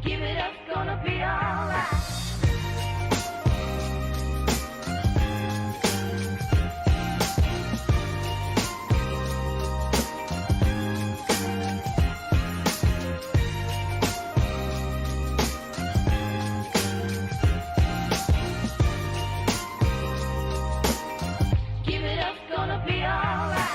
Give it up, gonna be alright. Give it up, gonna be alright.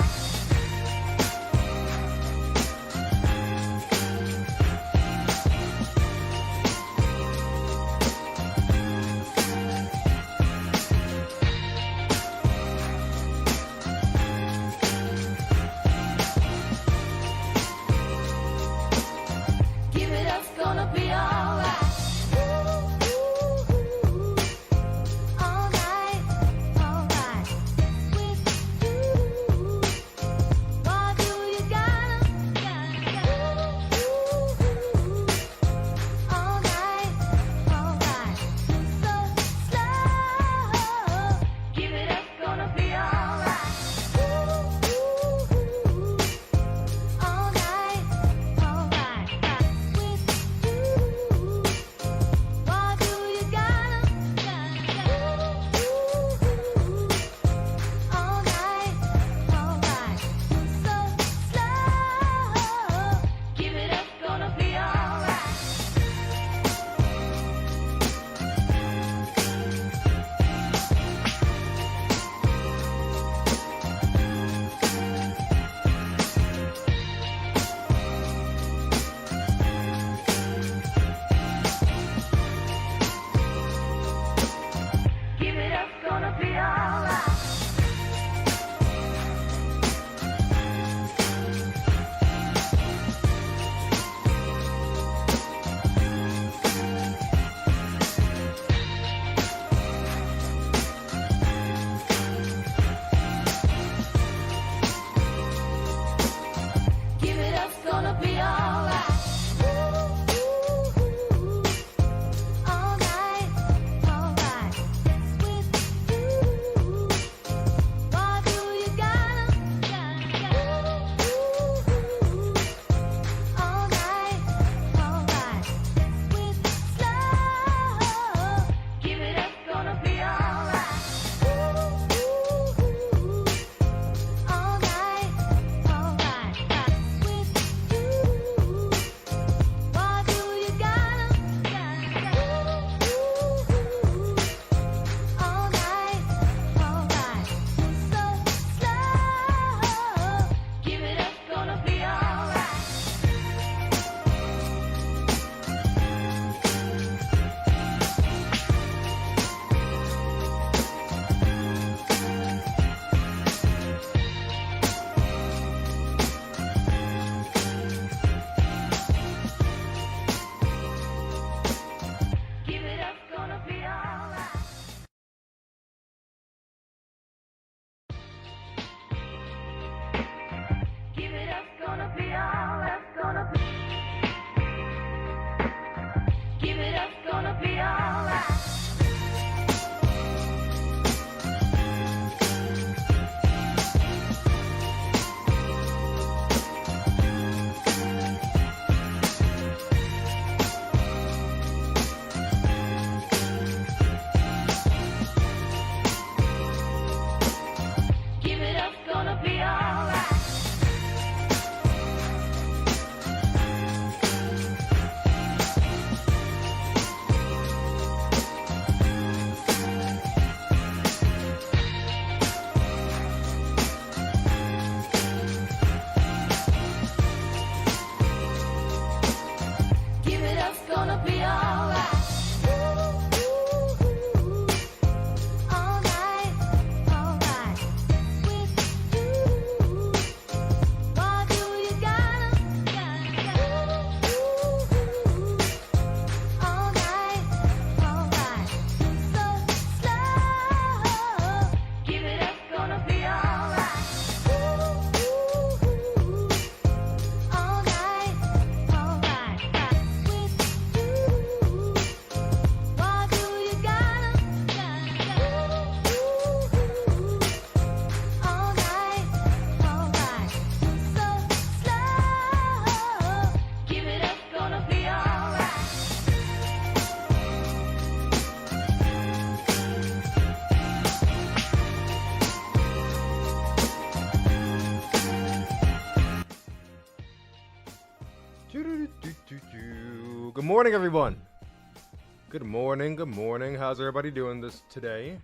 Give it up, gonna be alright. All night, alright. With you, why do you gotta? All night, alright. So slow. Give it up, gonna be alright. All night, alright. With you. Good morning, everyone. Good morning, good morning. How's everybody doing this today?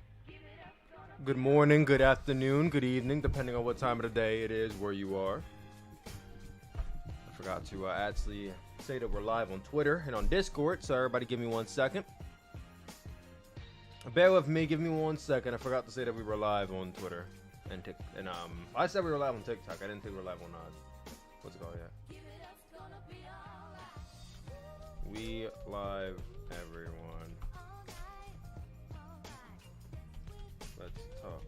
Good morning, good afternoon, good evening, depending on what time of the day it is where you are. I forgot to actually say that we're live on Twitter and on Discord, so everybody give me 1 second. Bear with me, give me 1 second. I forgot to say that we were live on Twitter and I said we were live on TikTok. I didn't think we were live on what's it called yet? We live, everyone. Let's talk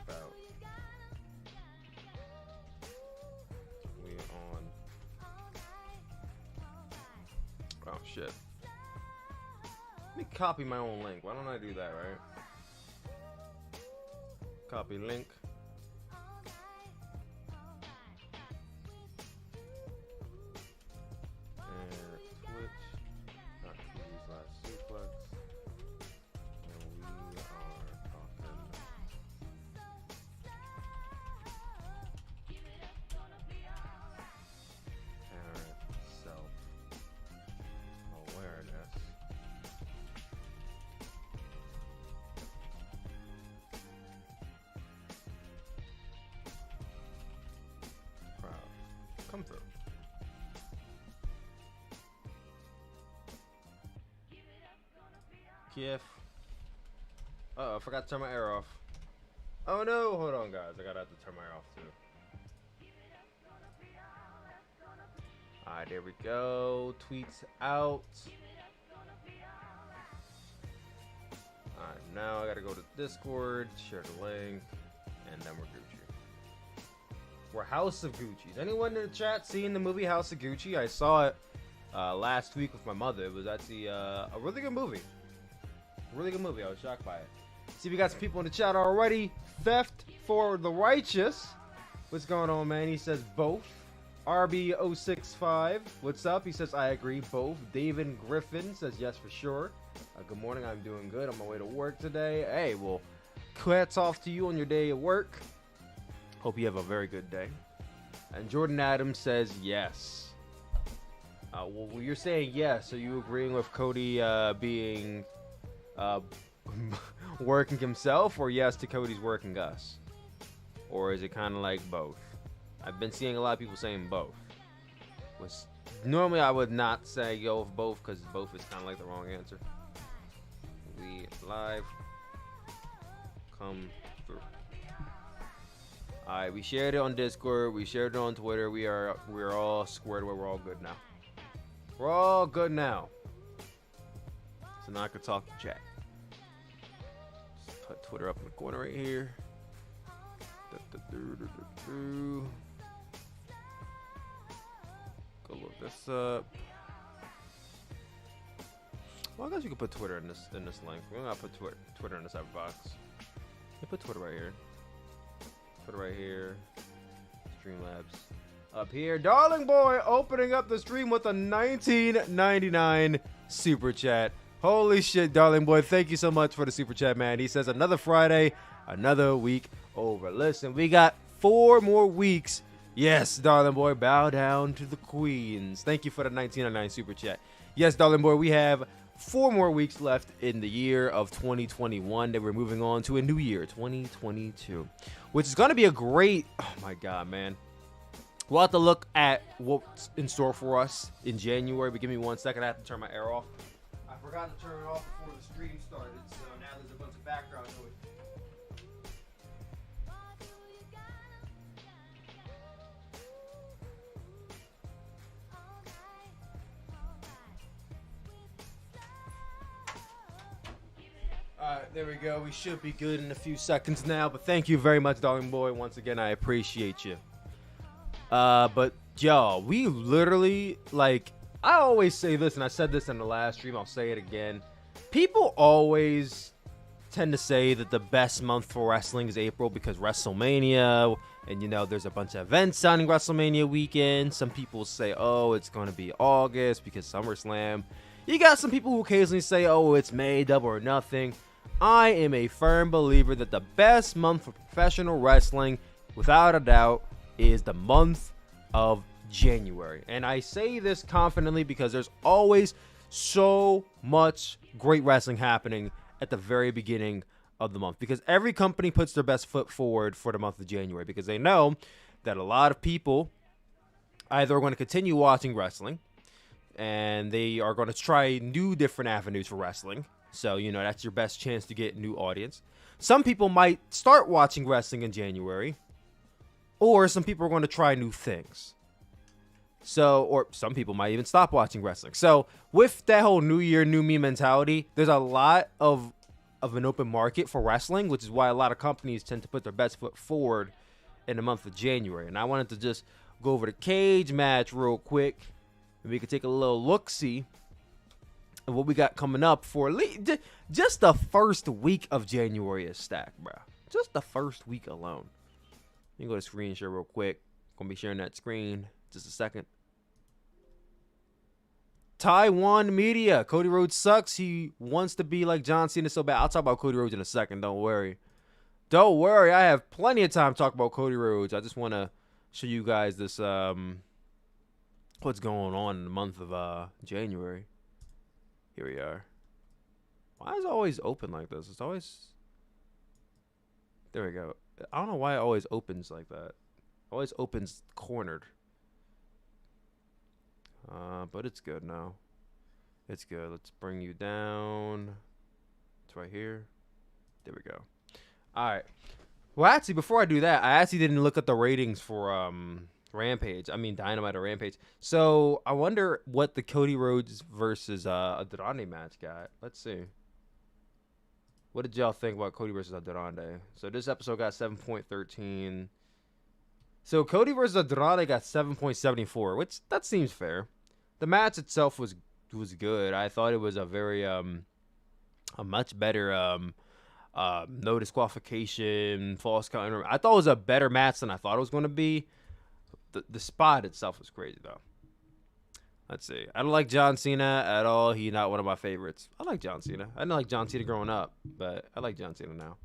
about we on. Oh shit. Let me copy my own link. Why don't I do that, right? Copy link. Come through. Kiev. Uh-oh, I forgot to turn my air off. Oh no, hold on guys, I gotta have to turn my air off too. Alright, there we go. Tweets out. Alright, now I gotta go to Discord, share the link, and then we're Gucci. We're House of Gucci's. Anyone in the chat seen the movie House of Gucci? I saw it last week with my mother. It was actually a really good movie. Really good movie. I was shocked by it. See, we got some people in the chat already. Theft for the Righteous. What's going on, man? He says both. RB065. What's up? He says, I agree, both. David Griffin says, yes, for sure. Good morning. I'm doing good. On my way to work today. Hey, well, hats off to you on your day at work. Hope you have a very good day. And Jordan Adams says yes. Well, you're saying yes. Are you agreeing with Cody being working himself, or yes to Cody's working us? Or is it kind of like both? I've been seeing a lot of people saying both. Which normally I would not say go with both, because both is kind of like the wrong answer. We live. Come through. Alright, we shared it on Discord, we shared it on Twitter, we're all squared away, we're all good now. We're all good now. So now I can talk to chat. Just put Twitter up in the corner right here. Go look this up. Well, I guess you could put Twitter in this link. We're gonna put Twitter in this other box. You put Twitter right here. Put it right here. Streamlabs up here. Darling Boy opening up the stream with a $19.99 super chat. Holy shit, Darling Boy. Thank you so much for the super chat, man. He says another Friday, another week over. Listen, we got 4 more weeks. Yes, Darling Boy, bow down to the queens. Thank you for the $19.99 super chat. Yes, Darling Boy, we have 4 more weeks left in the year of 2021. Then we're moving on to a new year, 2022, which is going to be a great, oh my God, man. We'll have to look at what's in store for us in January, but give me 1 second. I have to turn my air off. I forgot to turn it off before the stream started, so now there's a bunch of background noise. Alright, there we go. We should be good in a few seconds now, but thank you very much, Darling Boy. Once again, I appreciate you. But y'all, we literally, like, I always say this, and I said this in the last stream, I'll say it again. People always tend to say that the best month for wrestling is April because WrestleMania, and you know, there's a bunch of events sounding WrestleMania weekend. Some people say, oh, it's going to be August because SummerSlam. You got some people who occasionally say, oh, it's May, Double or Nothing. I am a firm believer that the best month for professional wrestling, without a doubt, is the month of January. And I say this confidently because there's always so much great wrestling happening at the very beginning of the month, because every company puts their best foot forward for the month of January, because they know that a lot of people either are going to continue watching wrestling and they are going to try new different avenues for wrestling. So, you know, that's your best chance to get new audience. Some people might start watching wrestling in January, or some people are going to try new things. So, or some people might even stop watching wrestling. So, with that whole new year, new me mentality, there's a lot of an open market for wrestling, which is why a lot of companies tend to put their best foot forward in the month of January. And I wanted to just go over the cage match real quick, and we could take a little look-see of what we got coming up for just the first week of January is stacked, bro. Just the first week alone. Let me go to screen share real quick. Gonna be sharing that screen just a second. Taiwan media. Cody Rhodes sucks. He wants to be like John Cena so bad. I'll talk about Cody Rhodes in a second. Don't worry. Don't worry. I have plenty of time to talk about Cody Rhodes. I just want to show you guys this what's going on in the month of January. Here we are. Why is it always open like this? It's always... There we go. I don't know why it always opens like that. It always opens cornered. But it's good now. It's good. Let's bring you down. It's right here. There we go. All right. Well, actually, before I do that, I actually didn't look at the ratings for Rampage. I mean, Dynamite or Rampage. So I wonder what the Cody Rhodes versus Andrade match got. Let's see. What did y'all think about Cody versus Andrade? So this episode got 7.13. So Cody versus Andrade got 7.74, which that seems fair. The match itself was good. I thought it was a very a much better no disqualification, false count. I thought it was a better match than I thought it was going to be. The spot itself was crazy though. Let's see. I don't like John Cena at all. He's not one of my favorites. I like John Cena. I didn't like John Cena growing up, but I like John Cena now.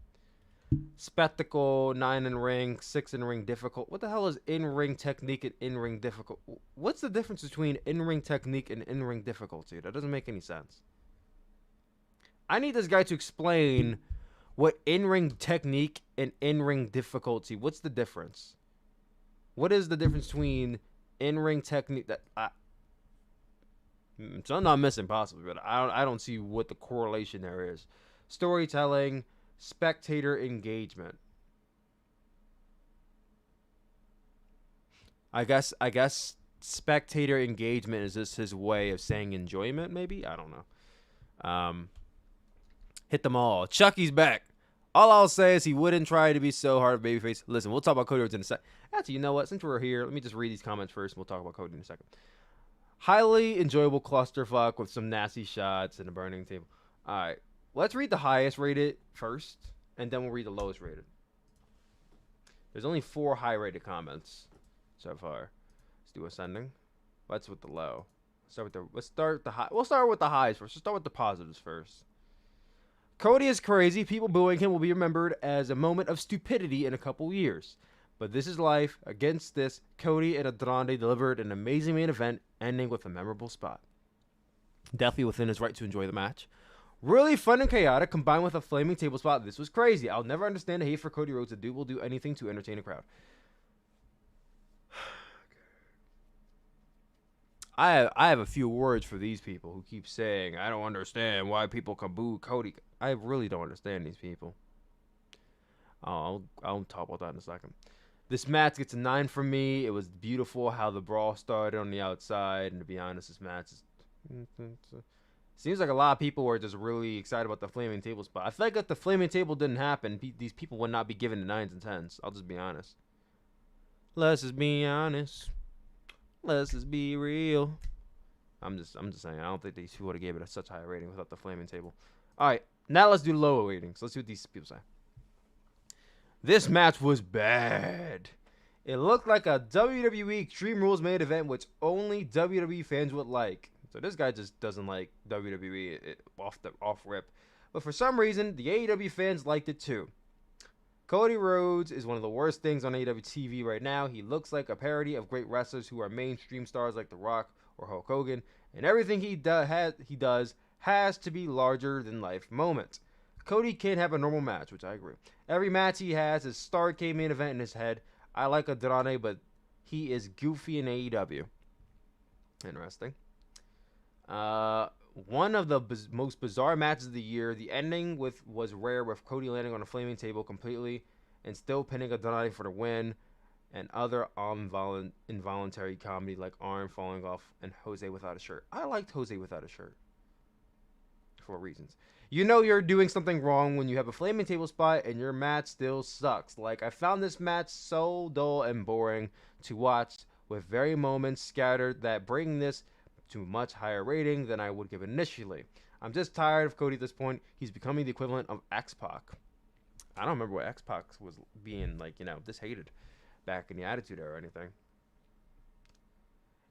Spectacle, 9 in ring, 6 in ring difficult. What the hell is in-ring technique and in-ring difficult? What's the difference between in-ring technique and in-ring difficulty? That doesn't make any sense. I need this guy to explain what in-ring technique and in-ring difficulty. What's the difference? What is the difference between in-ring technique that so I'm not missing possibly, but I don't see what the correlation there is. Storytelling, spectator engagement. I guess spectator engagement is just his way of saying enjoyment, maybe? I don't know. Hit them all. Chucky's back. All I'll say is he wouldn't try to be so hard of Babyface. Listen, we'll talk about Cody Rhodes in a sec. Actually, you know what? Since we're here, let me just read these comments first, and we'll talk about Cody in a second. Highly enjoyable clusterfuck with some nasty shots and a burning table. All right, let's read the highest rated first, and then we'll read the lowest rated. There's only 4 high rated comments so far. Let's do ascending. Let's with the low. Let's start with the high. We'll start with the highs first. Let's start with the positives first. Cody is crazy. People booing him will be remembered as a moment of stupidity in a couple years. But this is life. Against this, Cody and Andrade delivered an amazing main event, ending with a memorable spot. Definitely within his right to enjoy the match. Really fun and chaotic, combined with a flaming table spot. This was crazy. I'll never understand the hate for Cody Rhodes. The dude will do anything to entertain a crowd. I have a few words for these people who keep saying, I don't understand why people can boo Cody. I really don't understand these people. I'll talk about that in a second. This match gets a 9 from me. It was beautiful how the brawl started on the outside. And to be honest, this match seems like a lot of people were just really excited about the flaming table spot. I feel like if the flaming table didn't happen, these people would not be given the 9s and 10s. I'll just be honest. Let's just be honest. Let's just be real. I'm just saying. I don't think these people would have gave it such a high rating without the flaming table. All right, now let's do lower ratings. Let's see what these people say. This match was bad. It looked like a WWE Extreme Rules main event, which only WWE fans would like. So this guy just doesn't like WWE off rip. But for some reason, the AEW fans liked it too. Cody Rhodes is one of the worst things on AEW TV right now. He looks like a parody of great wrestlers who are mainstream stars like The Rock or Hulk Hogan, and everything he does has to be larger than life moments. Cody can't have a normal match, which I agree. Every match he has is Starrcade main event in his head. I like Andrade, but he is goofy in AEW. Interesting. One of the most bizarre matches of the year. The ending was rare, with Cody landing on a flaming table completely and still pinning Andrade for the win, and other involuntary comedy like arm falling off and Jose without a shirt. I liked Jose without a shirt for reasons. You know you're doing something wrong when you have a flaming table spot and your match still sucks. Like, I found this match so dull and boring to watch, with very moments scattered that bring this to a much higher rating than I would give initially. I'm just tired of Cody at this point. He's becoming the equivalent of X-Pac. I don't remember what X-Pac was being, like, this hated back in the Attitude Era or anything.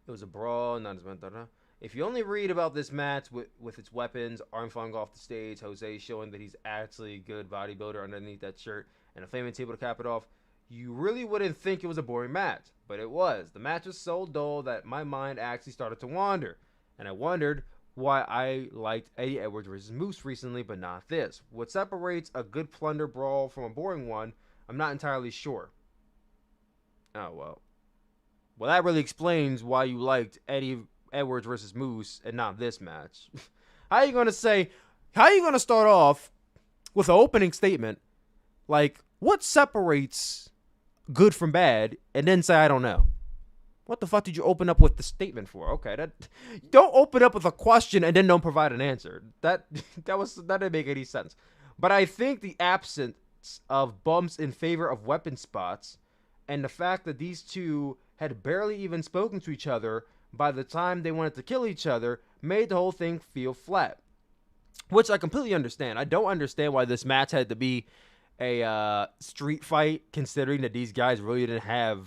It was a brawl, not as much. If you only read about this match with its weapons, arm falling off the stage, Jose showing that he's actually a good bodybuilder underneath that shirt, and a flaming table to cap it off, you really wouldn't think it was a boring match. But it was. The match was so dull that my mind actually started to wander. And I wondered why I liked Eddie Edwards versus Moose recently, but not this. What separates a good plunder brawl from a boring one, I'm not entirely sure. Oh, well. Well, that really explains why you liked Eddie Edwards versus Moose and not this match. How are you going to start off with an opening statement like, what separates good from bad, and then say, I don't know? What the fuck did you open up with the statement for? Okay, don't open up with a question and then don't provide an answer. That didn't make any sense. But I think the absence of bumps in favor of weapon spots, and the fact that these two had barely even spoken to each other by the time they wanted to kill each other, made the whole thing feel flat. Which I completely understand. I don't understand why this match had to be a street fight, considering that these guys really didn't have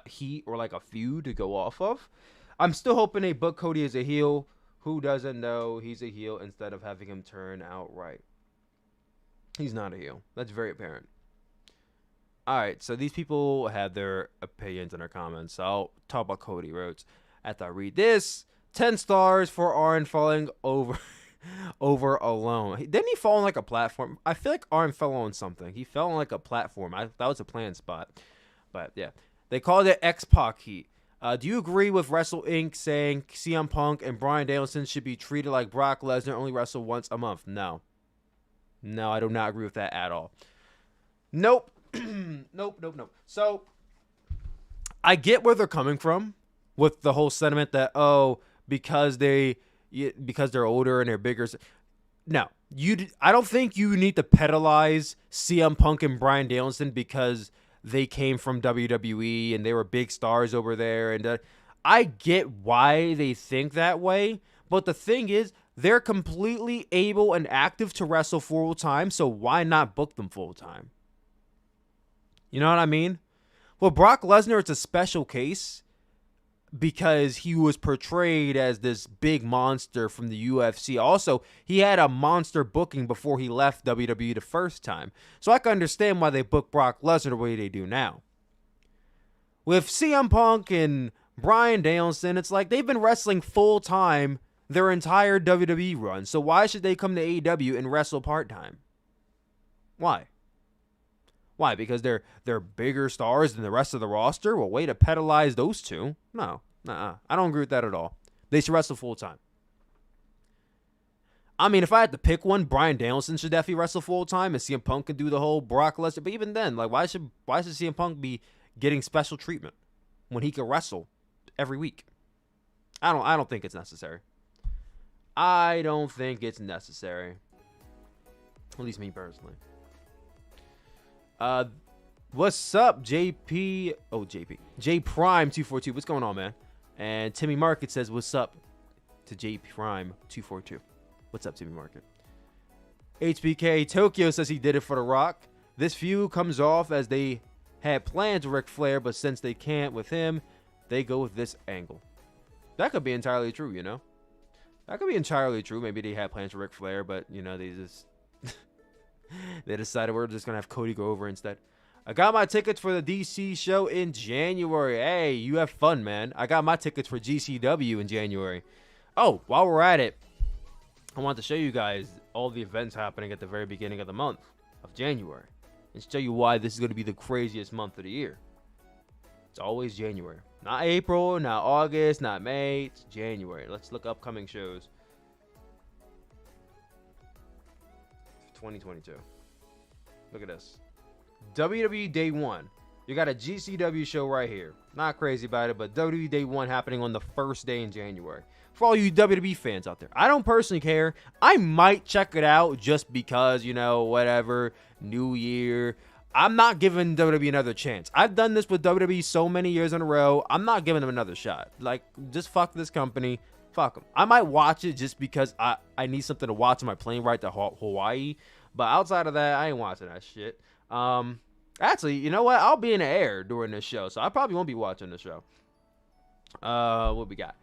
heat or like a feud to go off of. I'm still hoping they book Cody as a heel. Who doesn't know he's a heel, instead of having him turn outright? He's not a heel. That's very apparent. Alright, so these people have their opinions in their comments. So I'll talk about Cody Rhodes after I read this. 10 stars for Arn falling over alone. Didn't he fall on like a platform? I feel like Arn fell on something. He fell on like a platform. That was a planned spot. But yeah. They called it X-Pac heat. Do you agree with Wrestle Inc. saying CM Punk and Bryan Danielson should be treated like Brock Lesnar, only wrestle once a month? No. No, I do not agree with that at all. Nope. Nope. So, I get where they're coming from with the whole sentiment that, because they're older and they're bigger. No, I don't think you need to pedalize CM Punk and Bryan Danielson because they came from WWE and they were big stars over there. And I get why they think that way. But the thing is, they're completely able and active to wrestle full time. So why not book them full time? You know what I mean? Well, Brock Lesnar, it's a special case because he was portrayed as this big monster from the UFC. Also, he had a monster booking before he left WWE the first time. So I can understand why they book Brock Lesnar the way they do now. With CM Punk and Bryan Danielson, it's like they've been wrestling full time their entire WWE run. So why should they come to AEW and wrestle part-time? Why? Why? Because they're bigger stars than the rest of the roster? Well, way to pedalize those two. No. I don't agree with that at all. They should wrestle full-time. I mean, if I had to pick one, Bryan Danielson should definitely wrestle full-time, and CM Punk could do the whole Brock Lesnar. But even then, like, why should CM Punk be getting special treatment when he could wrestle every week? I don't think it's necessary. I don't think it's necessary. At least me personally. What's up, JP? Oh, JP. J Prime 242. What's going on, man? And Timmy Market says, what's up to J Prime 242. What's up, Timmy Market? HBK Tokyo says he did it for The Rock. This feud comes off as they had plans with Ric Flair, but since they can't with him, they go with this angle. That could be entirely true, you know? That could be entirely true. Maybe they had plans for Ric Flair, but, you know, they just... They decided we're just gonna have Cody go over instead. I got my tickets for the DC show in January. Hey, you have fun, man. I got my tickets for GCW in January. Oh, while we're at it, I want to show you guys all the events happening at the very beginning of the month of January and show you why this is going to be the craziest month of the year. It's always January. Not April, not August, not May. It's January. Let's look upcoming shows. 2022. Look at this. WWE Day 1. You got a GCW show right here. Not crazy about it, but WWE Day 1 happening on the first day in January. For all you WWE fans out there, I don't personally care. I might check it out just because, you know, whatever, New Year. I'm not giving WWE another chance. I've done this with WWE so many years in a row. I'm not giving them another shot. Like, just fuck this company. Fuck them. I might watch it just because I need something to watch on my plane ride to Hawaii. But outside of that, I ain't watching that shit. Actually, you know what? I'll be in the air during this show, so I probably won't be watching the show. What we got?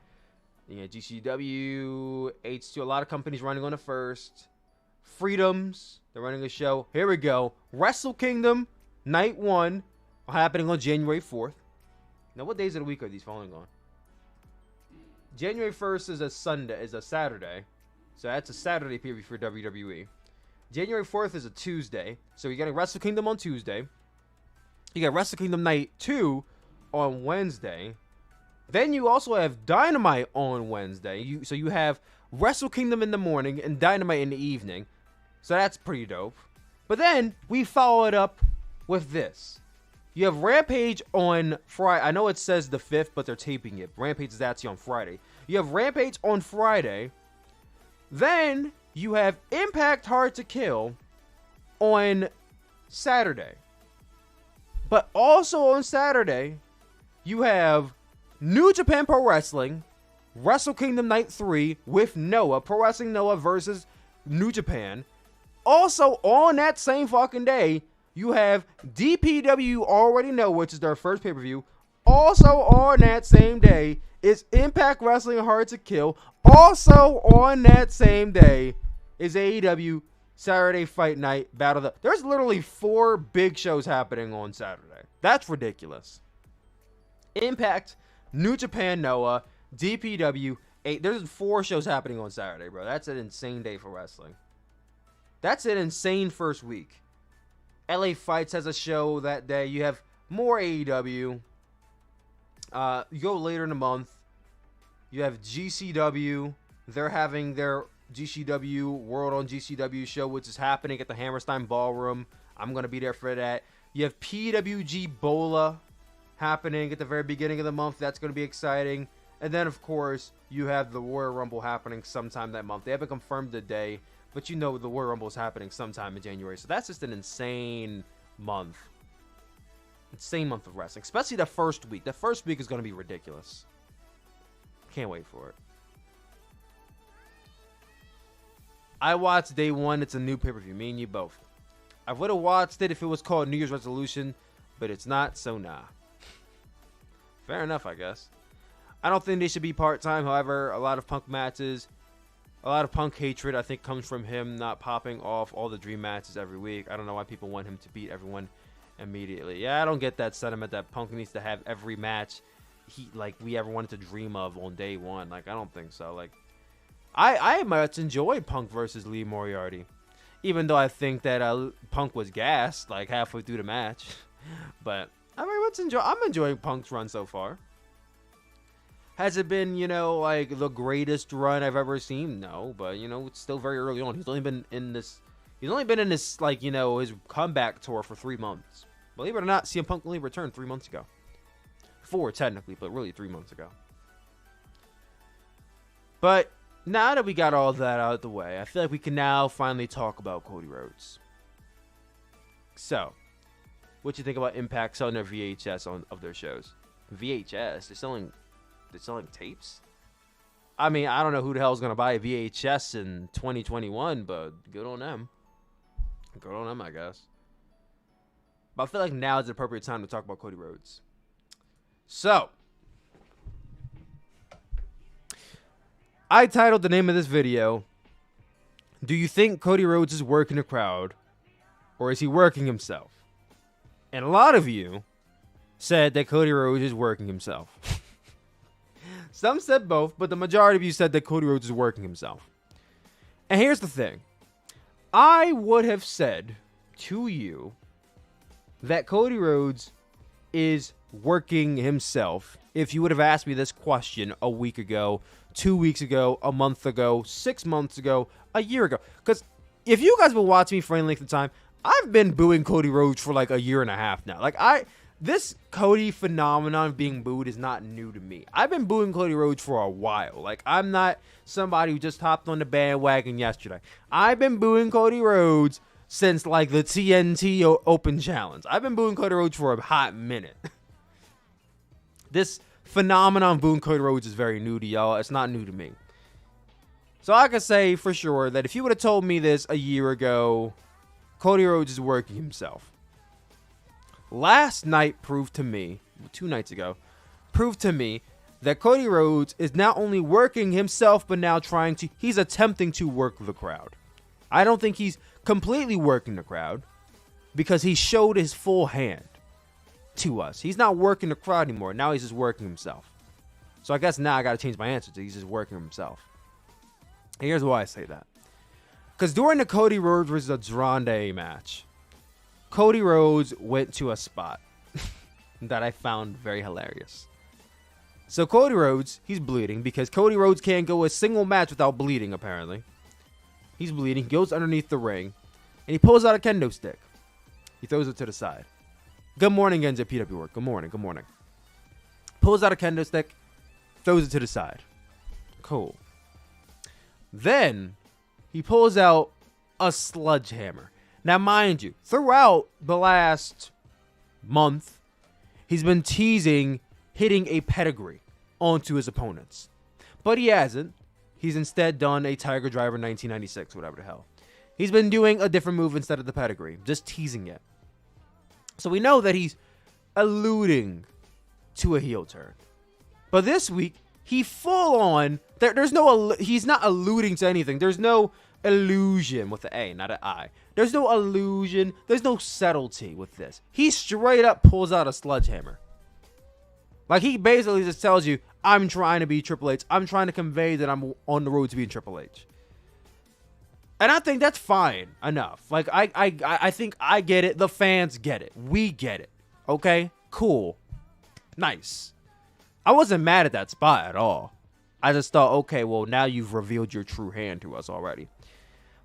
Yeah, GCW, H2, a lot of companies running on the first. Freedoms, they're running a show. Here we go. Wrestle Kingdom, Night 1, happening on January 4th. Now, what days of the week are these falling on? January 1st is a Sunday, is a Saturday. So that's a Saturday period for WWE. January 4th is a Tuesday. So you're getting Wrestle Kingdom on Tuesday. You got Wrestle Kingdom Night 2 on Wednesday. Then you also have Dynamite on Wednesday. So you have Wrestle Kingdom in the morning and Dynamite in the evening. So that's pretty dope. But then we follow it up with this. You have Rampage on Friday. I know it says the 5th, but they're taping it. Rampage is actually on Friday. You have Rampage on Friday. Then you have Impact Hard to Kill on Saturday. But also on Saturday, you have New Japan Pro Wrestling, Wrestle Kingdom Night 3 with Noah, Pro Wrestling Noah versus New Japan. Also on that same fucking day, you have DPW Already Know, which is their first pay-per-view. Also on that same day is Impact Wrestling Hard to Kill. Also on that same day is AEW Saturday Fight Night Battle. There's literally 4 big shows happening on Saturday. That's ridiculous. Impact, New Japan Noah, DPW, there's 4 shows happening on Saturday, bro. That's an insane day for wrestling. That's an insane first week. LA Fights has a show that day. You have more AEW. You go later in the month. You have GCW. They're having their GCW World on GCW show, which is happening at the Hammerstein Ballroom. I'm going to be there for that. You have PWG Bola happening at the very beginning of the month. That's going to be exciting. And then, of course, you have the Royal Rumble happening sometime that month. They haven't confirmed the day, but you know the Royal Rumble is happening sometime in January. So that's just an insane month. Insane month of wrestling, especially the first week. The first week is going to be ridiculous. Can't wait for it. I watched Day 1. It's a new pay-per-view. Me and you both. I would have watched it if it was called New Year's Resolution, but it's not, so nah. Fair enough, I guess. I don't think they should be part-time. However, a lot of Punk matches, a lot of Punk hatred, I think, comes from him not popping off all the dream matches every week. I don't know why people want him to beat everyone immediately. Yeah, I don't get that sentiment that Punk needs to have every match we ever wanted to dream of on day 1. Like, I don't think so. Like, I much enjoyed Punk versus Lee Moriarty, even though I think that Punk was gassed like halfway through the match. But I very much I'm enjoying Punk's run so far. Has it been, like the greatest run I've ever seen? No, but it's still very early on. He's only been in this, like, his comeback tour for 3 months. Believe it or not, CM Punk only returned 3 months ago. 4 technically, but really 3 months ago. But now that we got all that out of the way, I feel like we can now finally talk about Cody Rhodes. So, what you think about Impact selling their VHS of their shows? VHS? They're selling tapes? I mean, I don't know who the hell is going to buy a VHS in 2021, but good on them. Good on them, I guess. But I feel like now is the appropriate time to talk about Cody Rhodes. So, I titled the name of this video, "Do you think Cody Rhodes' work in the crowd or is he working himself? And a lot of you said that Cody Rhodes is working himself. Some said both, but the majority of you said that Cody Rhodes is working himself. And here's the thing. I would have said to you that Cody Rhodes is working himself if you would have asked me this question a week ago, 2 weeks ago, a month ago, 6 months ago, a year ago. Because if you guys have been watching me for any length of time, I've been booing Cody Rhodes for like a year and a half now. This Cody phenomenon of being booed is not new to me. I've been booing Cody Rhodes for a while. Like, I'm not somebody who just hopped on the bandwagon yesterday. I've been booing Cody Rhodes since, like, the TNT Open Challenge. I've been booing Cody Rhodes for a hot minute. This phenomenon of booing Cody Rhodes is very new to y'all. It's not new to me. So I can say for sure that if you would have told me this a year ago, Cody Rhodes is working himself. Last night proved to me, 2 nights ago, proved to me that Cody Rhodes is not only working himself, but now he's attempting to work the crowd. I don't think he's completely working the crowd because he showed his full hand to us. He's not working the crowd anymore. Now he's just working himself. So I guess now I got to change my answer to he's just working himself. And here's why I say that. Because during the Cody Rhodes versus Andrade match, Cody Rhodes went to a spot that I found very hilarious. So Cody Rhodes, he's bleeding because Cody Rhodes can't go a single match without bleeding, apparently. He's bleeding, goes underneath the ring, and he pulls out a kendo stick. He throws it to the side. Good morning, NJPW work. Good morning, good morning. Pulls out a kendo stick, throws it to the side. Cool. Then he pulls out a sledgehammer. Now, mind you, throughout the last month, he's been teasing hitting a pedigree onto his opponents. But he hasn't. He's instead done a Tiger Driver 1996, whatever the hell. He's been doing a different move instead of the pedigree, just teasing it. So we know that he's alluding to a heel turn. But this week, he full on, he's not alluding to anything. There's no illusion with the A, not an I. There's no illusion. There's no subtlety with this. He straight up pulls out a sledgehammer. Like, he basically just tells you, I'm trying to be Triple H. I'm trying to convey that I'm on the road to being Triple H. And I think that's fine enough. Like, I think I get it. The fans get it. We get it. Okay? Cool. Nice. I wasn't mad at that spot at all. I just thought, okay, well, now you've revealed your true hand to us already.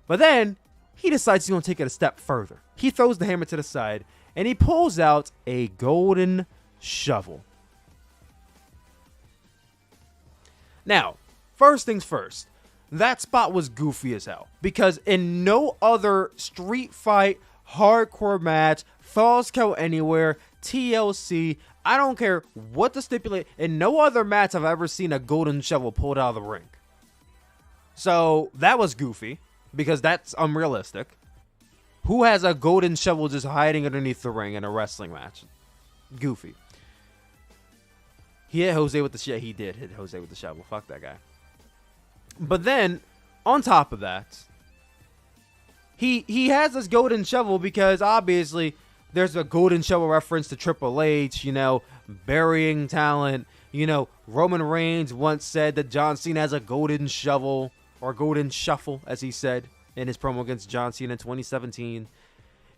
But then he decides he's going to take it a step further. He throws the hammer to the side, and he pulls out a golden shovel. Now, first things first, that spot was goofy as hell. Because in no other street fight, hardcore match, Falls Count Anywhere, TLC, I don't care what the stipulate, in no other match I've ever seen a golden shovel pulled out of the ring. So that was goofy, because that's unrealistic. Who has a golden shovel just hiding underneath the ring in a wrestling match? Goofy. He hit Jose with the shit. He did hit Jose with the shovel. Fuck that guy. But then, on top of that, he has this golden shovel because obviously there's a golden shovel reference to Triple H, you know, burying talent. You know, Roman Reigns once said that John Cena has a golden shovel, or golden shuffle, as he said in his promo against John Cena in 2017.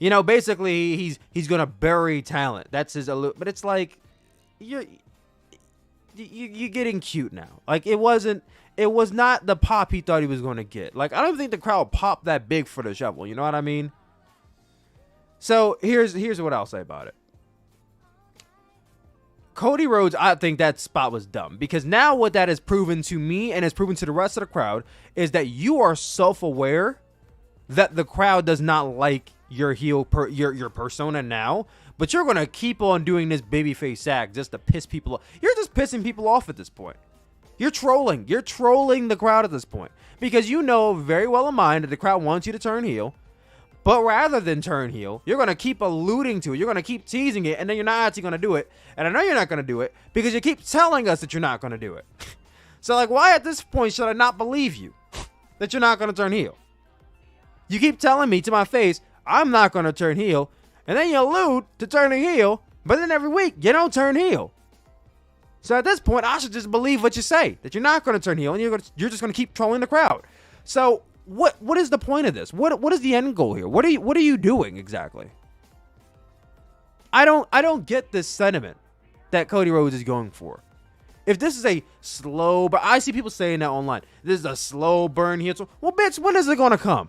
You know, basically he's gonna bury talent. That's his but it's like you're getting cute now. Like, it was not the pop he thought he was going to get. Like, I don't think the crowd popped that big for the shovel. You know what I mean? So here's what I'll say about it. Cody Rhodes, I think that spot was dumb, because now what that has proven to me and has proven to the rest of the crowd is that you are self-aware that the crowd does not like your heel your persona now. But you're going to keep on doing this babyface act just to piss people off. You're just pissing people off at this point. You're trolling. You're trolling the crowd at this point. Because you know very well in mind that the crowd wants you to turn heel. But rather than turn heel, you're going to keep alluding to it. You're going to keep teasing it. And then you're not actually going to do it. And I know you're not going to do it because you keep telling us that you're not going to do it. So, like, why at this point should I not believe you that you're not going to turn heel? You keep telling me to my face, I'm not going to turn heel. And then you allude to turning heel, but then every week you don't turn heel. So at this point, I should just believe what you say, that you're not going to turn heel and you're just going to keep trolling the crowd. So what is the point of this? What is the end goal here? What are you doing exactly? I don't get this sentiment that Cody Rhodes is going for. If this is a slow, but I see people saying that online. This is a slow burn heel. Well, bitch, when is it going to come?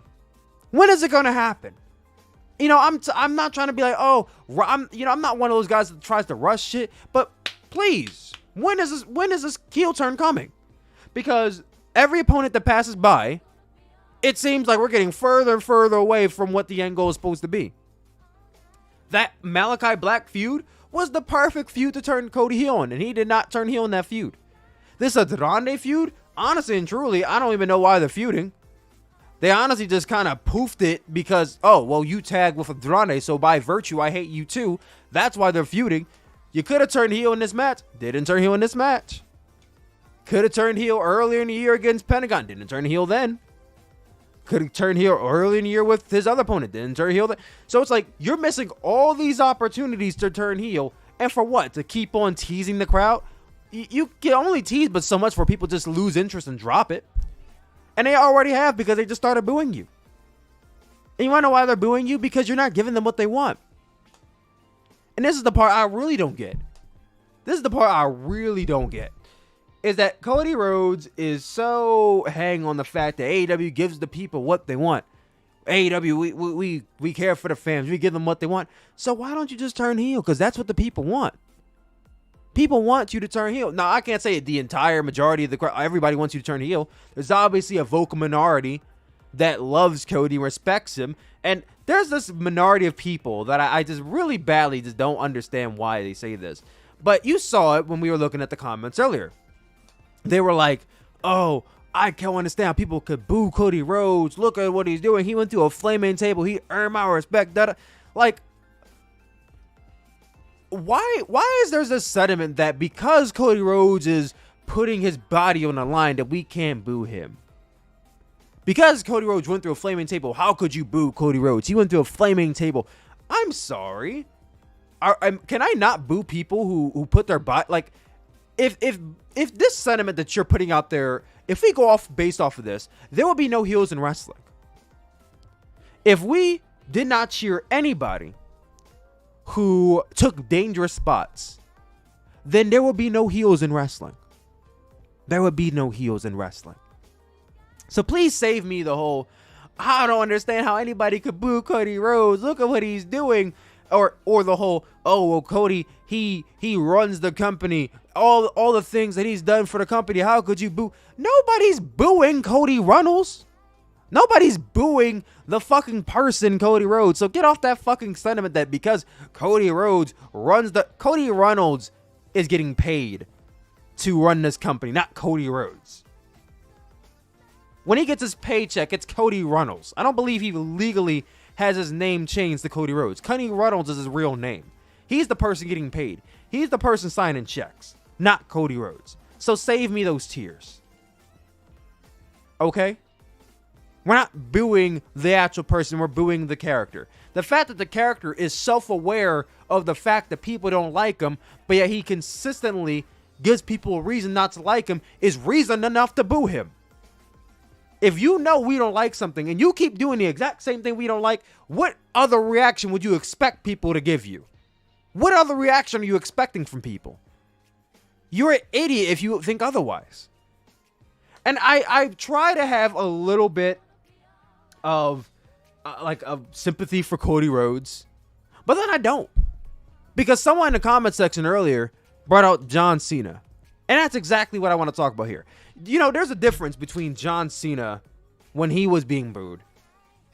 When is it going to happen? You know, I'm not trying to be like, oh, I'm not one of those guys that tries to rush shit, but please, when is this heel turn coming? Because every opponent that passes by, it seems like we're getting further and further away from what the end goal is supposed to be. That Malachi Black feud was the perfect feud to turn Cody heel on, and he did not turn heel in that feud. This Andrade feud, honestly and truly, I don't even know why they're feuding. They honestly just kind of poofed it because, oh, well, you tagged with Andrade, so by virtue, I hate you too. That's why they're feuding. You could have turned heel in this match. Didn't turn heel in this match. Could have turned heel earlier in the year against Pentagon. Didn't turn heel then. Could have turned heel early in the year with his other opponent. Didn't turn heel then. So it's like you're missing all these opportunities to turn heel. And for what? To keep on teasing the crowd? You can only tease but so much for people just lose interest and drop it. And they already have because they just started booing you. And you want to know why they're booing you? Because you're not giving them what they want. And this is the part I really don't get. Is that Cody Rhodes is so hang on the fact that AEW gives the people what they want. AEW, we care for the fans. We give them what they want. So why don't you just turn heel? Because that's what the people want. People want you to turn heel. Now, I can't say the entire majority of the crowd, everybody wants you to turn heel. There's obviously a vocal minority that loves Cody, respects him. And there's this minority of people that I just really badly just don't understand why they say this. But you saw it when we were looking at the comments earlier. They were like, oh, I can't understand how people could boo Cody Rhodes. Look at what he's doing. He went through a flaming table. He earned my respect. Like, why is there this sentiment that because Cody Rhodes is putting his body on the line that we can't boo him? Because Cody Rhodes went through a flaming table, how could you boo Cody Rhodes? He went through a flaming table. I'm sorry. Can I not boo people who put their body, like, if this sentiment that you're putting out there, if we go off based off of this, there will be no heels in wrestling. If we did not cheer anybody who took dangerous spots, then there will be no heels in wrestling. There would be no heels in wrestling. So please save me the whole, I don't understand how anybody could boo Cody Rhodes. Look at what he's doing. Or the whole, oh, well, Cody, he runs the company. All the things that he's done for the company. How could you boo? Nobody's booing Cody Runnels. Nobody's booing the fucking person Cody Rhodes. So get off that fucking sentiment that because Cody Rhodes Cody Runnels is getting paid to run this company, not Cody Rhodes. When he gets his paycheck, it's Cody Runnels. I don't believe he legally has his name changed to Cody Rhodes. Cody Runnels is his real name. He's the person getting paid. He's the person signing checks, not Cody Rhodes. So save me those tears. Okay? We're not booing the actual person. We're booing the character. The fact that the character is self-aware of the fact that people don't like him, but yet he consistently gives people a reason not to like him is reason enough to boo him. If you know we don't like something and you keep doing the exact same thing we don't like, what other reaction would you expect people to give you? What other reaction are you expecting from people? You're an idiot if you think otherwise. And I try to have a little bit of of sympathy for Cody Rhodes, but then I don't. Because someone in the comment section earlier brought out John Cena. And that's exactly what I want to talk about here. You know, there's a difference between John Cena when he was being booed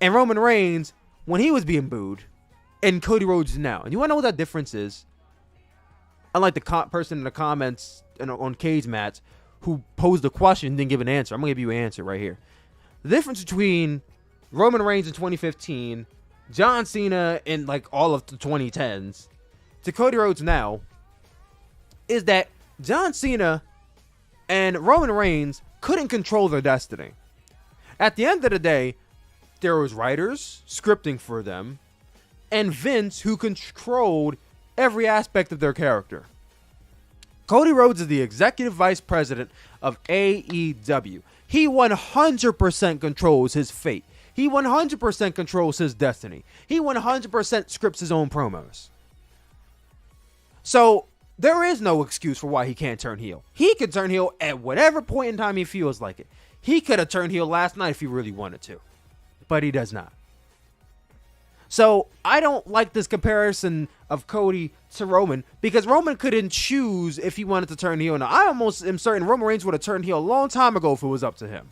and Roman Reigns when he was being booed and Cody Rhodes now. And you want to know what that difference is? Unlike the person in the comments on Cage Match who posed a question and didn't give an answer. I'm going to give you an answer right here. The difference between Roman Reigns in 2015, John Cena in like all of the 2010s, to Cody Rhodes now, is that John Cena and Roman Reigns couldn't control their destiny. At the end of the day, there was writers scripting for them, and Vince, who controlled every aspect of their character. Cody Rhodes is the executive vice president of AEW. He 100% controls his fate. He 100% controls his destiny. He 100% scripts his own promos. So there is no excuse for why he can't turn heel. He can turn heel at whatever point in time he feels like it. He could have turned heel last night if he really wanted to, but he does not. So I don't like this comparison of Cody to Roman, because Roman couldn't choose if he wanted to turn heel. Now, I almost am certain Roman Reigns would have turned heel a long time ago if it was up to him.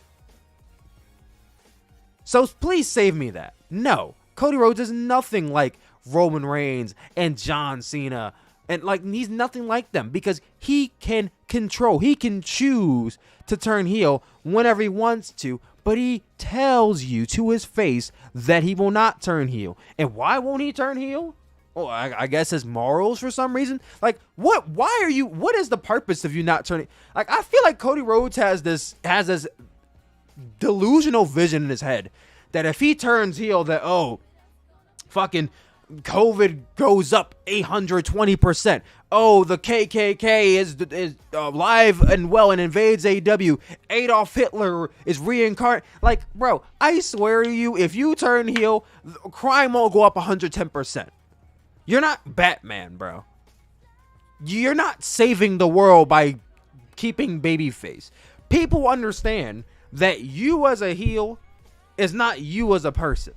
So please save me that. No, Cody Rhodes is nothing like Roman Reigns and John Cena. And like, he's nothing like them, because he can control. He can choose to turn heel whenever he wants to, but he tells you to his face that he will not turn heel. And why won't he turn heel? Well, I guess his morals for some reason. Like, what? Why are you? What is the purpose of you not turning? Like, I feel like Cody Rhodes has this delusional vision in his head that if he turns heel, that fucking COVID goes up 820%. Oh, the KKK is alive and well and invades AEW. Adolf Hitler is reincarnated. Like, bro, I swear to you, if you turn heel, crime will go up 110%. You're not Batman, bro. You're not saving the world by keeping babyface. People understand that you as a heel is not you as a person.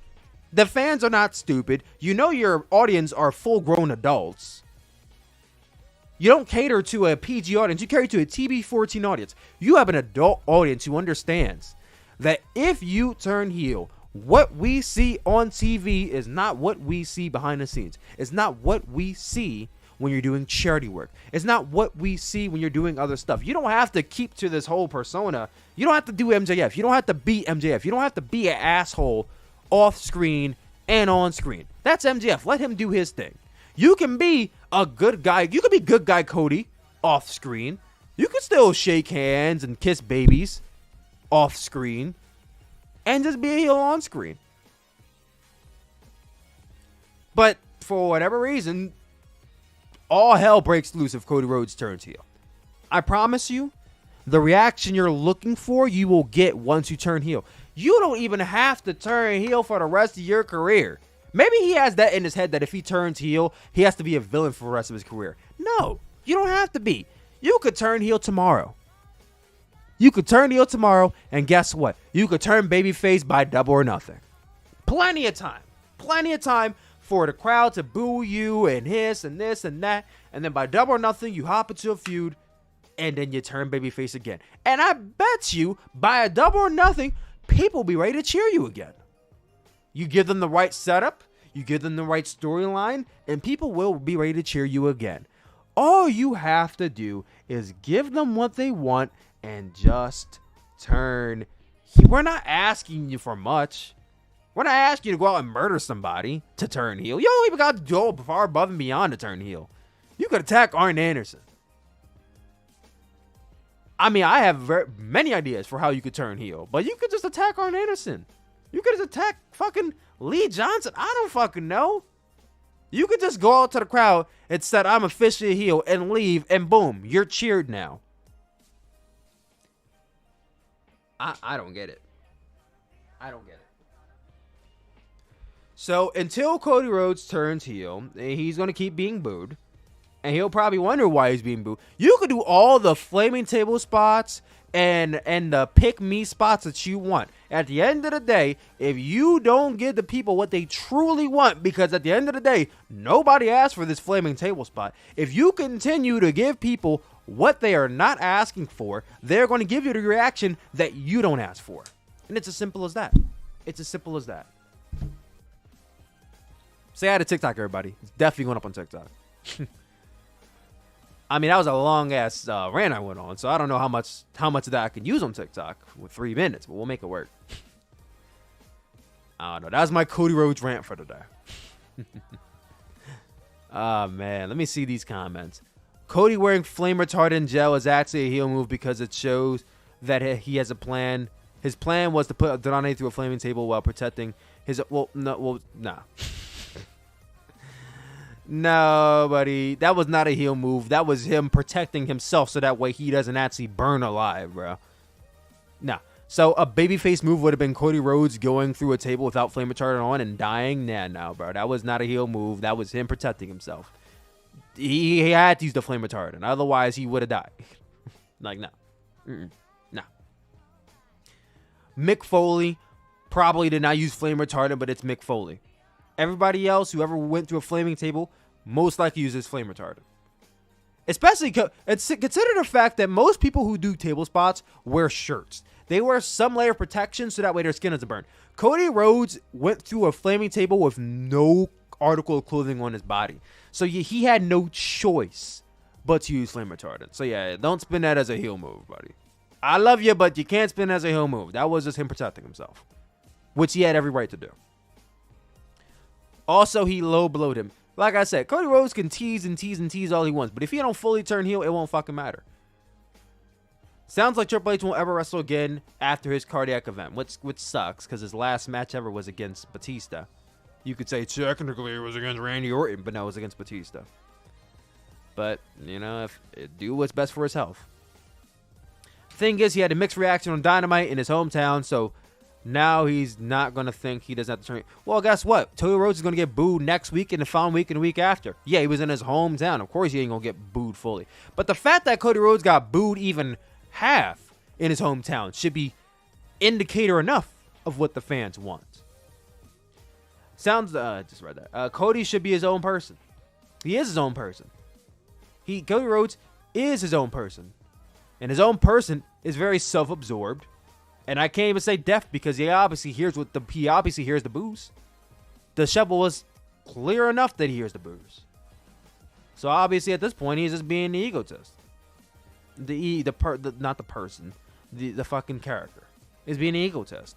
The fans are not stupid. You know your audience are full-grown adults. You don't cater to a PG audience. You cater to a TB14 audience. You have an adult audience who understands that if you turn heel, what we see on TV is not what we see behind the scenes. It's not what we see when you're doing charity work. It's not what we see when you're doing other stuff. You don't have to keep to this whole persona. You don't have to do MJF. You don't have to be MJF. You don't have to be an asshole off screen and on screen. That's MJF. Let him do his thing. You can be a good guy. You can be good guy Cody off screen. You can still shake hands and kiss babies off screen and just be a heel on screen. But for whatever reason, all hell breaks loose if Cody Rhodes turns heel. I promise you, the reaction you're looking for, you will get once you turn heel. You don't even have to turn heel for the rest of your career. Maybe he has that in his head that if he turns heel, he has to be a villain for the rest of his career. No, you don't have to be. You could turn heel tomorrow. You could turn heel tomorrow, and guess what? You could turn babyface by Double or Nothing. Plenty of time. Plenty of time for the crowd to boo you and this and this and that. And then by Double or Nothing, you hop into a feud, and then you turn babyface again. And I bet you, by a Double or Nothing, people will be ready to cheer you again. You give them the right setup, you give them the right storyline, and people will be ready to cheer you again. All you have to do is give them what they want and just turn. We're not asking you for much. We're not asking you to go out and murder somebody to turn heel. You don't even got to go far above and beyond to turn heel. You could attack Arn Anderson. I mean, I have many ideas for how you could turn heel, but you could just attack Arn Anderson. You could just attack fucking Lee Johnson. I don't fucking know. You could just go out to the crowd and say, I'm officially heel, and leave, and boom, you're cheered now. I don't get it. I don't get it. So until Cody Rhodes turns heel, he's going to keep being booed. And he'll probably wonder why he's being booed. You could do all the flaming table spots and the pick me spots that you want. At the end of the day, if you don't give the people what they truly want, because at the end of the day, nobody asked for this flaming table spot. If you continue to give people what they are not asking for, they're going to give you the reaction that you don't ask for. And it's as simple as that. It's as simple as that. Say hi to TikTok, everybody. It's definitely going up on TikTok. I mean, that was a long-ass rant I went on, so I don't know how much of that I can use on TikTok with 3 minutes, but we'll make it work. I don't know. That was my Cody Rhodes rant for today. Oh, man. Let me see these comments. Cody wearing flame retardant gel is actually a heel move because it shows that he has a plan His plan was to put Andrade through a flaming table while protecting his. Nah. No, buddy. That was not a heel move. That was him protecting himself so that way he doesn't actually burn alive, bro. Nah. So a babyface move would have been Cody Rhodes going through a table without flame retardant on and dying. Nah, no, bro. That was not a heel move. That was him protecting himself. He had to use the flame retardant. Otherwise, he would have died. Like, no. No. Mick Foley probably did not use flame retardant, but it's Mick Foley. Everybody else who ever went through a flaming table most likely uses flame retardant. Especially consider the fact that most people who do table spots wear shirts. They wear some layer of protection so that way their skin doesn't burn. Cody Rhodes went through a flaming table with no article of clothing on his body. So he had no choice but to use flame retardant. So yeah, don't spin that as a heel move, buddy. I love you, but you can't spin it as a heel move. That was just him protecting himself, which he had every right to do. Also, he low blowed him. Like I said, Cody Rhodes can tease and tease and tease all he wants, but if he don't fully turn heel, it won't fucking matter. Sounds like Triple H won't ever wrestle again after his cardiac event, which sucks because his last match ever was against Batista. You could say technically it was against Randy Orton, but no, it was against Batista. But, you know, do what's best for his health. Thing is, he had a mixed reaction on Dynamite in his hometown, so now he's not going to think he doesn't have to turn. Well, guess what? Cody Rhodes is going to get booed next week and the following week and the week after. Yeah, he was in his hometown. Of course he ain't going to get booed fully. But the fact that Cody Rhodes got booed even half in his hometown should be indicator enough of what the fans want. Sounds, just read that. Cody should be his own person. He is his own person. Cody Rhodes is his own person. And his own person is very self-absorbed. And I can't even say deaf because he obviously hears the boos. The shovel was clear enough that he hears the boos. So obviously at this point he's just being the egotist. Not the person. The fucking character is being an egotist.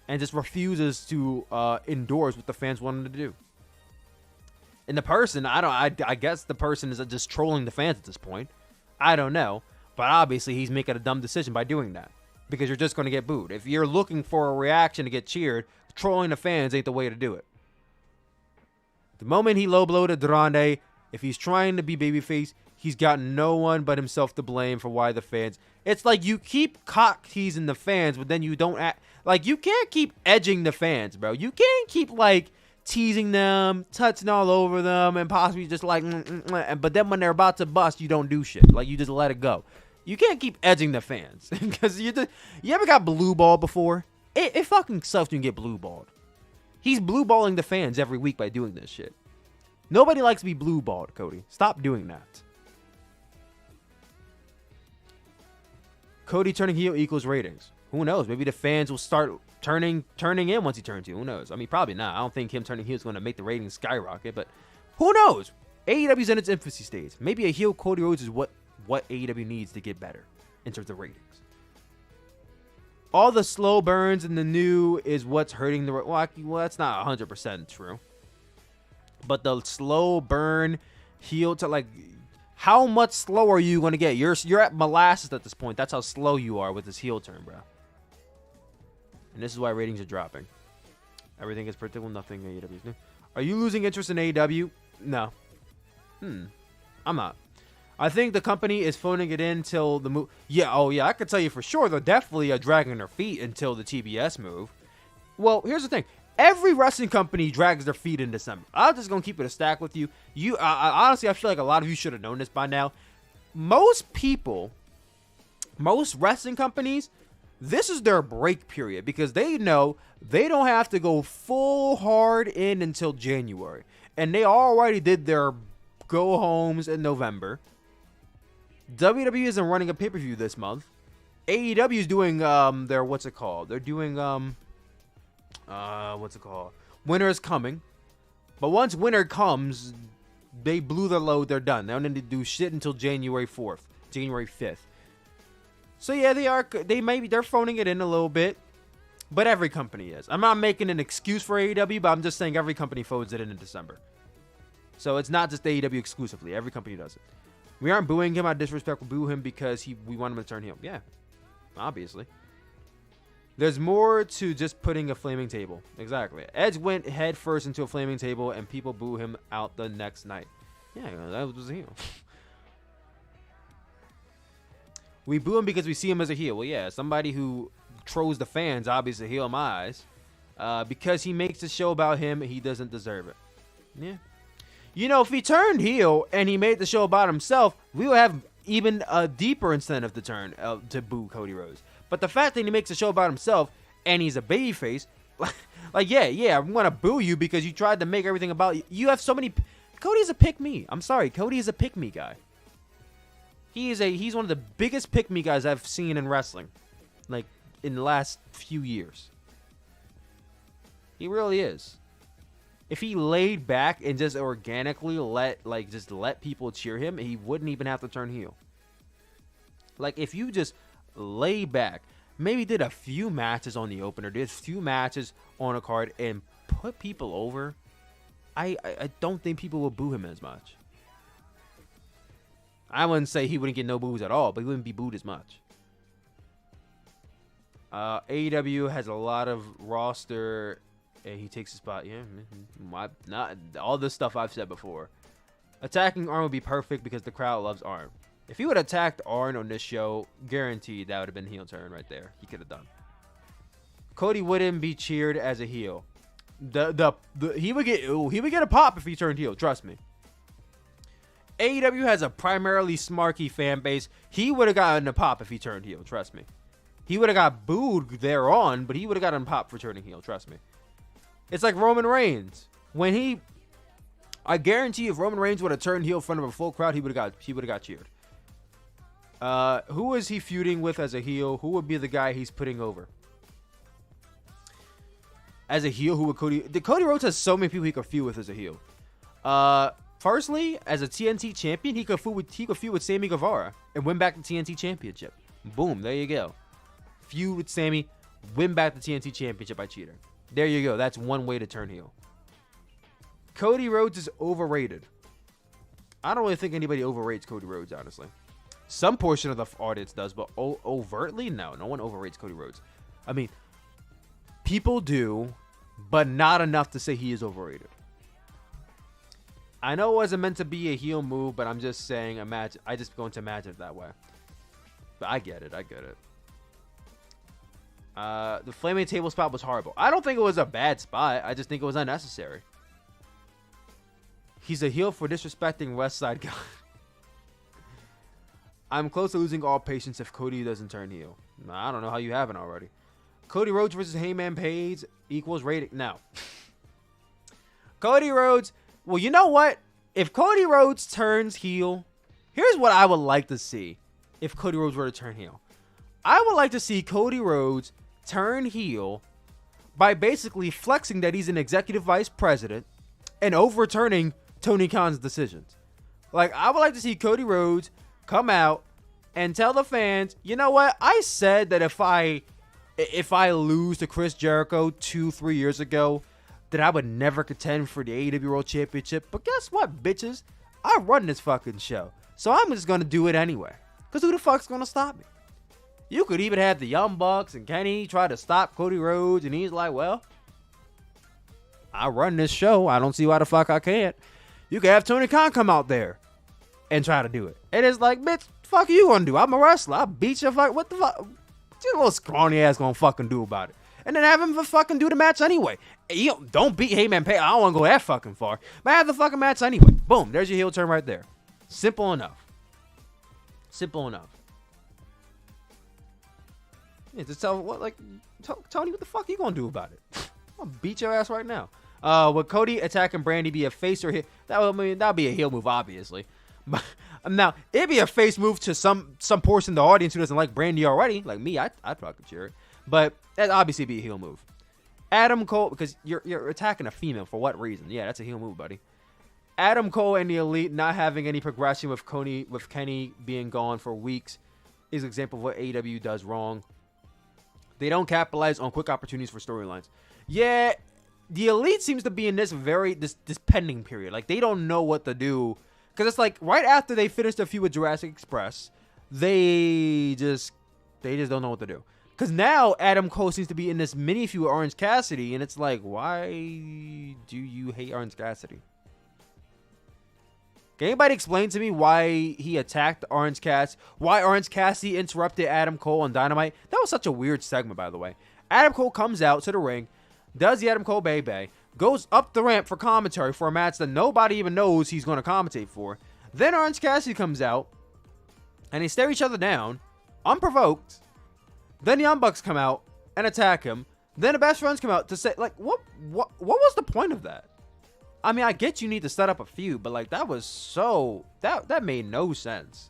And just refuses to endorse what the fans want him to do. And the person, I guess the person is just trolling the fans at this point. I don't know. But obviously he's making a dumb decision by doing that. Because you're just going to get booed. If you're looking for a reaction to get cheered, trolling the fans ain't the way to do it. The moment he low-blowed Andrade, if he's trying to be babyface, he's got no one but himself to blame for why the fans... It's like you keep cock-teasing the fans, but then you don't act... Like, you can't keep edging the fans, bro. You can't keep, like, teasing them, touching all over them, and possibly just like... But then when they're about to bust, you don't do shit. Like, you just let it go. You can't keep edging the fans. Because you ever got blue balled before? It fucking sucks when you get blue balled. He's blue balling the fans every week by doing this shit. Nobody likes to be blue balled, Cody. Stop doing that. Cody turning heel equals ratings. Who knows? Maybe the fans will start turning in once he turns heel. Who knows? I mean, probably not. I don't think him turning heel is going to make the ratings skyrocket. But who knows? AEW's in its infancy stage. Maybe a heel Cody Rhodes is what AEW needs to get better in terms of ratings. All the slow burns in the new is what's hurting the... Well, that's not 100% true. But the slow burn heel to like... How much slower are you going to get? You're at molasses at this point. That's how slow you are with this heel turn, bro. And this is why ratings are dropping. Everything is predictable. Nothing AEW is new. Are you losing interest in AEW? No. I'm not. I think the company is phoning it in till the move. Yeah, oh yeah, I can tell you for sure they're definitely dragging their feet until the TBS move. Well, here's the thing. Every wrestling company drags their feet in December. I'm just going to keep it a stack with you. Honestly, I feel like a lot of you should have known this by now. Most wrestling companies, this is their break period because they know they don't have to go full hard in until January. And they already did their go-homes in November. WWE isn't running a pay-per-view this month. AEW is doing their what's it called? They're doing what's it called? Winter is coming. But once winter comes, they blew their load, they're done. They don't need to do shit until January 4th, January 5th. So yeah, they're phoning it in a little bit. But every company is. I'm not making an excuse for AEW, but I'm just saying every company phones it in December. So it's not just AEW exclusively. Every company does it. We aren't booing him out of disrespect. We boo him because we want him to turn heel. Yeah, obviously. There's more to just putting a flaming table. Exactly. Edge went head first into a flaming table, and people boo him out the next night. Yeah, that was a heel. We boo him because we see him as a heel. Well, yeah, somebody who trolls the fans, obviously a heel in my eyes. Because he makes a show about him, he doesn't deserve it. Yeah. You know, if he turned heel and he made the show about himself, we would have even a deeper incentive to turn to boo Cody Rhodes. But the fact that he makes a show about himself and he's a babyface, like, yeah, I'm gonna boo you because you tried to make everything about you. You have so many. Cody's a pick me. I'm sorry, Cody is a pick me guy. He's one of the biggest pick me guys I've seen in wrestling, like in the last few years. He really is. If he laid back and just organically let people cheer him, he wouldn't even have to turn heel. Like, if you just lay back, maybe did a few matches on the opener, did a few matches on a card, and put people over, I don't think people will boo him as much. I wouldn't say he wouldn't get no boos at all, but he wouldn't be booed as much. AEW has a lot of roster, and he takes a spot. Yeah, not all this stuff I've said before. Attacking Arn would be perfect because the crowd loves Arn. If he would have attacked Arn on this show, guaranteed that would have been heel turn right there. He could have done. Cody wouldn't be cheered as a heel. He would get a pop if he turned heel. Trust me. AEW has a primarily smarky fan base. He would have gotten a pop if he turned heel. Trust me. He would have got booed thereon, but he would have gotten a pop for turning heel. Trust me. It's like Roman Reigns. I guarantee if Roman Reigns would have turned heel in front of a full crowd, he would have got cheered. Who is he feuding with as a heel? Who would be the guy he's putting over? As a heel, who would Cody Rhodes has so many people he could feud with as a heel. Firstly, as a TNT champion, he could feud with Sammy Guevara and win back the TNT championship. Boom, there you go. Feud with Sammy, win back the TNT championship by cheating. There you go. That's one way to turn heel. Cody Rhodes is overrated. I don't really think anybody overrates Cody Rhodes, honestly. Some portion of the audience does, but overtly, no one overrates Cody Rhodes. I mean, people do, but not enough to say he is overrated. I know it wasn't meant to be a heel move, but I'm just saying, I just going to imagine it that way. But I get it. The flaming table spot was horrible. I don't think it was a bad spot. I just think it was unnecessary. He's a heel for disrespecting West Side guy. I'm close to losing all patience if Cody doesn't turn heel. I don't know how you haven't already. Cody Rhodes versus Heyman Page equals rating. No. Cody Rhodes. Well, you know what? If Cody Rhodes turns heel, here's what I would like to see if Cody Rhodes were to turn heel. I would like to see Cody Rhodes turn heel by basically flexing that he's an executive vice president and overturning Tony Khan's decisions. Like, I would like to see Cody Rhodes come out and tell the fans, you know what? I said that if I lose to Chris Jericho 2-3 years ago, that I would never contend for the AEW World Championship. But guess what, bitches? I run this fucking show. So I'm just going to do it anyway. Because who the fuck's going to stop me? You could even have the Young Bucks and Kenny try to stop Cody Rhodes. And he's like, well, I run this show. I don't see why the fuck I can't. You could have Tony Khan come out there and try to do it. And it's like, bitch, fuck you going to do? I'm a wrestler. I'll beat your fuck. What the fuck? What your little scrawny ass going to fucking do about it? And then have him fucking do the match anyway. You don't beat Heyman Page. I don't want to go that fucking far. But have the fucking match anyway. Boom. There's your heel turn right there. Simple enough. Simple enough. Yeah, just tell Tony, what the fuck you gonna do about it? I'll beat your ass right now. Would Cody attacking Brandy be a face or heel? That'd be a heel move, obviously. But now it'd be a face move to some portion of the audience who doesn't like Brandy already. Like me, I'd fucking cheer it. But that'd obviously be a heel move. Adam Cole, because you're attacking a female for what reason? Yeah, that's a heel move, buddy. Adam Cole and the Elite not having any progression with Kenny being gone for weeks is an example of what AEW does wrong. They don't capitalize on quick opportunities for storylines. Yeah, the Elite seems to be in this pending period. Like, they don't know what to do. Because it's like, right after they finished a feud with Jurassic Express, they just don't know what to do. Because now Adam Cole seems to be in this mini feud with Orange Cassidy, and it's like, why do you hate Orange Cassidy? Can anybody explain to me why he attacked Orange Cassidy? Why Orange Cassidy interrupted Adam Cole on Dynamite? That was such a weird segment, by the way. Adam Cole comes out to the ring, does the Adam Cole Bay, goes up the ramp for commentary for a match that nobody even knows he's going to commentate for. Then Orange Cassidy comes out, and they stare each other down, unprovoked. Then the Young Bucks come out and attack him. Then the Best Friends come out to say, like, what was the point of that? I mean, I get you need to set up a feud, but like that was so that made no sense.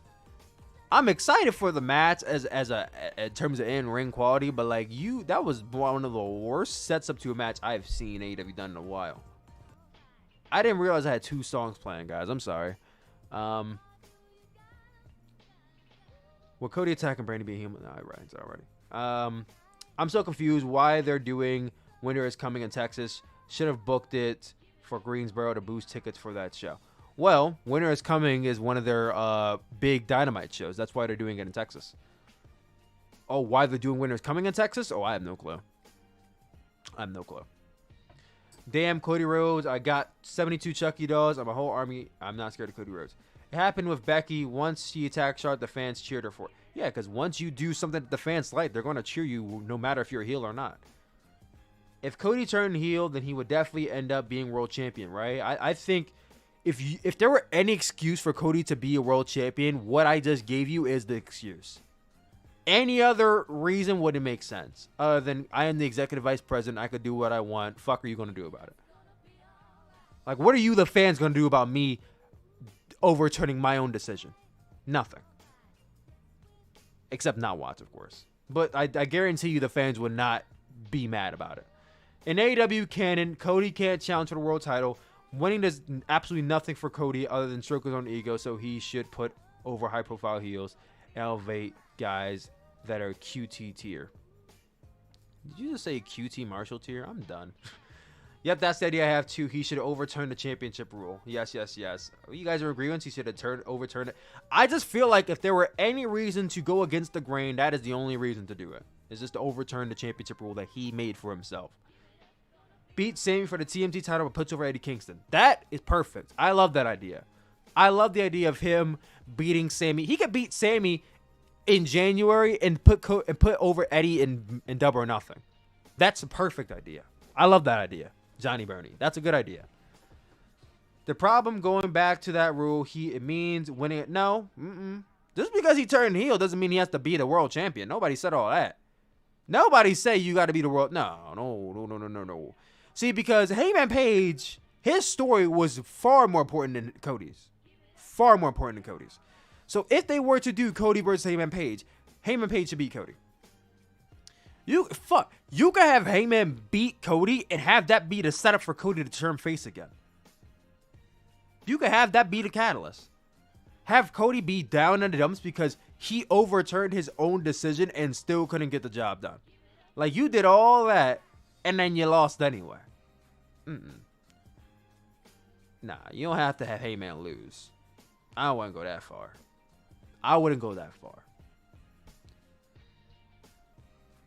I'm excited for the match in terms of in-ring quality, but like that was one of the worst sets up to a match I've seen AEW done in a while. I didn't realize I had 2 songs playing, guys. I'm sorry. Well, Cody attacking Brandy being human. All right, it's already. I'm so confused why they're doing Winter is Coming in Texas. Should have booked it for Greensboro to boost tickets for that show. Well, Winter is Coming is one of their big Dynamite shows. That's why they're doing it in Texas. Oh, why they're doing Winter is Coming in Texas? Oh, I have no clue. Damn, Cody Rhodes. I got 72 Chucky dolls. I'm a whole army. I'm not scared of Cody Rhodes. It happened with Becky. Once she attacked Charlotte, the fans cheered her for it. Yeah, because once you do something that the fans like, they're going to cheer you no matter if you're a heel or not. If Cody turned heel, then he would definitely end up being world champion, right? I think if there were any excuse for Cody to be a world champion, what I just gave you is the excuse. Any other reason wouldn't make sense. Other than I am the executive vice president, I could do what I want. Fuck are you going to do about it? Like, what are you, the fans, going to do about me overturning my own decision? Nothing. Except not watch, of course. But I guarantee you the fans would not be mad about it. In AEW canon, Cody can't challenge for the world title. Winning does absolutely nothing for Cody other than stroke his own ego, so he should put over high-profile heels and elevate guys that are QT tier. Did you just say QT Marshall tier? I'm done. Yep, that's the idea I have too. He should overturn the championship rule. Yes. You guys are agreeing he should have overturned it. I just feel like if there were any reason to go against the grain, that is the only reason to do it. Is just to overturn the championship rule that he made for himself. Beat Sammy for the TMT title but puts over Eddie Kingston. That is perfect. I love that idea. I love the idea of him beating Sammy. He could beat Sammy in January and put over Eddie in Double or Nothing. That's a perfect idea. I love that idea. Johnny Bernie. That's a good idea. The problem going back to that rule, it means winning it. No. Just because he turned heel doesn't mean he has to be the world champion. Nobody said all that. Nobody say you got to be the world. No. See, because Heyman Page, his story was far more important than Cody's. Far more important than Cody's. So if they were to do Cody versus Heyman Page should beat Cody. You could have Heyman beat Cody and have that be the setup for Cody to turn face again. You could have that be the catalyst. Have Cody be down in the dumps because he overturned his own decision and still couldn't get the job done. Like, you did all that and then you lost anyway. Nah, you don't have to have Heyman lose. I don't want to go that far. I wouldn't go that far.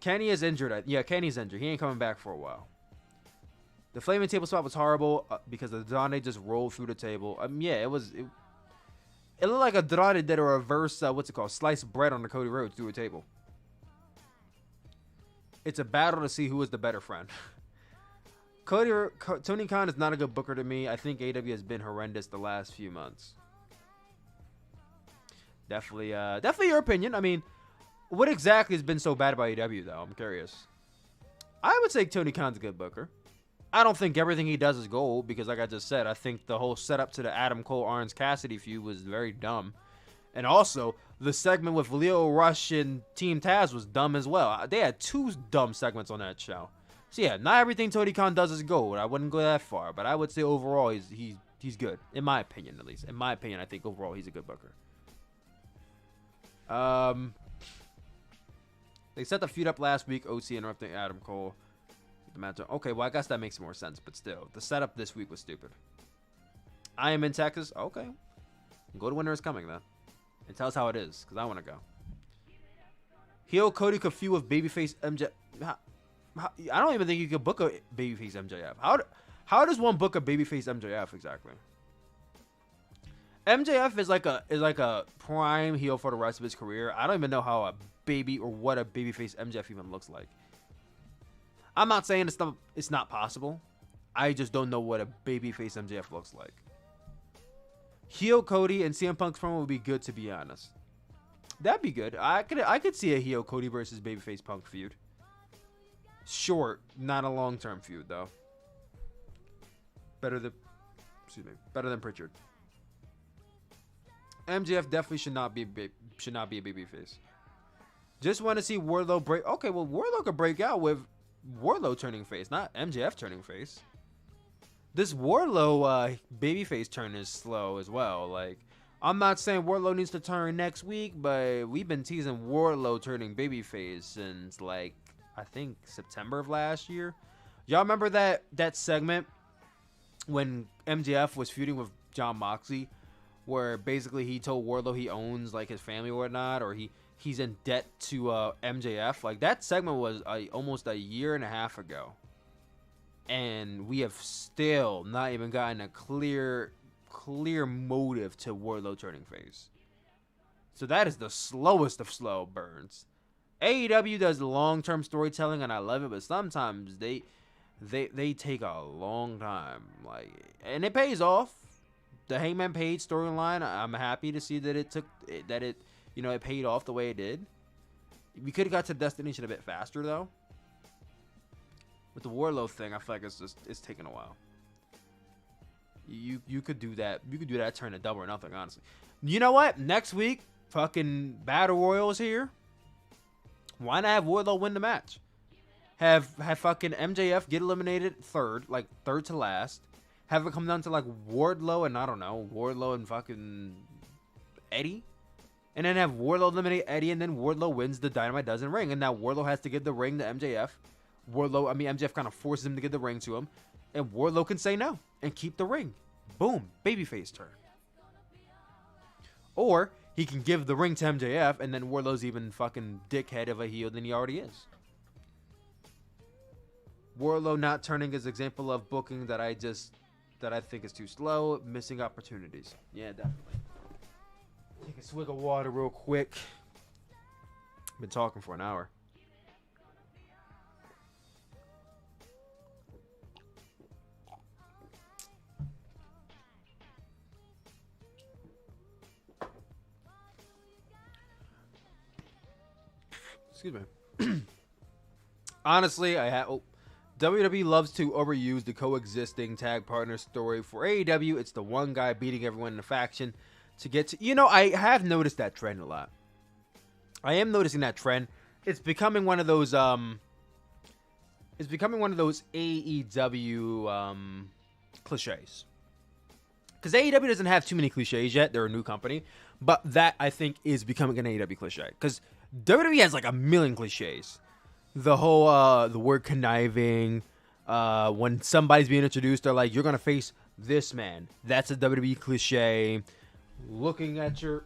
Kenny is injured. Yeah, Kenny's injured. He ain't coming back for a while. The flaming table spot was horrible because the Donne just rolled through the table. Yeah, it looked like a Donne did a reverse, sliced bread on the Cody Rhodes through a table. It's a battle to see who is the better friend. Tony Khan is not a good booker to me. I think AW has been horrendous the last few months. Definitely your opinion. I mean, what exactly has been so bad about AEW, though? I'm curious. I would say Tony Khan's a good booker. I don't think everything he does is gold because, like I just said, I think the whole setup to the Adam Cole Orange Cassidy feud was very dumb. And also, the segment with Leo Rush and Team Taz was dumb as well. They had 2 dumb segments on that show. So yeah, not everything Tony Khan does is gold. I wouldn't go that far, but I would say overall he's good, in my opinion at least. In my opinion, I think overall he's a good booker. They set the feud up last week. OC interrupting Adam Cole. The match. Okay, well I guess that makes more sense, but still, the setup this week was stupid. I am in Texas. Okay, go to Winter is Coming then, and tell us how it is, because I want to go. Heel Cody could feud with Babyface MJ. I don't even think you could book a Babyface MJF. How does one book a Babyface MJF exactly? MJF is like a prime heel for the rest of his career. I don't even know how what a Babyface MJF even looks like. I'm not saying it's not possible. I just don't know what a Babyface MJF looks like. Heel Cody and CM Punk's promo would be good, to be honest. That'd be good. I could see a heel Cody versus Babyface Punk feud. Short, not a long-term feud though. Better than Pritchard. MJF definitely should not be a babyface. Just want to see Warlow break. Okay, well Warlow could break out with Warlow turning face, not MJF turning face. This Warlow babyface turn is slow as well. Like, I'm not saying Warlow needs to turn next week, but we've been teasing Warlow turning babyface since like I think September of last year. Y'all remember that segment when MJF was feuding with John Moxley, where basically he told Warlow he owns like his family or whatnot, or he's in debt to MJF. Like, that segment was almost a year and a half ago, and we have still not even gotten a clear motive to Warlow turning face. So that is the slowest of slow burns. AEW does long-term storytelling, and I love it, but sometimes they take a long time, like, and it pays off. The Hangman Page storyline, I'm happy to see that it paid off the way it did. We could have got to destination a bit faster though. With the Warlow thing, I feel like it's taking a while. You could do that. You could do that turn to Double or Nothing, honestly. You know what? Next week, fucking Battle Royal is here. Why not have Warlow win the match? Have fucking MJF get eliminated third to last. Have it come down to like Wardlow and fucking Eddie. And then have Wardlow eliminate Eddie, and then Wardlow wins the Dynamite Dozen ring. And now Wardlow has to give the ring to MJF. MJF kind of forces him to give the ring to him. And Wardlow can say no and keep the ring. Boom. Babyface turn. Or he can give the ring to MJF, and then Wardlow's even fucking dickhead of a heel than he already is. Warlow not turning is an example of booking that I think is too slow, missing opportunities. Yeah, definitely. Take a swig of water real quick. Been talking for an hour. Excuse me. Honestly, WWE loves to overuse the coexisting tag partner story. For AEW, it's the one guy beating everyone in the faction to get to... I have noticed that trend a lot. I am noticing that trend. It's becoming one of those AEW cliches. Because AEW doesn't have too many cliches yet. They're a new company. But that, I think, is becoming an AEW cliche. Because WWE has like a million cliches. The whole, the word conniving. When somebody's being introduced, they're like, you're going to face this man. That's a WWE cliche. Looking at your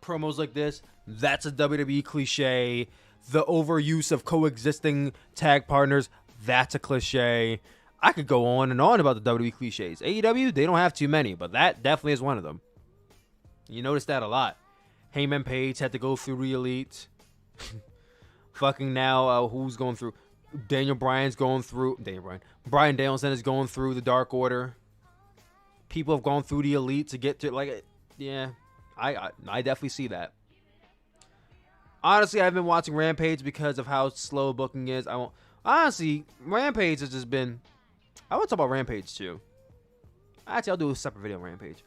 promos like this, that's a WWE cliche. The overuse of coexisting tag partners, that's a cliche. I could go on and on about the WWE cliches. AEW, they don't have too many, but that definitely is one of them. You notice that a lot. Heyman Page had to go through the Elite. Fucking now, who's going through? Brian Danielson is going through the Dark Order. People have gone through the Elite to get to, yeah, I definitely see that. Honestly, I've been watching Rampage because of how slow booking is. Rampage has just been... I want to talk about Rampage too. Actually, I'll do a separate video on Rampage.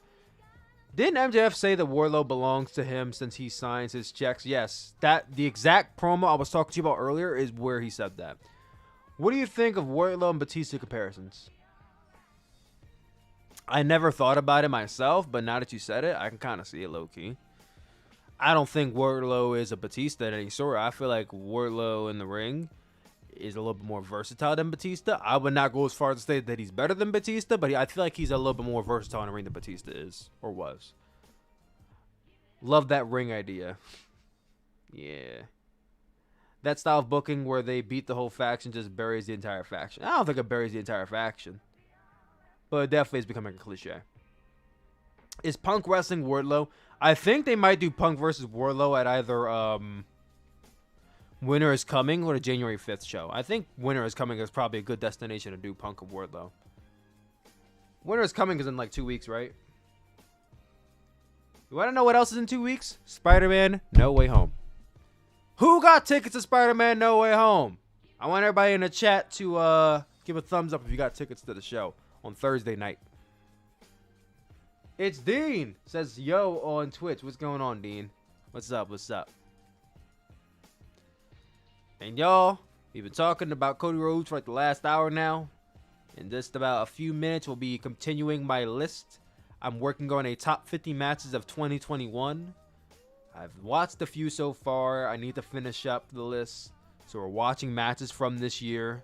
Didn't MJF say that Warlow belongs to him since he signs his checks? Yes. The exact promo I was talking to you about earlier is where he said that. What do you think of Warlow and Batista comparisons? I never thought about it myself, but now that you said it, I can kind of see it low-key. I don't think Warlow is a Batista in any sort. I feel like Warlow in the ring is a little bit more versatile than Batista. I would not go as far as to say that he's better than Batista, but I feel like he's a little bit more versatile in the ring than Batista is, or was. Love that ring idea. Yeah. that style of booking where they beat the whole faction just buries the entire faction. I don't think it buries the entire faction, but it definitely is becoming a cliche. Is Punk wrestling Wardlow? I think they might do Punk versus Wardlow at either Winter is Coming or the January 5th show. I think Winter is Coming is probably a good destination to do Punk and Wardlow. Winter is Coming is in like 2 weeks, right? You want to know what else is in 2 weeks? Spider-Man No Way Home. Who got tickets to Spider-Man No Way Home? I want everybody in the chat to give a thumbs up if you got tickets to the show on Thursday night. It's Dean, says yo on Twitch. What's going on, Dean? What's up? What's up? And y'all, we've been talking about Cody Rhodes for like the last hour now. In just about a few minutes, we'll be continuing my list. I'm working on a top 50 matches of 2021. I've watched a few so far. I need to finish up the list. So we're watching matches from this year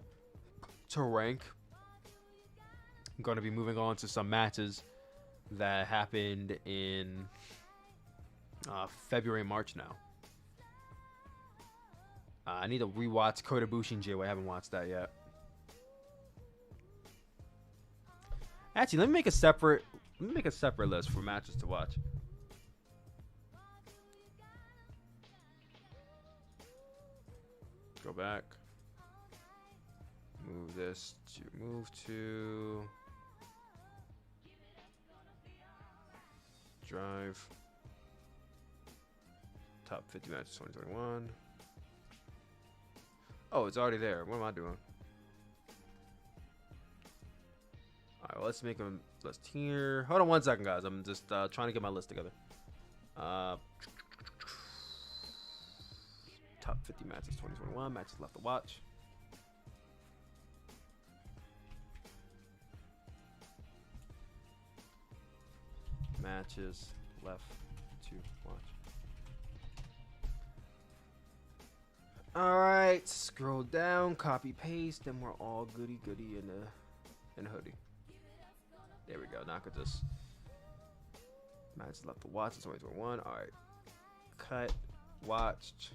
to rank. I'm going to be moving on to some matches that happened in February and March now. I need to rewatch Kota Ibushi and Jay White. I haven't watched that yet. Actually, let me make a separate list for matches to watch. Go back. Move this to Drive. Top 50 matches 2021. Oh, it's already there. What am I doing? Alright, well, let's make a list here. Hold on 1 second, guys. I'm just trying to get my list together. Top 50 matches 2021. Matches left to watch. Matches left to watch. Alright, scroll down, copy paste, and we're all goody in a hoodie. There we go. Now I could just matches left to watch in 2021. Alright. Cut. Watched.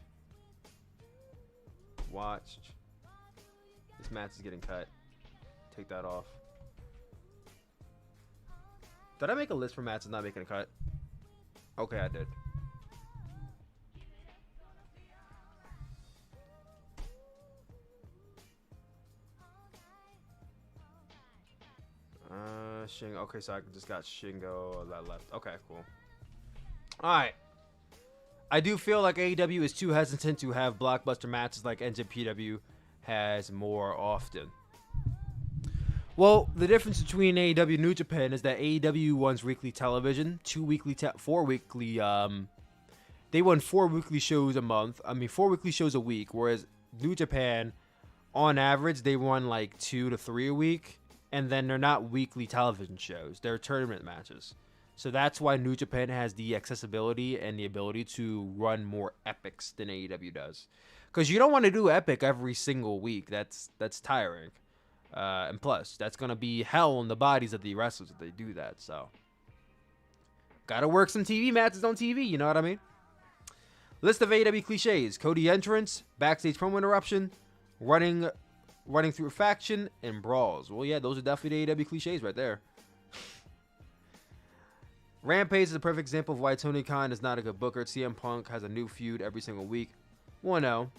This match is getting cut. Take that off. Did I make a list for matches not making a cut? Okay, I did. Shingo. Okay, so I just got Shingo that left. Okay, cool. Alright. I do feel like AEW is too hesitant to have blockbuster matches like NJPW has more often. Well, the difference between AEW and New Japan is that AEW runs weekly television, they run 4 weekly shows a month. 4 weekly shows a week, whereas New Japan, on average, they run like 2 to 3 a week, and then they're not weekly television shows. They're tournament matches. So that's why New Japan has the accessibility and the ability to run more epics than AEW does. Because you don't want to do epic every single week. That's tiring. And plus, that's going to be hell on the bodies of the wrestlers if they do that. So, gotta work some TV matches on TV, you know what I mean? List of AEW cliches. Cody entrance, backstage promo interruption, running through a faction, and brawls. Well, yeah, those are definitely the AEW cliches right there. Rampage is a perfect example of why Tony Khan is not a good booker. CM Punk has a new feud every single week. Well, no.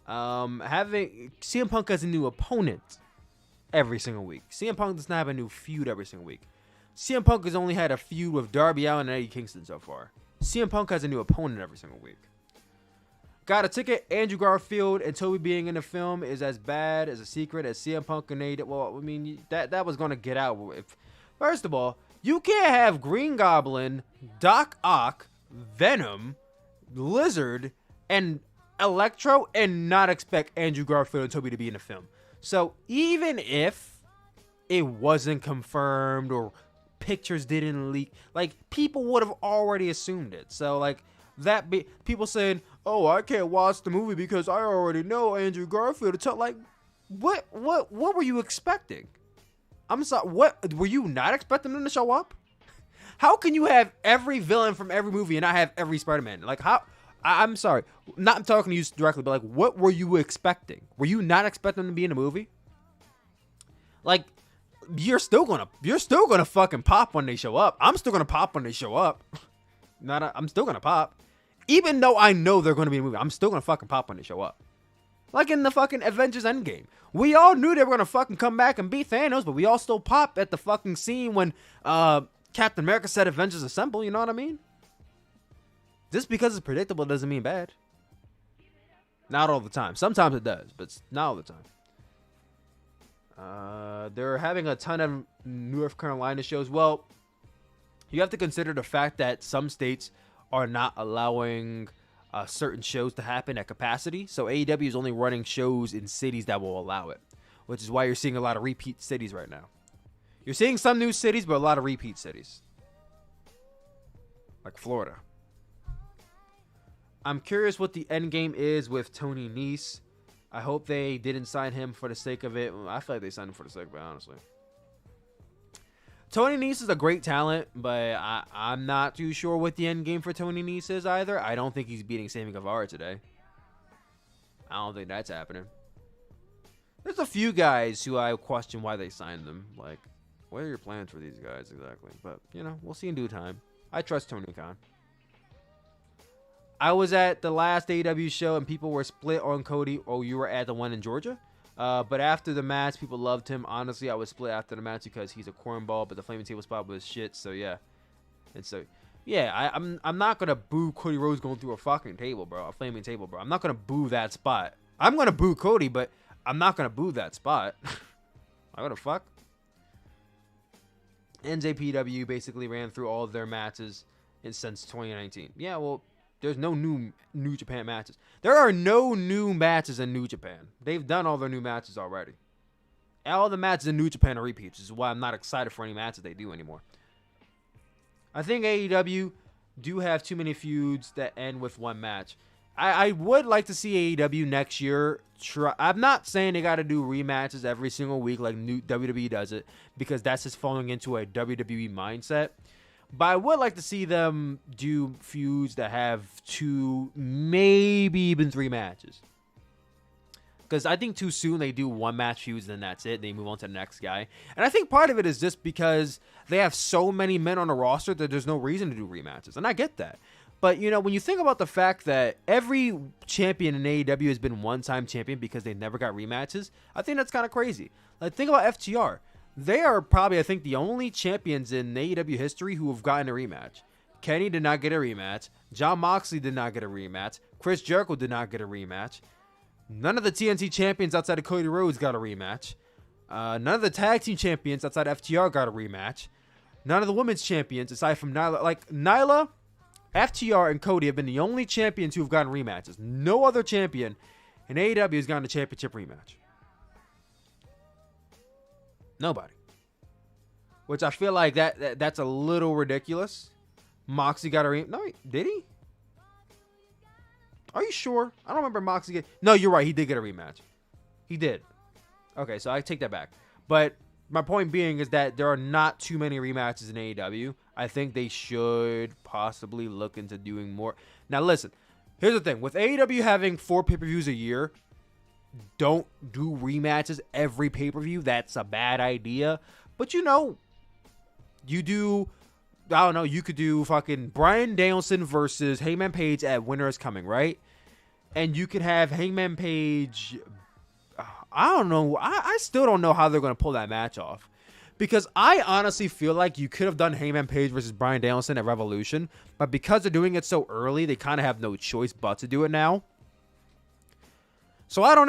Having CM Punk has a new opponent every single week. CM Punk does not have a new feud every single week. CM Punk has only had a feud with Darby Allin and Eddie Kingston so far. CM Punk has a new opponent every single week. Got a ticket. Andrew Garfield and Toby being in the film is as bad as a secret as CM Punk and AEW. Well, I mean, that was going to get out. First of all, you can't have Green Goblin, Doc Ock, Venom, Lizard, and Electro and not expect Andrew Garfield and Toby to be in the film. So even if it wasn't confirmed or pictures didn't leak, like, people would have already assumed it. So like people saying, "Oh, I can't watch the movie because I already know Andrew Garfield." Like, what were you expecting? I'm sorry, what were you not expecting them to show up? How can you have every villain from every movie and not have every Spider-Man? Like, how I'm sorry, not talking to you directly, but like, what were you expecting? Were you not expecting them to be in a movie? Like, you're still gonna fucking pop when they show up. I'm still gonna pop when they show up. I'm still gonna pop, even though I know they're gonna be in a movie. I'm still gonna fucking pop when they show up. Like in the fucking Avengers Endgame, we all knew they were gonna fucking come back and beat Thanos, but we all still pop at the fucking scene when Captain America said Avengers Assemble. You know what I mean? Just because it's predictable doesn't mean bad. Not all the time. Sometimes it does, but not all the time. They're having a ton of North Carolina shows. Well, you have to consider the fact that some states are not allowing certain shows to happen at capacity. So AEW is only running shows in cities that will allow it, which is why you're seeing a lot of repeat cities right now. You're seeing some new cities, but a lot of repeat cities. Like Florida. I'm curious what the end game is with Tony Nese. I hope they didn't sign him for the sake of it. I feel like they signed him for the sake of it, honestly. Tony Nese is a great talent, but I'm not too sure what the end game for Tony Nese is either. I don't think he's beating Sammy Guevara today. I don't think that's happening. There's a few guys who I question why they signed them. Like, what are your plans for these guys exactly? But, you know, we'll see in due time. I trust Tony Khan. I was at the last AEW show and people were split on Cody. Oh, you were at the one in Georgia? But after the match, people loved him. Honestly, I was split after the match because he's a cornball, but the flaming table spot was shit. So, yeah. And so, yeah, I'm not going to boo Cody Rhodes going through a fucking table, bro. A flaming table, bro. I'm not going to boo that spot. I'm going to boo Cody, but I'm not going to boo that spot. I gotta fuck. NJPW basically ran through all of their matches since 2019. Yeah, well, there's no New Japan matches. There are no new matches in New Japan. They've done all their new matches already. All the matches in New Japan are repeats, which is why I'm not excited for any matches they do anymore. I think AEW do have too many feuds that end with one match. I would like to see AEW next year try. I'm not saying they got to do rematches every single week like WWE does it, because that's just falling into a WWE mindset. But I would like to see them do feuds that have 2, maybe even 3 matches. Because I think too soon they do 1-match feuds, then that's it. They move on to the next guy. And I think part of it is just because they have so many men on the roster that there's no reason to do rematches. And I get that. But, you know, when you think about the fact that every champion in AEW has been one-time champion because they never got rematches, I think that's kind of crazy. Like, think about FTR. They are probably, I think, the only champions in AEW history who have gotten a rematch. Kenny did not get a rematch. Jon Moxley did not get a rematch. Chris Jericho did not get a rematch. None of the TNT champions outside of Cody Rhodes got a rematch. None of the tag team champions outside of FTR got a rematch. None of the women's champions, aside from Nyla. Like, Nyla, FTR, and Cody have been the only champions who have gotten rematches. No other champion in AEW has gotten a championship rematch. Nobody. Which I feel like that's a little ridiculous. Moxley got a rematch. No, did he? Are you sure? I don't remember Moxley get. No, you're right. He did get a rematch. He did. Okay, so I take that back. But my point being is that there are not too many rematches in AEW. I think they should possibly look into doing more. Now, listen. Here's the thing. With AEW having 4 pay-per-views a year, don't do rematches every pay-per-view. That's a bad idea. But, you know, you do... I don't know, you could do fucking Bryan Danielson versus Hangman Page at Winter is Coming, right? And you could have Hangman Page... I don't know. I still don't know how they're going to pull that match off. Because I honestly feel like you could have done Hangman Page versus Bryan Danielson at Revolution. But because they're doing it so early, they kind of have no choice but to do it now. So I don't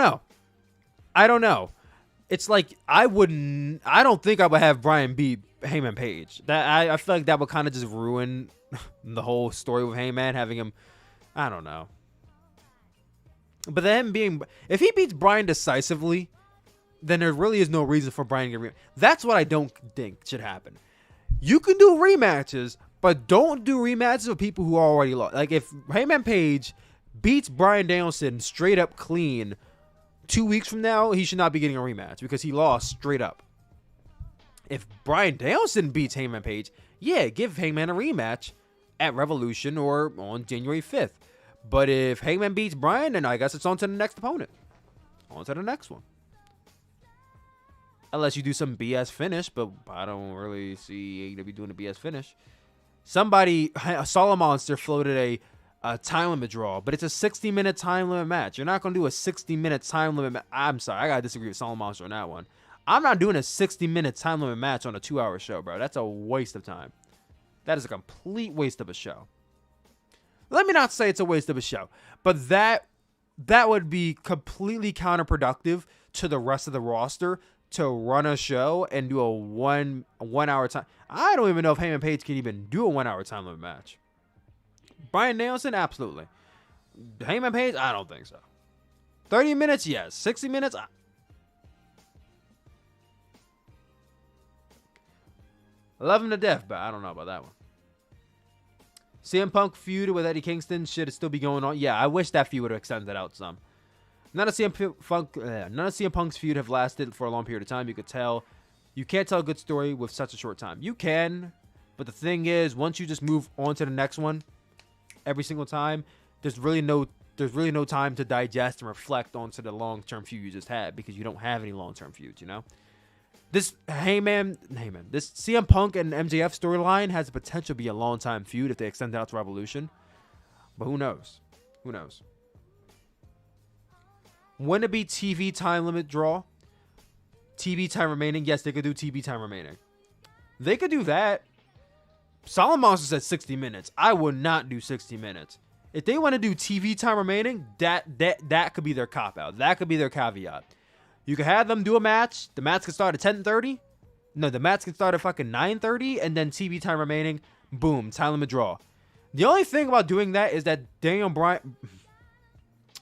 know. It's like I don't think I would have Bryan beat Hangman Page. That I feel like that would kind of just ruin the whole story with Hangman, having him. I don't know. But then if he beats Bryan decisively, then there really is no reason for Bryan to get That's what I don't think should happen. You can do rematches, but don't do rematches with people who already lost. Like if Hangman Page beats Bryan Danielson straight up clean 2 weeks from now, he should not be getting a rematch because he lost straight up. If Bryan Danielson beats Hangman Page, yeah, give Hangman a rematch at Revolution or on January 5th. But if Hangman beats Bryan, then I guess it's on to the next opponent. On to the next one. Unless you do some BS finish, but I don't really see AEW doing a BS finish. Somebody, a Solid Monster floated a time limit draw, but it's a 60-minute time limit match. You're not going to do a 60-minute time limit I'm sorry, I got to disagree with Solid Monster on that one. I'm not doing a 60-minute time limit match on a 2-hour show, bro. That's a waste of time. That is a complete waste of a show. Let me not say it's a waste of a show, but that would be completely counterproductive to the rest of the roster to run a show and do a one hour time. I don't even know if Heyman Page can even do a 1 hour time limit match. Bryan Danielson, absolutely. Heyman Page, I don't think so. 30 minutes, yes. 60 minutes, 11 to death, but I don't know about that one. CM Punk feud with Eddie Kingston should still be going on. Yeah, I wish that feud would have extended out some. None of CM Punk's feud have lasted for a long period of time. You could tell. You can't tell a good story with such a short time. You can, but the thing is, once you just move on to the next one, every single time, there's really no time to digest and reflect onto the long-term feud you just had because you don't have any long-term feuds, you know? This this CM Punk and MJF storyline has the potential to be a long-time feud if they extend it out to Revolution. But who knows? Who knows? Wouldn't it be TV time limit draw? TV time remaining? Yes, they could do TV time remaining. They could do that. Solid Monster said 60 minutes. I would not do 60 minutes. If they want to do TV time remaining, that could be their cop-out. That could be their caveat. You could have them do a match. The match can start at 10:30. No, the match can start at fucking 9:30, and then TV time remaining. Boom, time limit draw. The only thing about doing that is that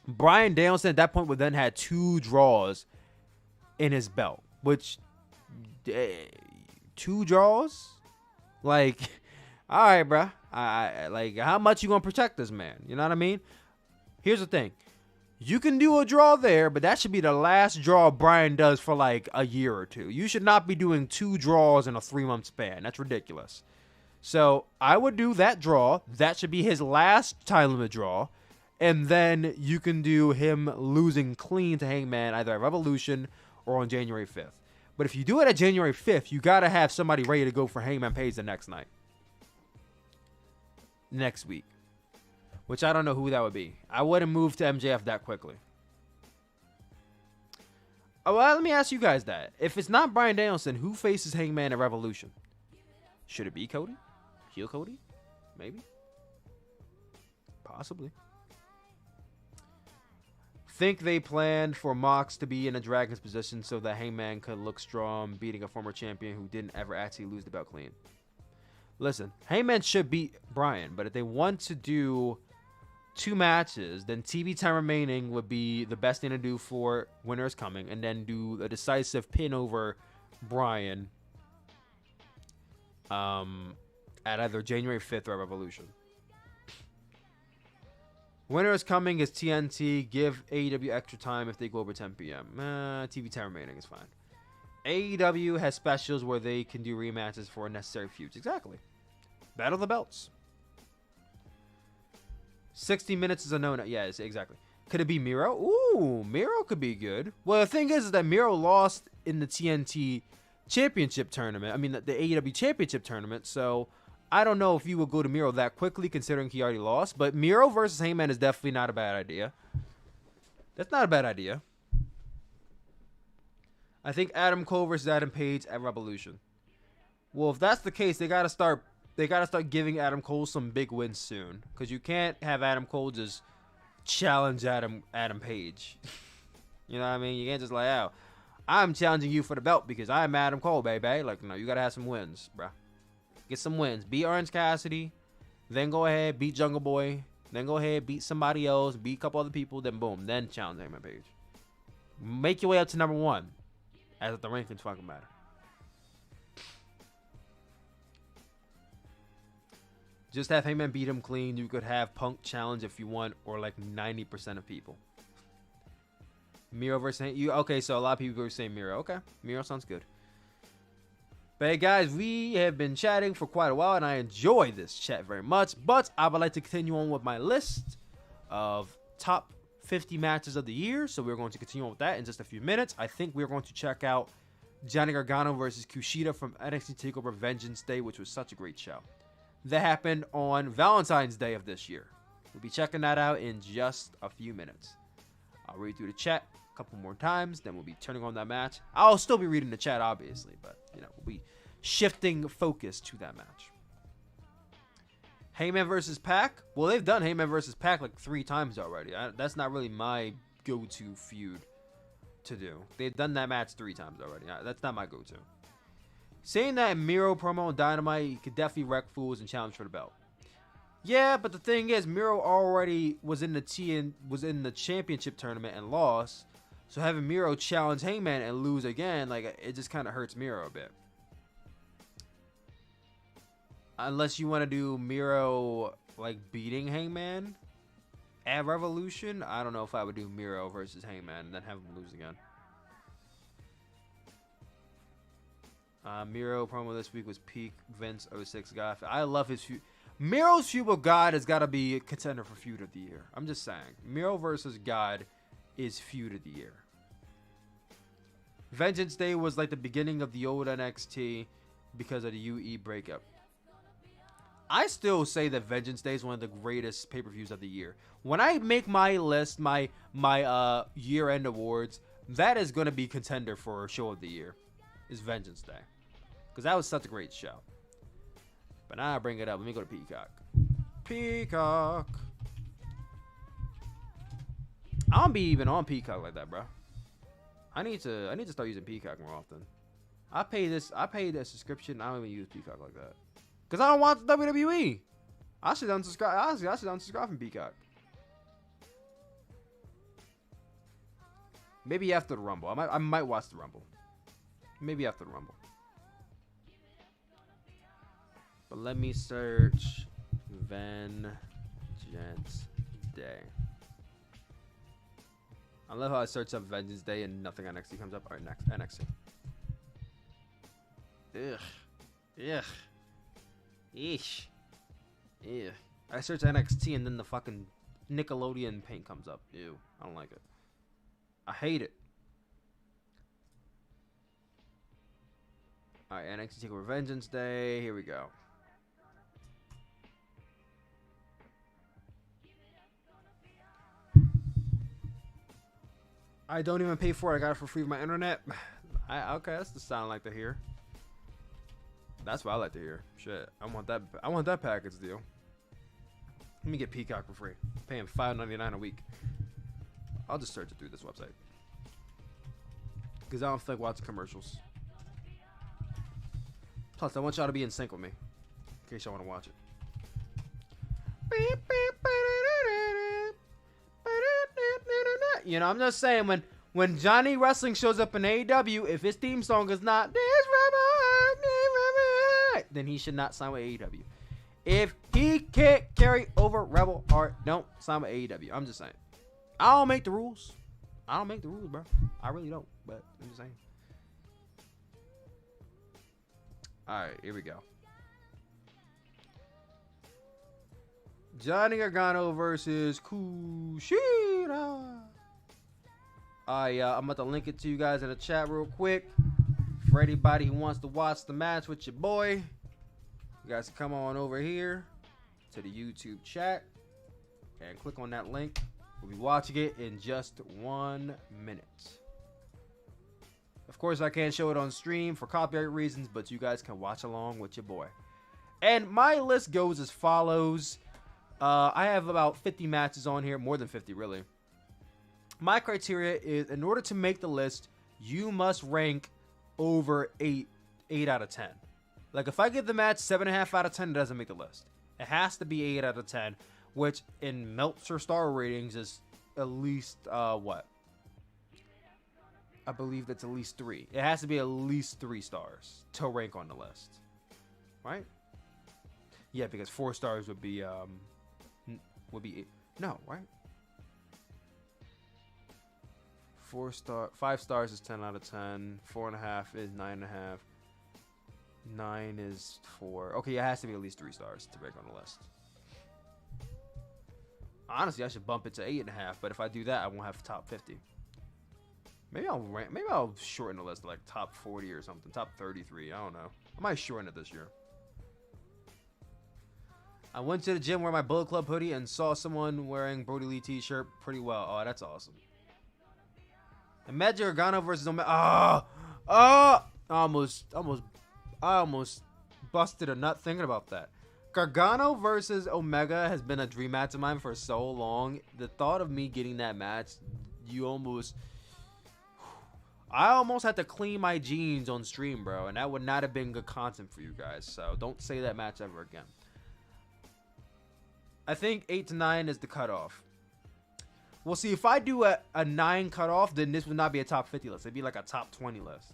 Bryan Danielson at that point would then had 2 draws in his belt, which 2 draws, like, all right, bro. I like, how much you gonna protect this man? You know what I mean? Here's the thing. You can do a draw there, but that should be the last draw Bryan does for like a year or 2. You should not be doing 2 draws in a 3-month span. That's ridiculous. So I would do that draw. That should be his last time limit draw. And then you can do him losing clean to Hangman either at Revolution or on January 5th. But if you do it at January 5th, you got to have somebody ready to go for Hangman Page the next night. Next week. Which I don't know who that would be. I wouldn't move to MJF that quickly. Oh, well, let me ask you guys that. If it's not Bryan Danielson, who faces Hangman at Revolution? Should it be Cody? Heel Cody? Maybe? Possibly. Think they planned for Mox to be in a Dragon's position so that Hangman could look strong beating a former champion who didn't ever actually lose the belt clean. Listen, Hangman should beat Bryan, but if they want to do 2 matches, then TV time remaining would be the best thing to do for Winter is Coming, and then do a decisive pin over Bryan at either January 5th or Revolution. Winter is Coming is TNT. Give AEW extra time if they go over 10 p.m. TV time remaining is fine. AEW has specials where they can do rematches for necessary feuds. Exactly. Battle of the Belts. 60 minutes is a no-no. Yeah, exactly. Could it be Miro? Ooh, Miro could be good. Well, the thing is that Miro lost in the TNT Championship tournament. I mean, the AEW Championship tournament. So I don't know if you would go to Miro that quickly, considering he already lost. But Miro versus Heyman is definitely not a bad idea. That's not a bad idea. I think Adam Cole versus Adam Page at Revolution. Well, if that's the case, they gotta start giving Adam Cole some big wins soon, because you can't have Adam Cole just challenge Adam Page. You know what I mean? You can't just like, oh, I'm challenging you for the belt because I'm Adam Cole, baby. Like, no, you gotta have some wins, bruh. Get some wins. Beat Orange Cassidy, then go ahead beat Jungle Boy, then go ahead beat somebody else, beat a couple other people, then boom, then challenge Adam Page. Make your way up to number 1. As if the rankings fucking matter. Just have Heyman beat him clean. You could have Punk challenge if you want, or like 90% of people. Miro versus you. Okay, so a lot of people are saying Miro. Okay, Miro sounds good. But hey guys, we have been chatting for quite a while, and I enjoy this chat very much. But I would like to continue on with my list of top 50 matches of the year. So we're going to continue on with that in just a few minutes. I think we're going to check out Johnny Gargano versus Kushida from NXT TakeOver Vengeance Day, which was such a great show. That happened on Valentine's Day of this year. We'll be checking that out in just a few minutes. I'll read through the chat a couple more times, then we'll be turning on that match. I'll still be reading the chat, obviously, but, you know, we'll be shifting focus to that match. Heyman versus Pac. Well, they've done Heyman versus Pac like 3 times already. That's not really my go-to feud to do. They've done that match 3 times already. That's not my go-to. Saying that Miro promo on Dynamite, he could definitely wreck fools and challenge for the belt. Yeah, but the thing is, Miro already was in the championship tournament and lost. So having Miro challenge Heyman and lose again, like, it just kind of hurts Miro a bit. Unless you want to do Miro like beating Heyman at Revolution, I don't know if I would do Miro versus Heyman and then have him lose again. Miro promo this week was peak Vince 06 God. I love his feud. Miro's feud with God has got to be a contender for feud of the year. I'm just saying. Miro versus God is feud of the year. Vengeance Day was like the beginning of the old NXT because of the UE breakup. I still say that Vengeance Day is one of the greatest pay-per-views of the year. When I make my list, my year-end awards, that is going to be contender for show of the year. Is Vengeance Day. Because that was such a great show. But now I bring it up. Let me go to Peacock. Peacock. I don't be even on Peacock like that, bro. I need to start using Peacock more often. I pay this subscription. I don't even use Peacock like that. Because I don't watch WWE. I should unsubscribe. Honestly, I should unsubscribe from Peacock. Maybe after the Rumble. I might watch the Rumble. Maybe after the Rumble. But let me search Vengeance Day. I love how I search up Vengeance Day and nothing on NXT comes up. Alright, next NXT. Ugh. Ugh. Eesh. Yeah. I search NXT and then the fucking Nickelodeon paint comes up. Ew. I don't like it. I hate it. Alright, NXT TakeOver Vengeance Day. Here we go. I don't even pay for it. I got it for free with my internet. Okay, that's the sound I like to hear. That's what I like to hear. Shit, I want that package deal. Let me get Peacock for free. I'm paying $5.99 a week. I'll just search it through this website because I don't feel like watching commercials. Plus, I want y'all to be in sync with me in case y'all want to watch it. You know, I'm just saying when Johnny Wrestling shows up in AEW, if his theme song is not this Rebel, then he should not sign with AEW. If he can't carry over Rebel Heart, don't sign with AEW. I'm just saying. I don't make the rules. I don't make the rules, bro. I really don't. But I'm just saying. All right, here we go. Johnny Gargano versus Kushida. I'm about to link it to you guys in the chat real quick. For anybody who wants to watch the match with your boy, you guys can come on over here to the YouTube chat and click on that link. We'll be watching it in just 1 minute. Of course, I can't show it on stream for copyright reasons, but you guys can watch along with your boy. And my list goes as follows. I have about 50 matches on here, more than 50 really. My criteria is, in order to make the list, you must rank over 8 out of 10. Like, if I give the match 7.5 out of 10, it doesn't make the list. It has to be 8 out of 10, which in Meltzer star ratings is at least, what? I believe that's at least 3. It has to be at least 3 stars to rank on the list. Right? Yeah, because 4 stars would be 8. No, right? 5 stars is 10 out of 10. 4.5 is 9.5. 9 is 4. Okay, it has to be at least 3 stars to break on the list. Honestly, I should bump it to 8.5. But if I do that, I won't have top 50. Maybe I'll shorten the list to like top 40 or something. Top 33. I don't know. I might shorten it this year. I went to the gym wearing my Bullet Club hoodie and saw someone wearing Brody Lee t-shirt pretty well. Oh, that's awesome. Imagine Gargano versus Omega. I almost busted a nut thinking about that. Gargano versus Omega has been a dream match of mine for so long. The thought of me getting that match, I almost had to clean my jeans on stream, bro, and that would not have been good content for you guys. So don't say that match ever again. I think 8 to 9 is the cutoff. Well, see, if I do a 9 cutoff, then this would not be a top 50 list. It'd be like a top 20 list.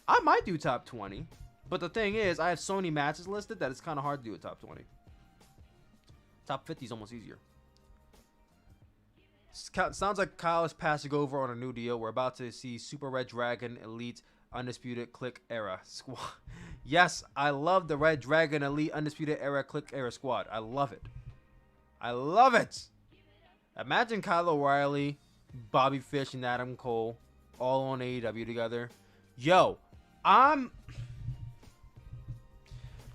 I might do top 20, but the thing is, I have so many matches listed that it's kind of hard to do a top 20. Top 50 is almost easier. Sounds like Kyle is passing over on a new deal. We're about to see Super Red Dragon Elite Undisputed Click Era Squad. Yes, I love the Red Dragon Elite Undisputed Era Click Era Squad. I love it. I love it. Imagine Kyle O'Reilly, Bobby Fish, and Adam Cole all on AEW together. Yo,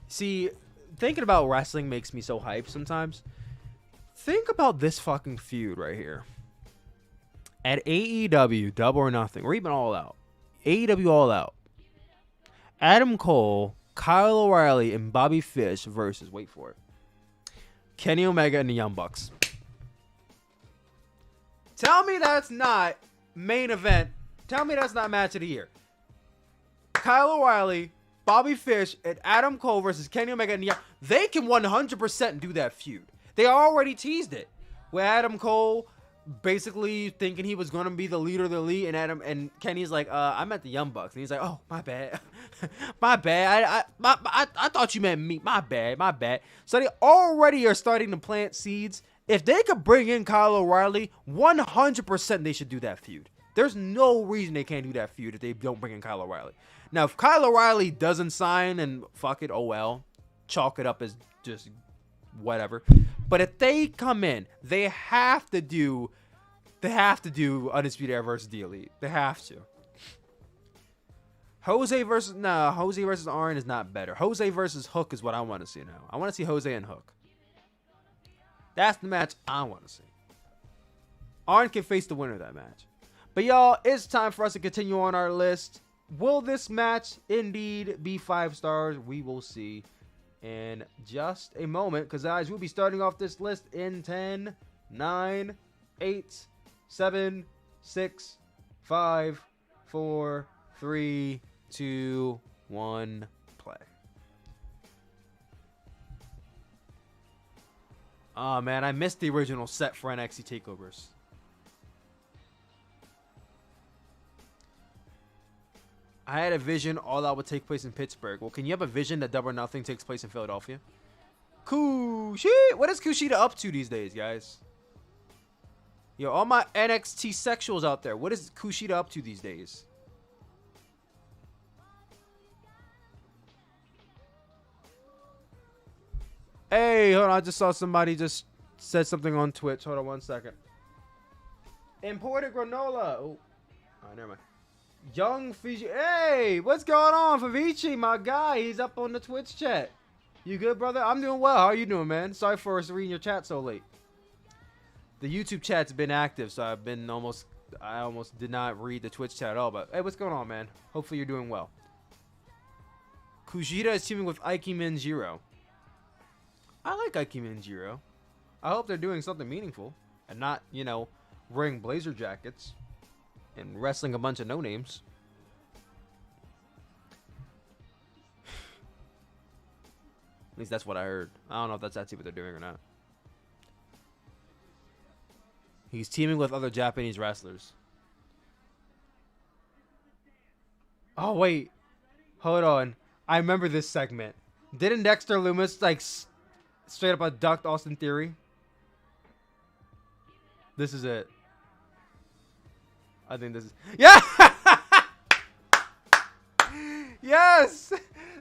See, thinking about wrestling makes me so hyped sometimes. Think about this fucking feud right here. At AEW, Double or Nothing, or even All Out. AEW All Out. Adam Cole, Kyle O'Reilly, and Bobby Fish versus, wait for it, Kenny Omega and the Young Bucks. Tell me that's not main event. Tell me that's not match of the year. Kyle O'Reilly, Bobby Fish, and Adam Cole versus Kenny Omega and the Young. They can 100% do that feud. They already teased it. With Adam Cole basically thinking he was going to be the leader of the elite, and Kenny's like, I'm at the Young Bucks. And he's like, oh, my bad. My bad. I thought you meant me. My bad. So they already are starting to plant seeds. If they could bring in Kyle O'Reilly, 100% they should do that feud. There's no reason they can't do that feud if they don't bring in Kyle O'Reilly. Now, if Kyle O'Reilly doesn't sign, and fuck it, oh well. Chalk it up as just whatever. But if they come in, they have to do Undisputed Era versus the Elite. They have to. Jose versus Arn is not better. Jose versus Hook is what I want to see now. I want to see Jose and Hook. That's the match I want to see. Arn can face the winner of that match. But y'all, it's time for us to continue on our list. Will this match indeed be 5 stars? We will see in just a moment, because guys, we'll be starting off this list in 10, 9, 8, 7, 6, 5, 4, 3, 2, 1, play. Oh man, I missed the original set for NXT takeovers. I had a vision all that would take place in Pittsburgh. Well, can you have a vision that Double or Nothing takes place in Philadelphia? Kushida. What is Kushida up to these days, guys? Yo, all my NXT sexuals out there, what is Kushida up to these days? Hey, hold on. I just saw somebody just said something on Twitch. Hold on 1 second. Imported granola. Oh, all right, never mind. Young Fiji. Hey, what's going on, Favici? My guy, he's up on the Twitch chat. You good, brother? I'm doing well. How are you doing, man? Sorry for reading your chat so late. The YouTube chat's been active, so I almost did not read the Twitch chat at all. But hey, what's going on, man? Hopefully you're doing well. Kushida is teaming with Ike Manjiro. I like Ike Manjiro. I hope they're doing something meaningful and not, wearing blazer jackets and wrestling a bunch of no-names. At least that's what I heard. I don't know if that's actually what they're doing or not. He's teaming with other Japanese wrestlers. Oh, wait. Hold on. I remember this segment. Didn't Dexter Lumis, straight up abduct Austin Theory? This is it. I think this is... Yeah! Yes!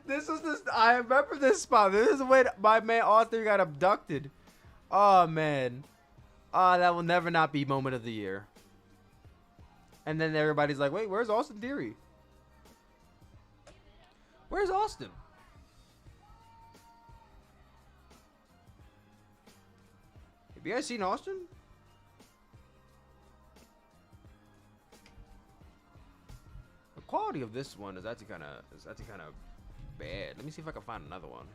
This is this... I remember this spot. This is when my man Austin got abducted. Oh, man. That will never not be moment of the year. And then everybody's like, wait, where's Austin Theory? Where's Austin? Have you guys seen Austin? The quality of this one is actually kind of bad. Let me see if I can find another one.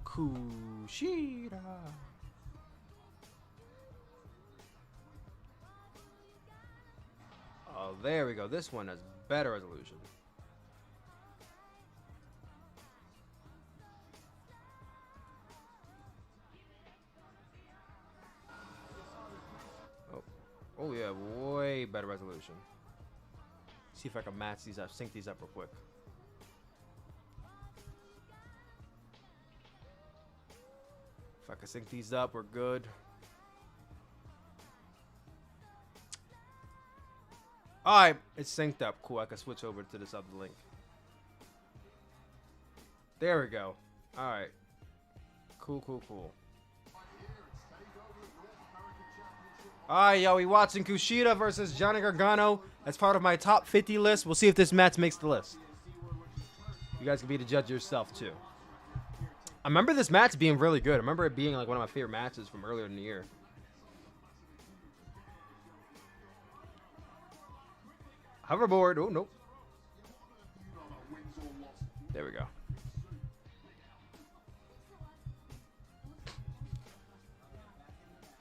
Kushida. Oh, there we go. This one has better resolution. Oh yeah, way better resolution. See if I can match these up, sync these up real quick. If I can sync these up, we're good. Alright, it's synced up. Cool, I can switch over to this other link. There we go. Alright. Cool. Alright, yo, we watching Kushida versus Johnny Gargano. That's part of my top 50 list. We'll see if this match makes the list. You guys can be the judge yourself, too. I remember this match being really good. I remember it being like one of my favorite matches from earlier in the year. Hoverboard. Oh, nope. There we go.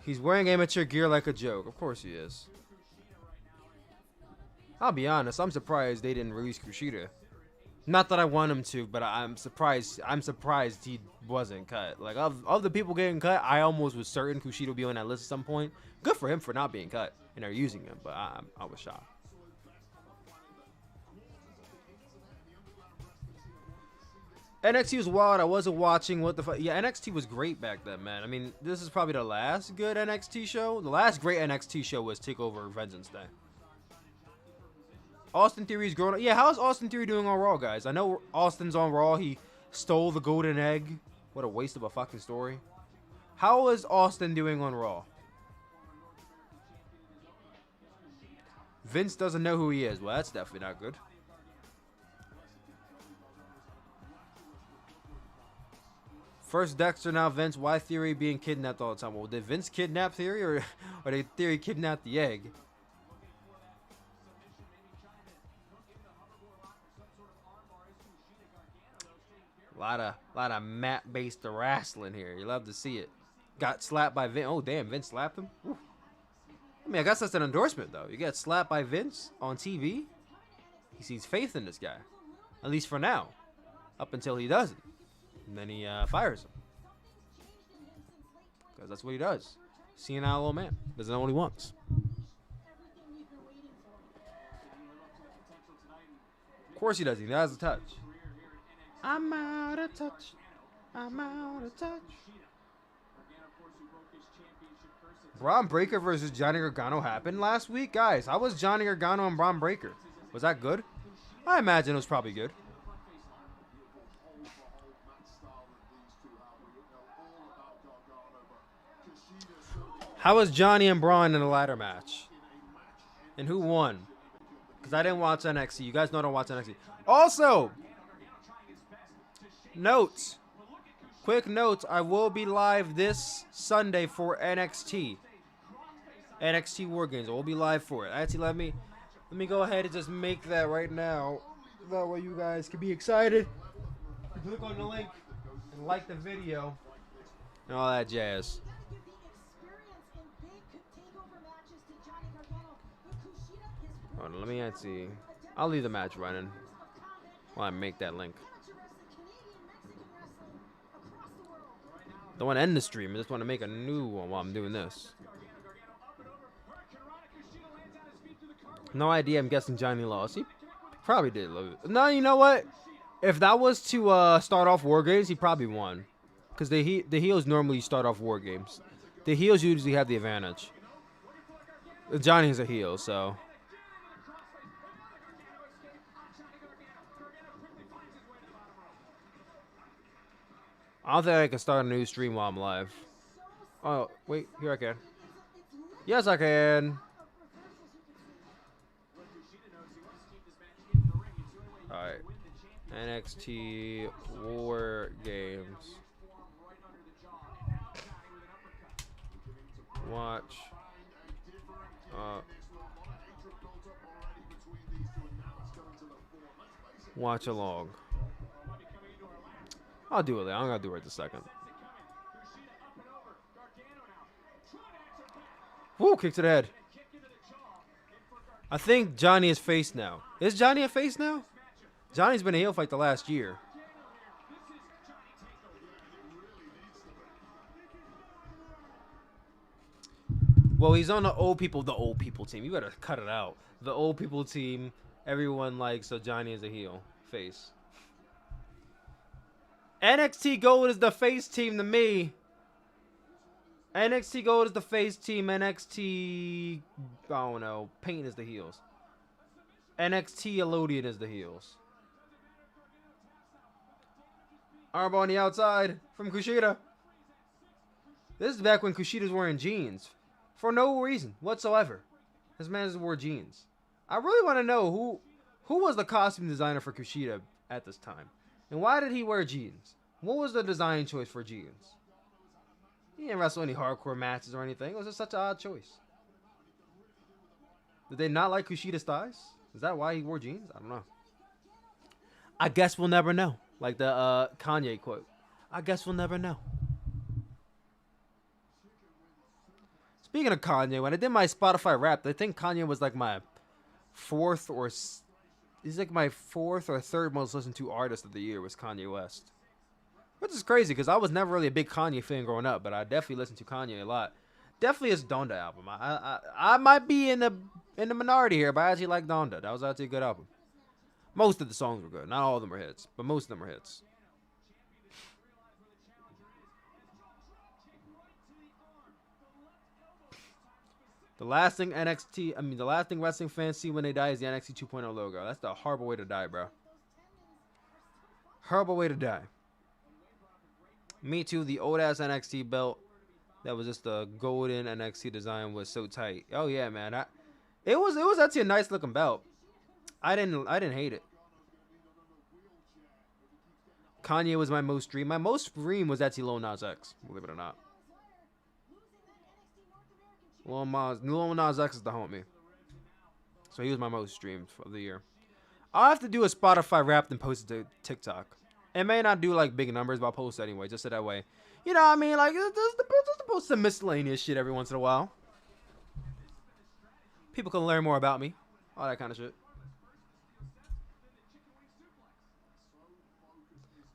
He's wearing amateur gear like a joke. Of course he is. I'll be honest. I'm surprised they didn't release Kushida. Not that I want him to, but I'm surprised. I'm surprised he wasn't cut. Like of the people getting cut, I almost was certain Kushida would be on that list at some point. Good for him for not being cut and they're using him, but I was shocked. NXT was wild. I wasn't watching what the fuck. Yeah, NXT was great back then, man. I mean, this is probably the last good NXT show. The last great NXT show was TakeOver Vengeance Day. Austin Theory's growing up. Yeah, how's Austin Theory doing on Raw, guys? I know Austin's on Raw. He stole the golden egg. What a waste of a fucking story. How is Austin doing on Raw? Vince doesn't know who he is. Well, that's definitely not good. First Dexter, now Vince. Why Theory being kidnapped all the time? Well, did Vince kidnap Theory or did Theory kidnap the egg? A lot of mat-based wrestling here. You love to see it. Got slapped by Vince. Oh, damn. Vince slapped him? Ooh. I mean, I guess that's an endorsement, though. You get slapped by Vince on TV. He sees faith in this guy. At least for now. Up until he doesn't. And then he fires him. Because that's what he does. Senile old man. Doesn't know what he wants. Of course he does. He has a touch. I'm out of touch. I'm out of touch. Braun Breaker versus Johnny Gargano happened last week. Guys, how was Johnny Gargano and Braun Breaker? Was that good? I imagine it was probably good. How was Johnny and Braun in the ladder match? And who won? Because I didn't watch NXT. You guys know I don't watch NXT. Also, notes. Quick notes. I will be live this Sunday for NXT. NXT War Games. I will be live for it. Actually, let me go ahead and just make that right now. That way you guys can be excited. Click on the link and like the video and all that jazz. Hold on, let me see. I'll leave the match running while I make that link. Don't want to end the stream. I just want to make a new one while I'm doing this. No idea. I'm guessing Johnny lost. He probably did lose. No, you know what? If that was to start off War Games, he probably won. Because the heels normally start off War Games. The heels usually have the advantage. Johnny's a heel, so. I don't think I can start a new stream while I'm live. Oh, wait, here I can. Yes, I can. Alright. NXT War Games. Watch. Watch along. I'll do it later. I'm gonna do it right this second. Woo, kick to the head. I think Johnny is face now. Is Johnny a face now? Johnny's been a heel fight the last year. Well, he's on the old people team. You better cut it out. The old people team, everyone likes, so Johnny is a heel face. NXT Gold is the face team to me. NXT Gold is the face team. NXT, I don't know, Paint is the heels. NXT Elodian is the heels. Armbar on the outside from Kushida. This is back when Kushida's wearing jeans. For no reason whatsoever. This man just wore jeans. I really want to know who was the costume designer for Kushida at this time. And why did he wear jeans? What was the design choice for jeans? He didn't wrestle any hardcore matches or anything. It was just such an odd choice. Did they not like Kushida's thighs? Is that why he wore jeans? I don't know. I guess we'll never know. Like the Kanye quote. I guess we'll never know. Speaking of Kanye, when I did my Spotify Wrapped, I think Kanye was like my fourth or third most listened to artist of the year was Kanye West. Which is crazy because I was never really a big Kanye fan growing up, but I definitely listened to Kanye a lot. Definitely his Donda album. I might be in the minority here, but I actually like Donda. That was actually a good album. Most of the songs were good. Not all of them were hits, but most of them were hits. The last thing wrestling fans see when they die is the NXT 2.0 logo. That's the horrible way to die, bro. Horrible way to die. Me too. The old ass NXT belt that was just the golden NXT design was so tight. Oh yeah, man. It was actually a nice looking belt. I didn't hate it. Kanye was my most streamed. My most streamed was actually Lil Nas X, believe it or not. Lil Nas X is the homie. So he was my most streamed of the year. I'll have to do a Spotify Wrapped and post it to TikTok. It may not do like big numbers, but I'll post it anyway, just so that way. You know what I mean? Like, just to post some miscellaneous shit every once in a while. People can learn more about me. All that kind of shit.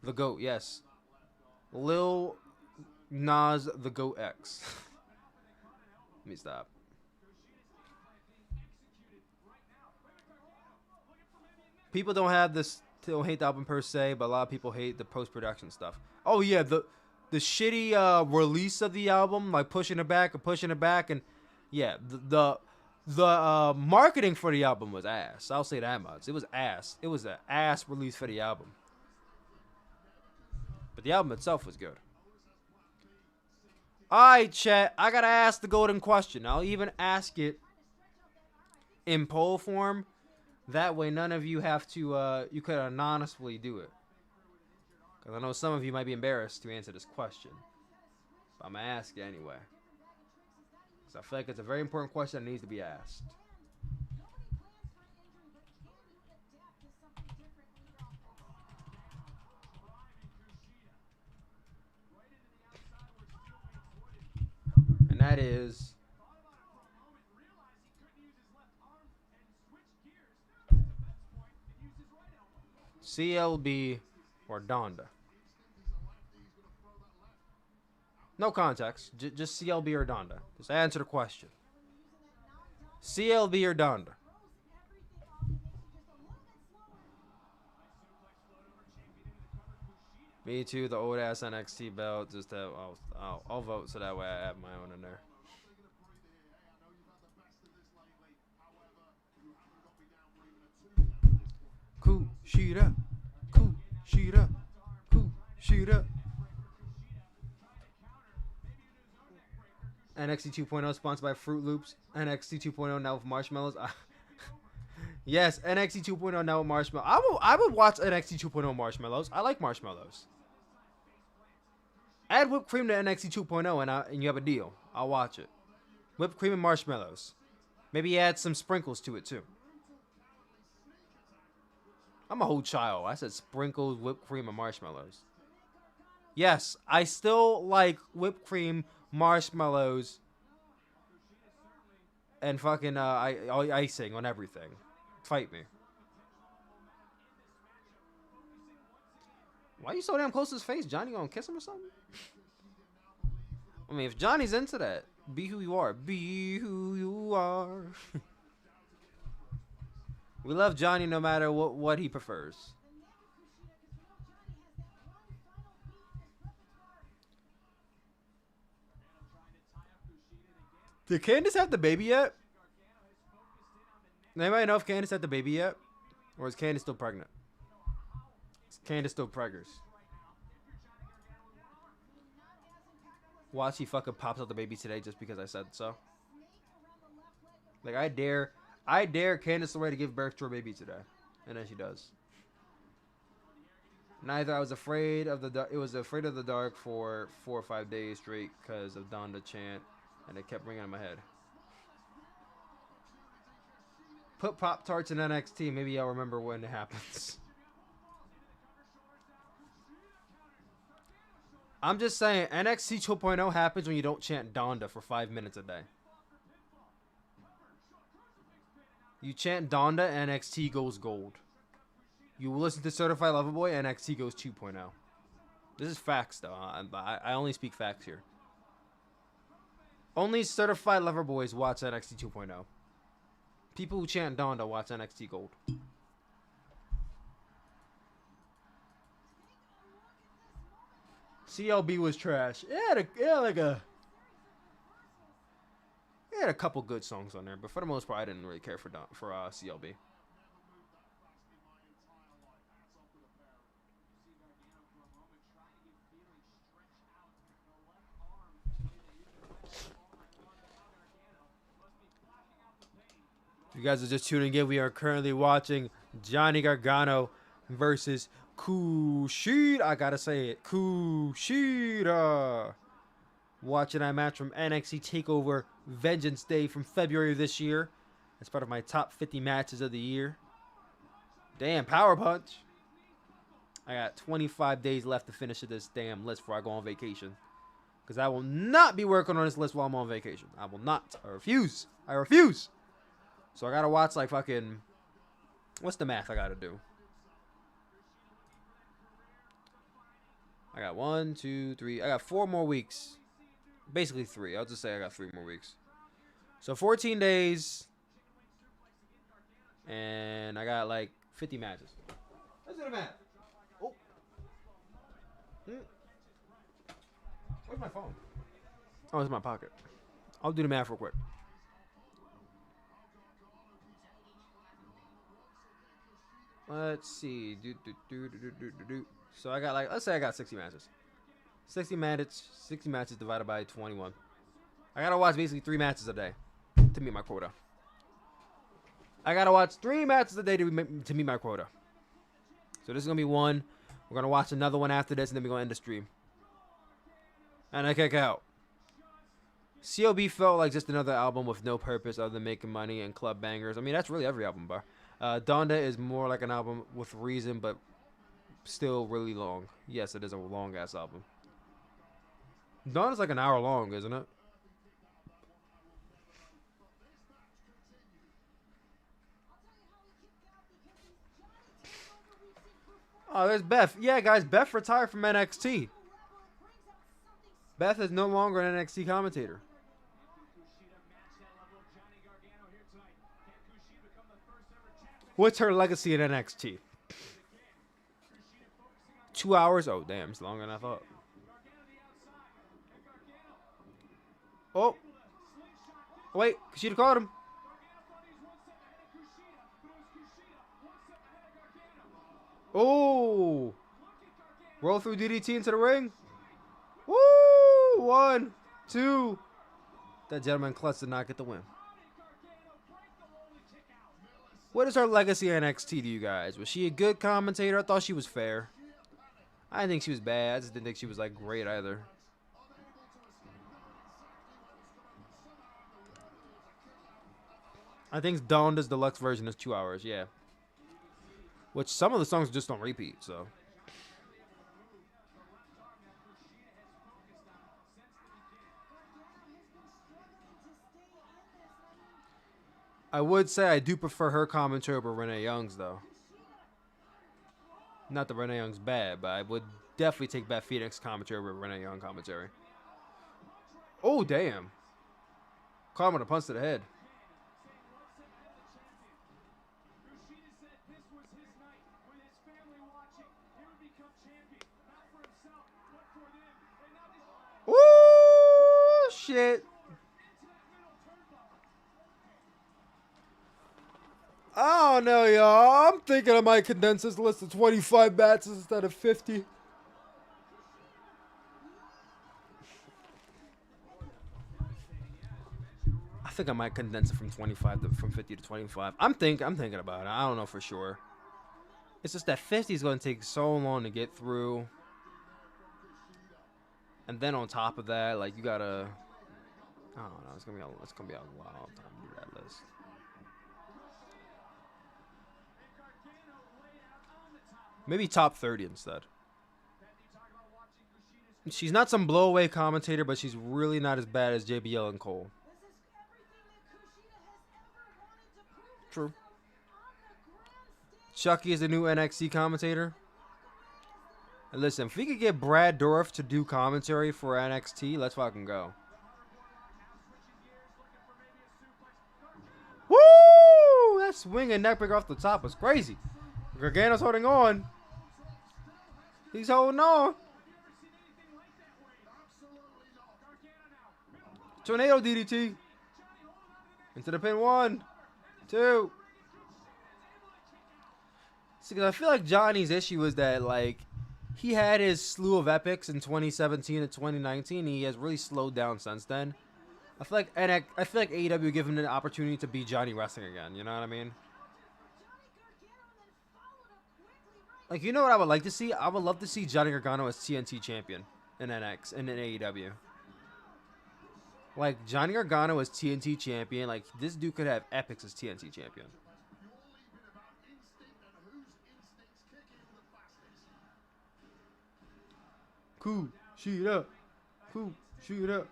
The GOAT, yes. Lil Nas the GOAT X. Let me stop. People don't hate the album per se, but a lot of people hate the post-production stuff. Oh yeah, the shitty release of the album, like pushing it back, and yeah, the marketing for the album was ass. I'll say that much. It was ass. It was an ass release for the album. But the album itself was good. Alright, chat. I gotta ask the golden question. I'll even ask it in poll form. That way none of you have to, you could anonymously do it. Because I know some of you might be embarrassed to answer this question. But I'm gonna ask it anyway. Because I feel like it's a very important question that needs to be asked. And that is CLB or Donda. No context. Just CLB or Donda. Just answer the question. CLB or Donda. Me too, the old ass NXT belt. Just that I'll vote so that way I have my own in there. Kushida, Kushida, Kushida. NXT 2.0 sponsored by Fruit Loops. NXT 2.0 now with marshmallows. Yes, NXT 2.0 now with marshmallows. I would watch NXT 2.0 marshmallows. I like marshmallows. Add whipped cream to NXT 2.0 and you have a deal. I'll watch it. Whipped cream and marshmallows. Maybe add some sprinkles to it too. I'm a whole child. I said sprinkles, whipped cream, and marshmallows. Yes, I still like whipped cream, marshmallows, and fucking icing on everything. Fight me. Why you so damn close to his face? Johnny gonna kiss him or something? I mean, if Johnny's into that, be who you are. Be who you are. We love Johnny no matter what he prefers. Did Candace have the baby yet? Anybody know if Candace had the baby yet? Or is Candace still pregnant? Is Candace still preggers? Watch, he fucking pops out the baby today just because I said so. Like, I dare Candace LeRae to give birth to her baby today. And then she does. Neither I was afraid of the dark. It was afraid of the dark for 4 or 5 days straight because of Donda chant. And it kept ringing in my head. Put Pop-Tarts in NXT. Maybe I'll remember when it happens. I'm just saying, NXT 2.0 happens when you don't chant Donda for 5 minutes a day. You chant Donda, NXT goes gold. You listen to Certified Lover Boy, NXT goes 2.0. This is facts, though. I only speak facts here. Only Certified Lover Boys watch NXT 2.0. People who chant Donda watch NXT Gold. CLB was trash. It had a couple good songs on there, but for the most part, I didn't really care for CLB. If you guys are just tuning in, we are currently watching Johnny Gargano versus Kushida. I gotta say it. Kushida. Watching that match from NXT TakeOver Vengeance Day from February of this year. It's part of my top 50 matches of the year. Damn, power punch. I got 25 days left to finish this damn list before I go on vacation. Because I will not be working on this list while I'm on vacation. I will not. I refuse. I refuse. So I gotta watch like fucking... What's the math I gotta do? I got 1, 2, 3. I got 4 more weeks. Basically 3. I'll just say I got 3 more weeks. So 14 days. And I got like 50 matches. Let's do the math. Oh. Where's my phone? Oh, it's in my pocket. I'll do the math real quick. Let's see. So I got like, let's say I got 60 matches. 60 matches divided by 21. I gotta watch basically 3 matches a day to meet my quota. I gotta watch 3 matches a day to meet my quota. So this is gonna be one. We're gonna watch another one after this, and then we're gonna end the stream. And I kick out. CLB felt like just another album with no purpose other than making money and club bangers. I mean, that's really every album, bar. Donda is more like an album with reason, but still really long. Yes, it is a long-ass album. Donda's like an hour long, isn't it? Oh, there's Beth. Yeah, guys, Beth retired from NXT. Beth is no longer an NXT commentator. What's her legacy in NXT? 2 hours? Oh, damn. It's longer than I thought. Oh. Wait. Kushida caught him. Oh. Roll through DDT into the ring. Woo. 1, 2, That gentleman Klutz did not get the win. What is her legacy in NXT to you guys? Was she a good commentator? I thought she was fair. I didn't think she was bad. I just didn't think she was like great either. I think Donda's deluxe version is 2 hours, yeah. Which some of the songs just don't repeat, so. I would say I do prefer her commentary over Renee Young's, though. Not that Renee Young's bad, but I would definitely take Beth Phoenix commentary over Renee Young commentary. Oh, damn. Caught him with a punch to the head. Ooh, shit. I don't know, y'all. I'm thinking I might condense this list to 25 matches instead of 50. I think I might condense it from 50 to 25. I'm thinking about it. I don't know for sure. It's just that 50 is going to take so long to get through. And then on top of that, like you gotta, I don't know. It's gonna be a wild time to do that list. Maybe top 30 instead. She's not some blowaway commentator, but she's really not as bad as JBL and Cole. True. Chucky is the new NXT commentator. And listen, if we could get Brad Dourif to do commentary for NXT, let's fucking go. Woo! That swing and neckbreaker off the top was crazy. Gargano's holding on. He's holding on. Tornado DDT. Into the pin. 1, 2. See, because I feel like Johnny's issue is that, like, he had his slew of epics in 2017 and 2019. And he has really slowed down since then. I feel like AEW give him an opportunity to be Johnny Wrestling again. You know what I mean? Like, you know what I would like to see? I would love to see Johnny Gargano as TNT champion in NX and in AEW. Like, Johnny Gargano as TNT champion. Like, this dude could have epics as TNT champion. Cool, shoot up. Cool, shoot up.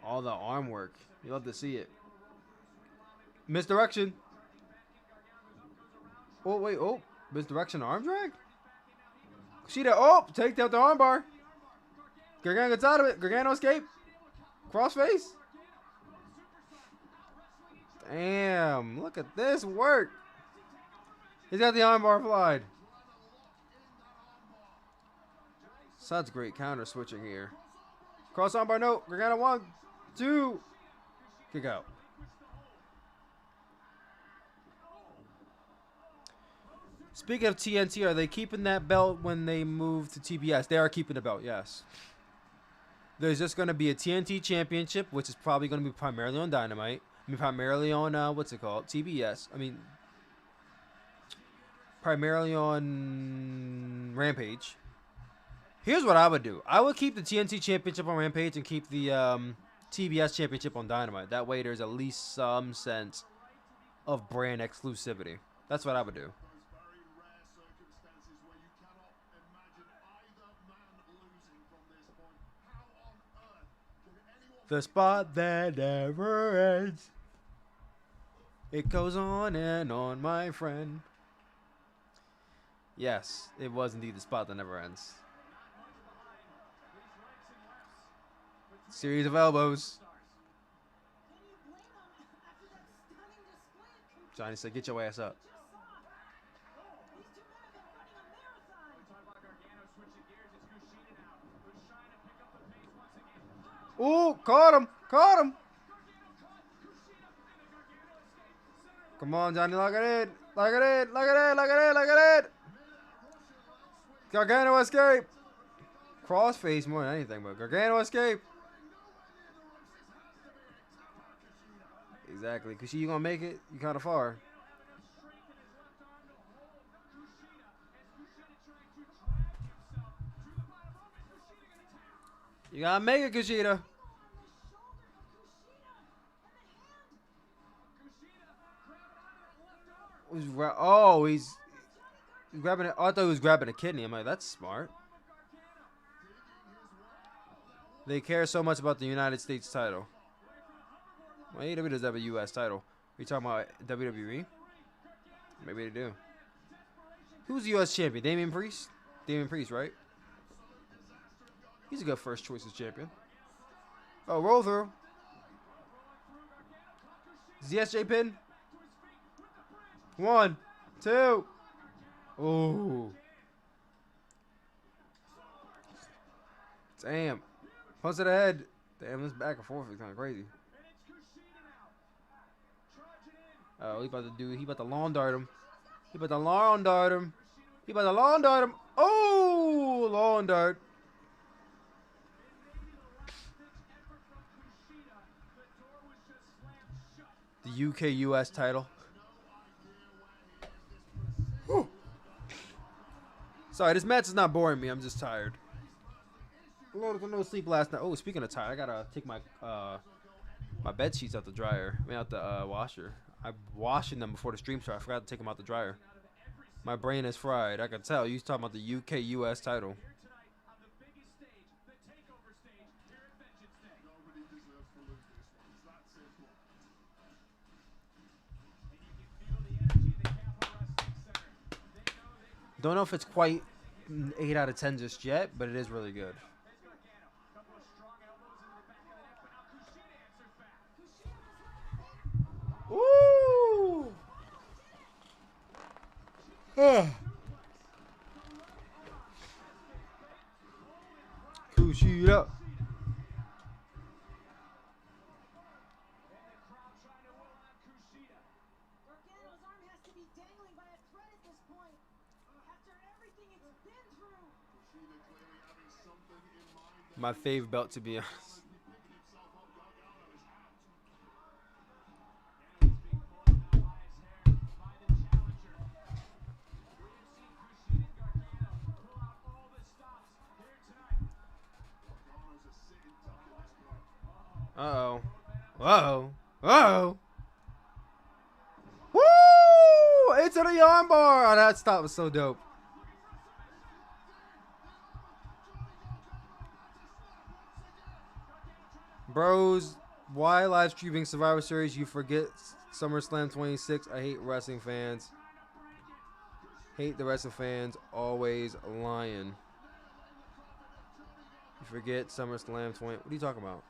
All the arm work. You love to see it. Misdirection. Oh, wait. Oh, misdirection arm drag? Kushida. Oh, take out the armbar. Gargano gets out of it. Gargano escape. Crossface. Damn. Look at this work. He's got the armbar applied. Such great counter switching here. Cross armbar. No. Gargano 1, 2. Kick out. Speaking of TNT, are they keeping that belt when they move to TBS? They are keeping the belt, yes. There's just going to be a TNT championship, which is probably going to be primarily on Dynamite. I mean, primarily on, what's it called? TBS. I mean, primarily on Rampage. Here's what I would do. I would keep the TNT championship on Rampage and keep the TBS championship on Dynamite. That way there's at least some sense of brand exclusivity. That's what I would do. The spot that never ends. It goes on and on, my friend. Yes, it was indeed the spot that never ends. Series of elbows. Johnny said, get your ass up. Ooh, caught him. Caught him. Come on, Johnny, lock it in. Look at it. Look at it. Look at it. Look at it. Gargano escape. Crossface more than anything, but Gargano escape. Exactly. Kushida, you gonna make it? You kind of far. You gotta make it, Kushida. Oh, he's grabbing it. Oh, I thought he was grabbing a kidney. I'm like, that's smart. They care so much about the United States title. Well, AEW does have a U.S. title. Are you talking about WWE? Maybe they do. Who's the U.S. champion? Damian Priest? Damian Priest, right? He's a good first choice as champion. Oh, roll through. Is the SJ pin? 1, 2. Ooh. Damn. Punch to the head. Damn, this back and forth is kind of crazy. Oh, he about to lawn dart him. He about to lawn dart him. He about to lawn dart him. Oh, lawn dart. The UK US title. Whew. Sorry, this match is not boring me. I'm just tired. No sleep last night. Oh, speaking of tired, I gotta take my my bed sheets out the dryer. I mean, out the washer. I'm washing them before the stream started. I forgot to take them out the dryer. My brain is fried. I can tell. You talking about the UK US title. Don't know if it's quite 8 out of 10 just yet, but it is really good. Woo! Kushida. My fave belt, to be honest. Uh-oh. Uh-oh. Uh-oh. Woo! Into the armbar! Oh, that stop was so dope. Bros, why live streaming Survivor Series? You forget SummerSlam 26. I hate wrestling fans. Hate the wrestling fans. Always lying. You forget SummerSlam 20. What are you talking about?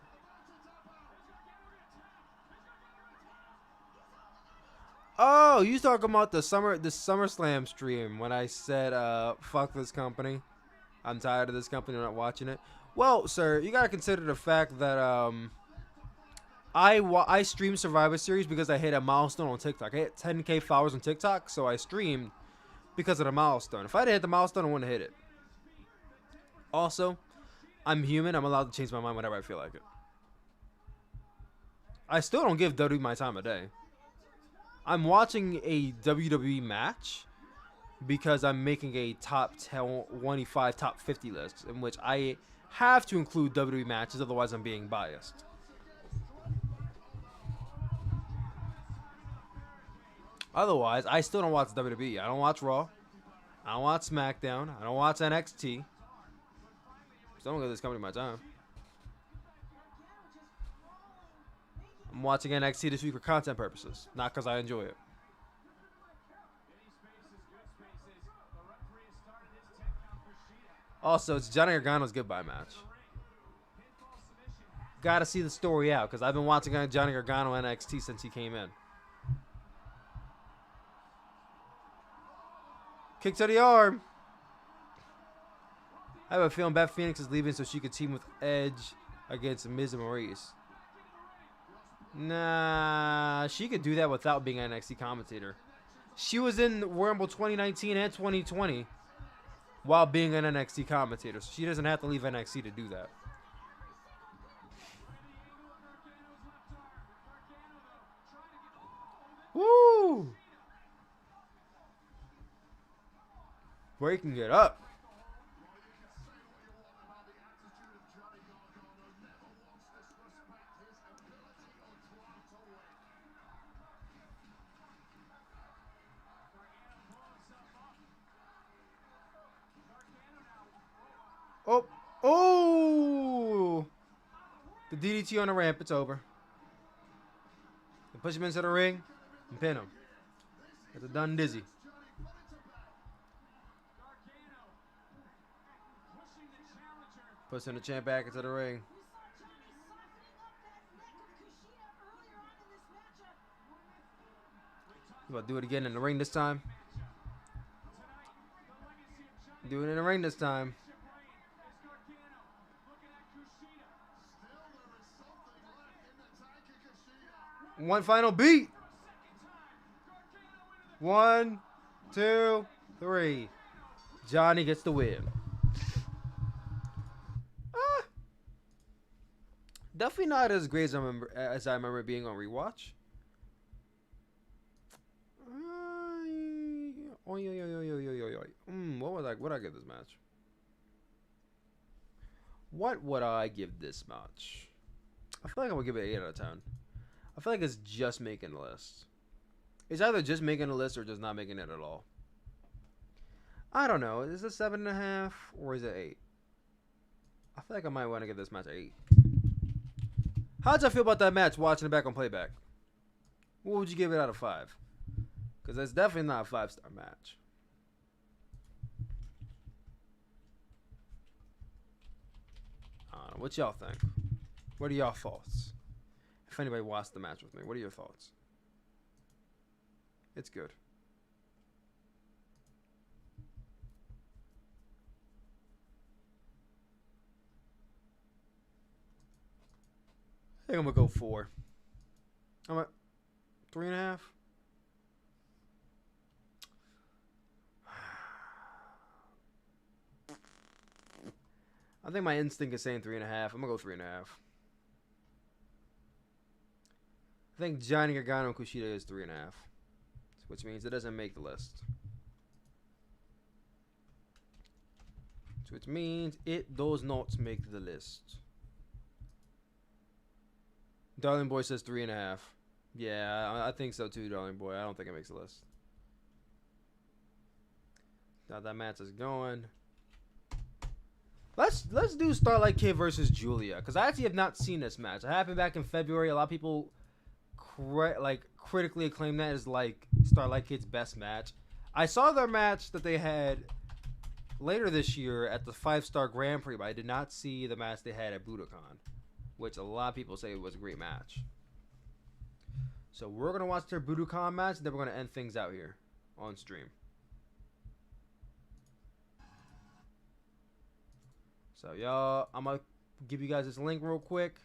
Oh, you talking about the SummerSlam stream when I said, fuck this company. I'm tired of this company. I'm not watching it. Well, sir, you gotta consider the fact that I streamed Survivor Series because I hit a milestone on TikTok. I hit 10K followers on TikTok, so I streamed because of the milestone. If I didn't hit the milestone, I wouldn't have hit it. Also, I'm human. I'm allowed to change my mind whenever I feel like it. I still don't give WWE my time of day. I'm watching a WWE match because I'm making a top 25, top 50 list in which I have to include WWE matches, otherwise I'm being biased. Otherwise, I still don't watch WWE. I don't watch Raw. I don't watch SmackDown. I don't watch NXT. So I don't give this company my time. I'm watching NXT this week for content purposes, not because I enjoy it. Also, it's Johnny Gargano's goodbye match. Gotta see the story out, because I've been watching Johnny Gargano NXT since he came in. Kick to the arm. I have a feeling Beth Phoenix is leaving so she could team with Edge against Miz and Maurice. Nah, she could do that without being an NXT commentator. She was in Rumble 2019 and 2020 while being an NXT commentator, so she doesn't have to leave NXT to do that. Woo! Breaking it up. Oh, oh! The DDT on the ramp, it's over. They push him into the ring and pin him. It's a done dizzy. Pushing the champ back into the ring. You about to do it again in the ring this time? Do it in the ring this time. One final beat. 1, 2, 3. Johnny gets the win. Definitely not as great as I remember it being on rewatch. What would I give this match? What would I give this match? I feel like I would give it 8 out of 10. I feel like it's just making the list. It's either just making the list or just not making it at all. I don't know. Is it 7.5 or is it 8? I feel like I might want to give this match an 8. How did I feel about that match watching it back on playback? What would you give it out of 5? Because it's definitely not a 5-star match. I don't know. What y'all think? What are y'all thoughts? If anybody watched the match with me, what are your thoughts? It's good. I think I'm gonna go 4. I'm at 3.5. I think my instinct is saying 3.5. I'm gonna go 3.5. I think Johnny Gargano and Kushida is 3.5, which means it doesn't make the list. Which means it does not make the list. Darling Boy says 3.5. Yeah, I think so too, Darling Boy. I don't think it makes the list. Now that match is going. Let's do Starlight Kid versus Julia, because I actually have not seen this match. It happened back in February. A lot of people critically acclaimed that as like Starlight Kid's best match. I saw their match that they had later this year at the 5-Star Grand Prix, but I did not see the match they had at Budokan, which a lot of people say was a great match. So we're gonna watch their Budokan match, and then we're gonna end things out here on stream. So y'all, I'm gonna give you guys this link real quick.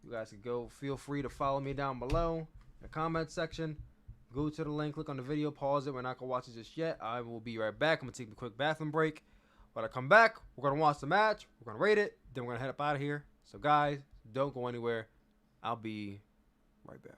You guys can go, feel free to follow me down below in the comment section. Go to the link, click on the video, pause it. We're not gonna watch it just yet. I will be right back. I'm gonna take a quick bathroom break. When I come back, we're gonna watch the match, we're gonna rate it, then we're gonna head up out of here. So guys, don't go anywhere. I'll be right back.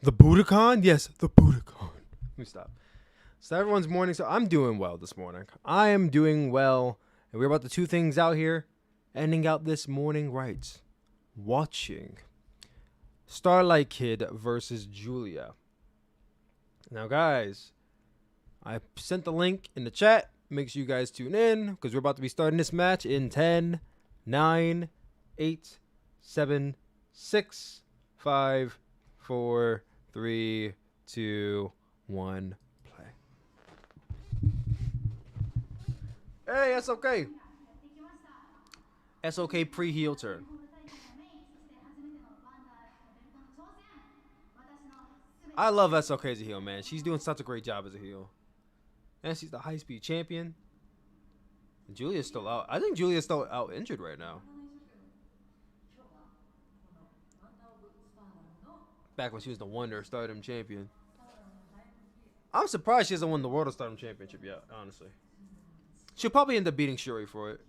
The Budokan? Yes, the Budokan. Let me stop. So everyone's morning. So I'm doing well this morning. I am doing well. And we're about the two things out here. Ending out this morning right. Watching Starlight Kid versus Julia. Now, guys, I sent the link in the chat. Make sure you guys tune in because we're about to be starting this match in 10, 9, 8, 7, 6, 5, 4, 3, 2, 1, play. Hey, that's okay. That's okay pre-heel turn. I love SLK as a heel, man. She's doing such a great job as a heel. And she's the high-speed champion. And Julia's still out. I think Julia's still out injured right now. Back when she was the Wonder Stardom champion. I'm surprised she hasn't won the World of Stardom Championship yet, honestly. She'll probably end up beating Shuri for it.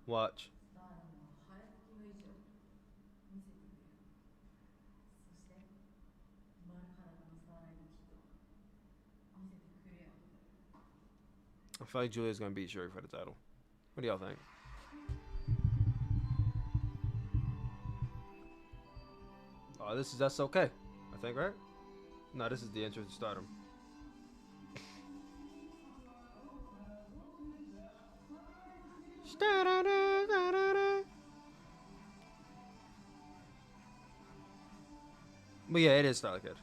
Watch. I feel like Julia's going to beat Shuri for the title. What do y'all think? Oh, this is SLK, I think, right? No, this is the entrance to Stardom. But yeah, it is Starlight Kid.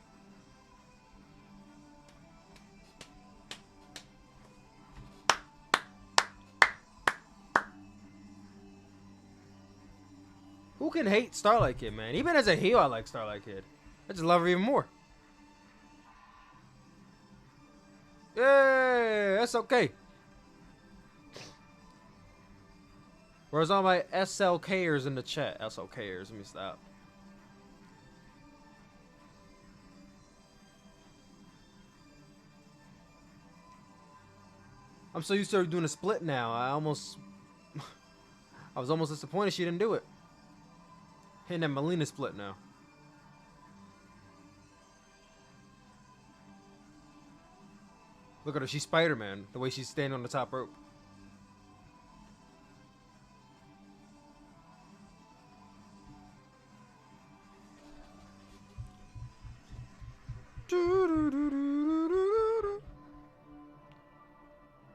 Who can hate Starlight Kid, man? Even as a heel, I like Starlight Kid. I just love her even more. Yeah, that's okay. Where's all my SLKers in the chat? SLKers, let me stop. I'm so used to her doing a split now. I was almost disappointed she didn't do it. Hitting that Melina split now. Look at her, she's Spider-Man, the way she's standing on the top rope.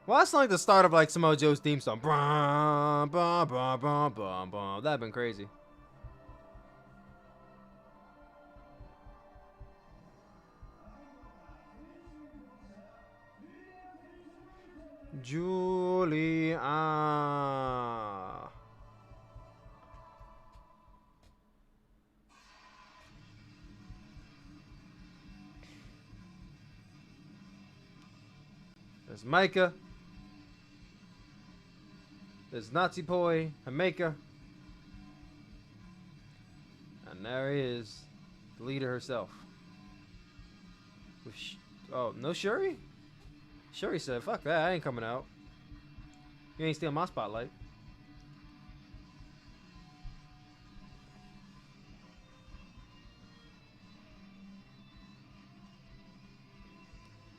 Well, that's like the start of like Samoa Joe's theme song. That'd been crazy. Julia. There's Micah. There's Nazi Boy, Hameka. And there he is, the leader herself. Oh, no Shuri? Shuri said, fuck that, I ain't coming out. You ain't stealing my spotlight.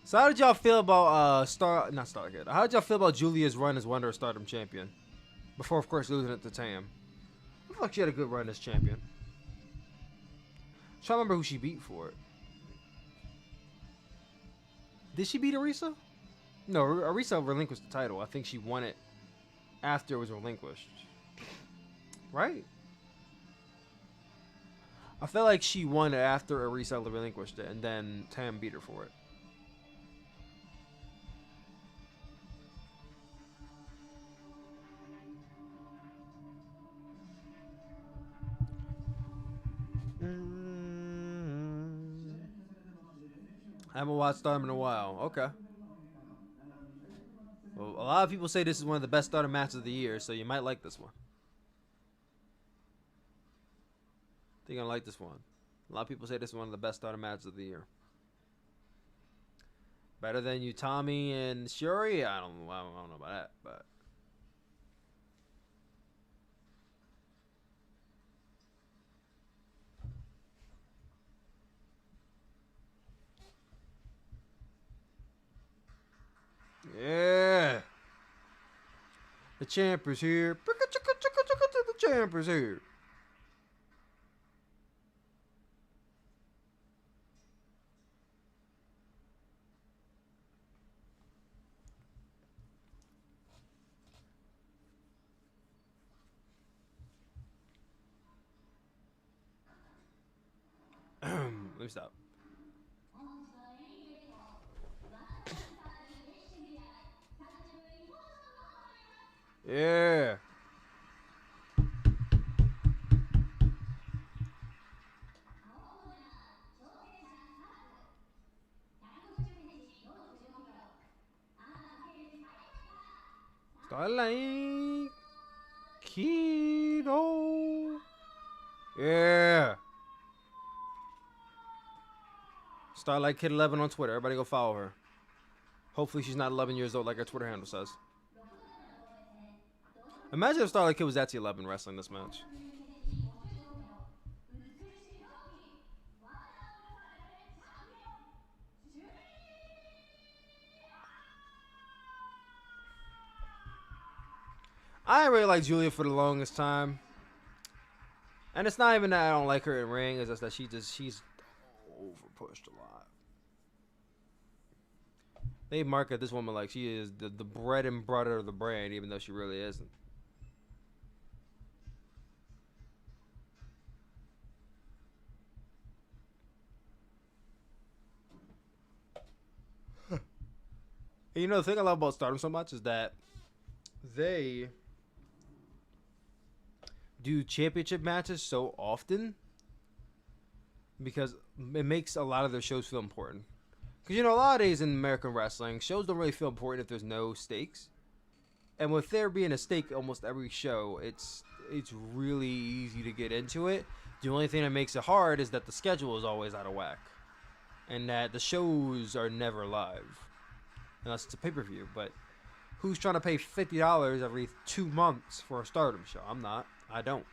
So how did y'all feel about how did y'all feel about Julia's run as Wonder Stardom champion? Before, of course, losing it to Tam. I feel like she had a good run as champion. I'm trying to remember who she beat for it. Did she beat Arisa? No, Arisa relinquished the title. I think she won it after it was relinquished. Right? I feel like she won it after Arisa relinquished it, and then Tam beat her for it. I haven't watched Stardom in a while. Okay. Well, a lot of people say this is one of the best Stardom matches of the year, so you might like this one. I think I like this one. A lot of people say this is one of the best Stardom matches of the year. Better than Utami and Shuri? I don't know about that, but The champ is here. The champ is here. Let me stop. Yeah. Starlight Keto. Yeah. Starlight Kid 11 on Twitter. Everybody go follow her. Hopefully she's not 11 years old like her Twitter handle says. Imagine if Starlight Kid was actually 11 wrestling this match. I really like Julia for the longest time. And it's not even that I don't like her in ring, it's just that she's over pushed a lot. They market this woman like she is the bread and butter of the brand, even though she really isn't. You know, the thing I love about Stardom so much is that they do championship matches so often because it makes a lot of their shows feel important. Because, you know, a lot of days in American wrestling, shows don't really feel important if there's no stakes. And with there being a stake almost every show, it's really easy to get into it. The only thing that makes it hard is that the schedule is always out of whack. And that the shows are never live. Unless it's a pay-per-view. But who's trying to pay $50 every 2 months for a Stardom show? I'm not. I don't.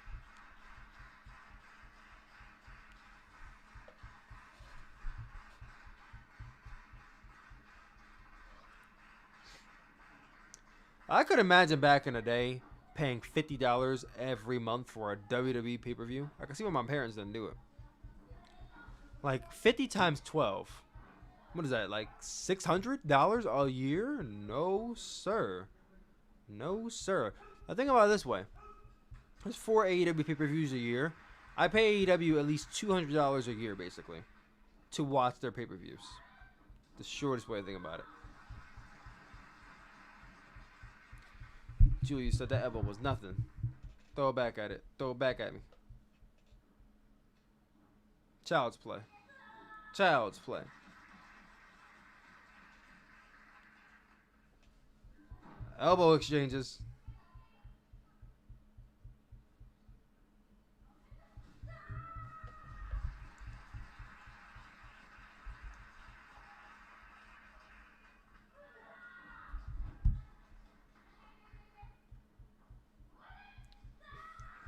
I could imagine back in the day paying $50 every month for a WWE pay-per-view. I can see why my parents didn't do it. Like 50 times 12. What is that? Like $600 a year? No, sir. No, sir. Now think about it this way. There's 4 AEW pay-per-views a year. I pay AEW at least $200 a year, basically, to watch their pay-per-views. The shortest way to think about it. Julia said that elbow was nothing. Throw it back at it. Throw it back at me. Child's play. Child's play. Elbow exchanges.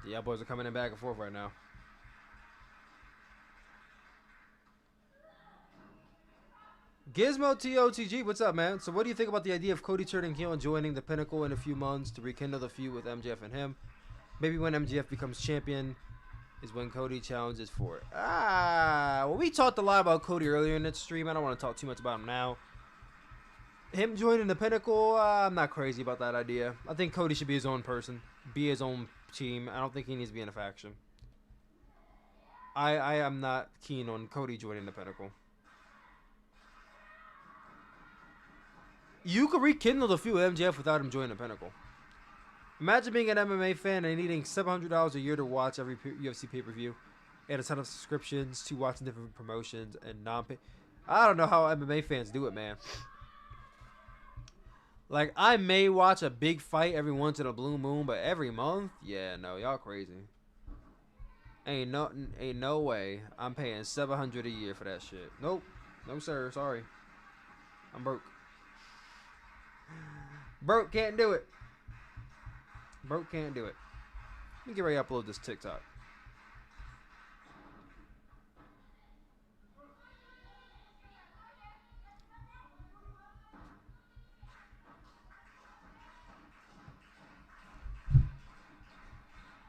The elbows are coming in back and forth right now. Gizmo TOTG, what's up, man? So what do you think about the idea of Cody turning heel and joining the Pinnacle in a few months to rekindle the feud with MJF and him? Maybe when MJF becomes champion is when Cody challenges for it. Well, we talked a lot about Cody earlier in this stream. I don't want to talk too much about him now. Him joining the Pinnacle, I'm not crazy about that idea. I think Cody should be his own person, be his own team. I don't think he needs to be in a faction. I am not keen on Cody joining the Pinnacle. You could rekindle the feud with MJF without him joining the Pinnacle. Imagine being an MMA fan and needing $700 a year to watch every UFC pay-per-view and a ton of subscriptions to watching different promotions and non-pay. I don't know how MMA fans do it, man. Like, I may watch a big fight every once in a blue moon, but every month? Yeah, no, y'all crazy. Ain't no way I'm paying $700 a year for that shit. Nope. No, sir. Sorry. I'm broke. Broke can't do it. Broke can't do it. Let me get ready to upload this TikTok.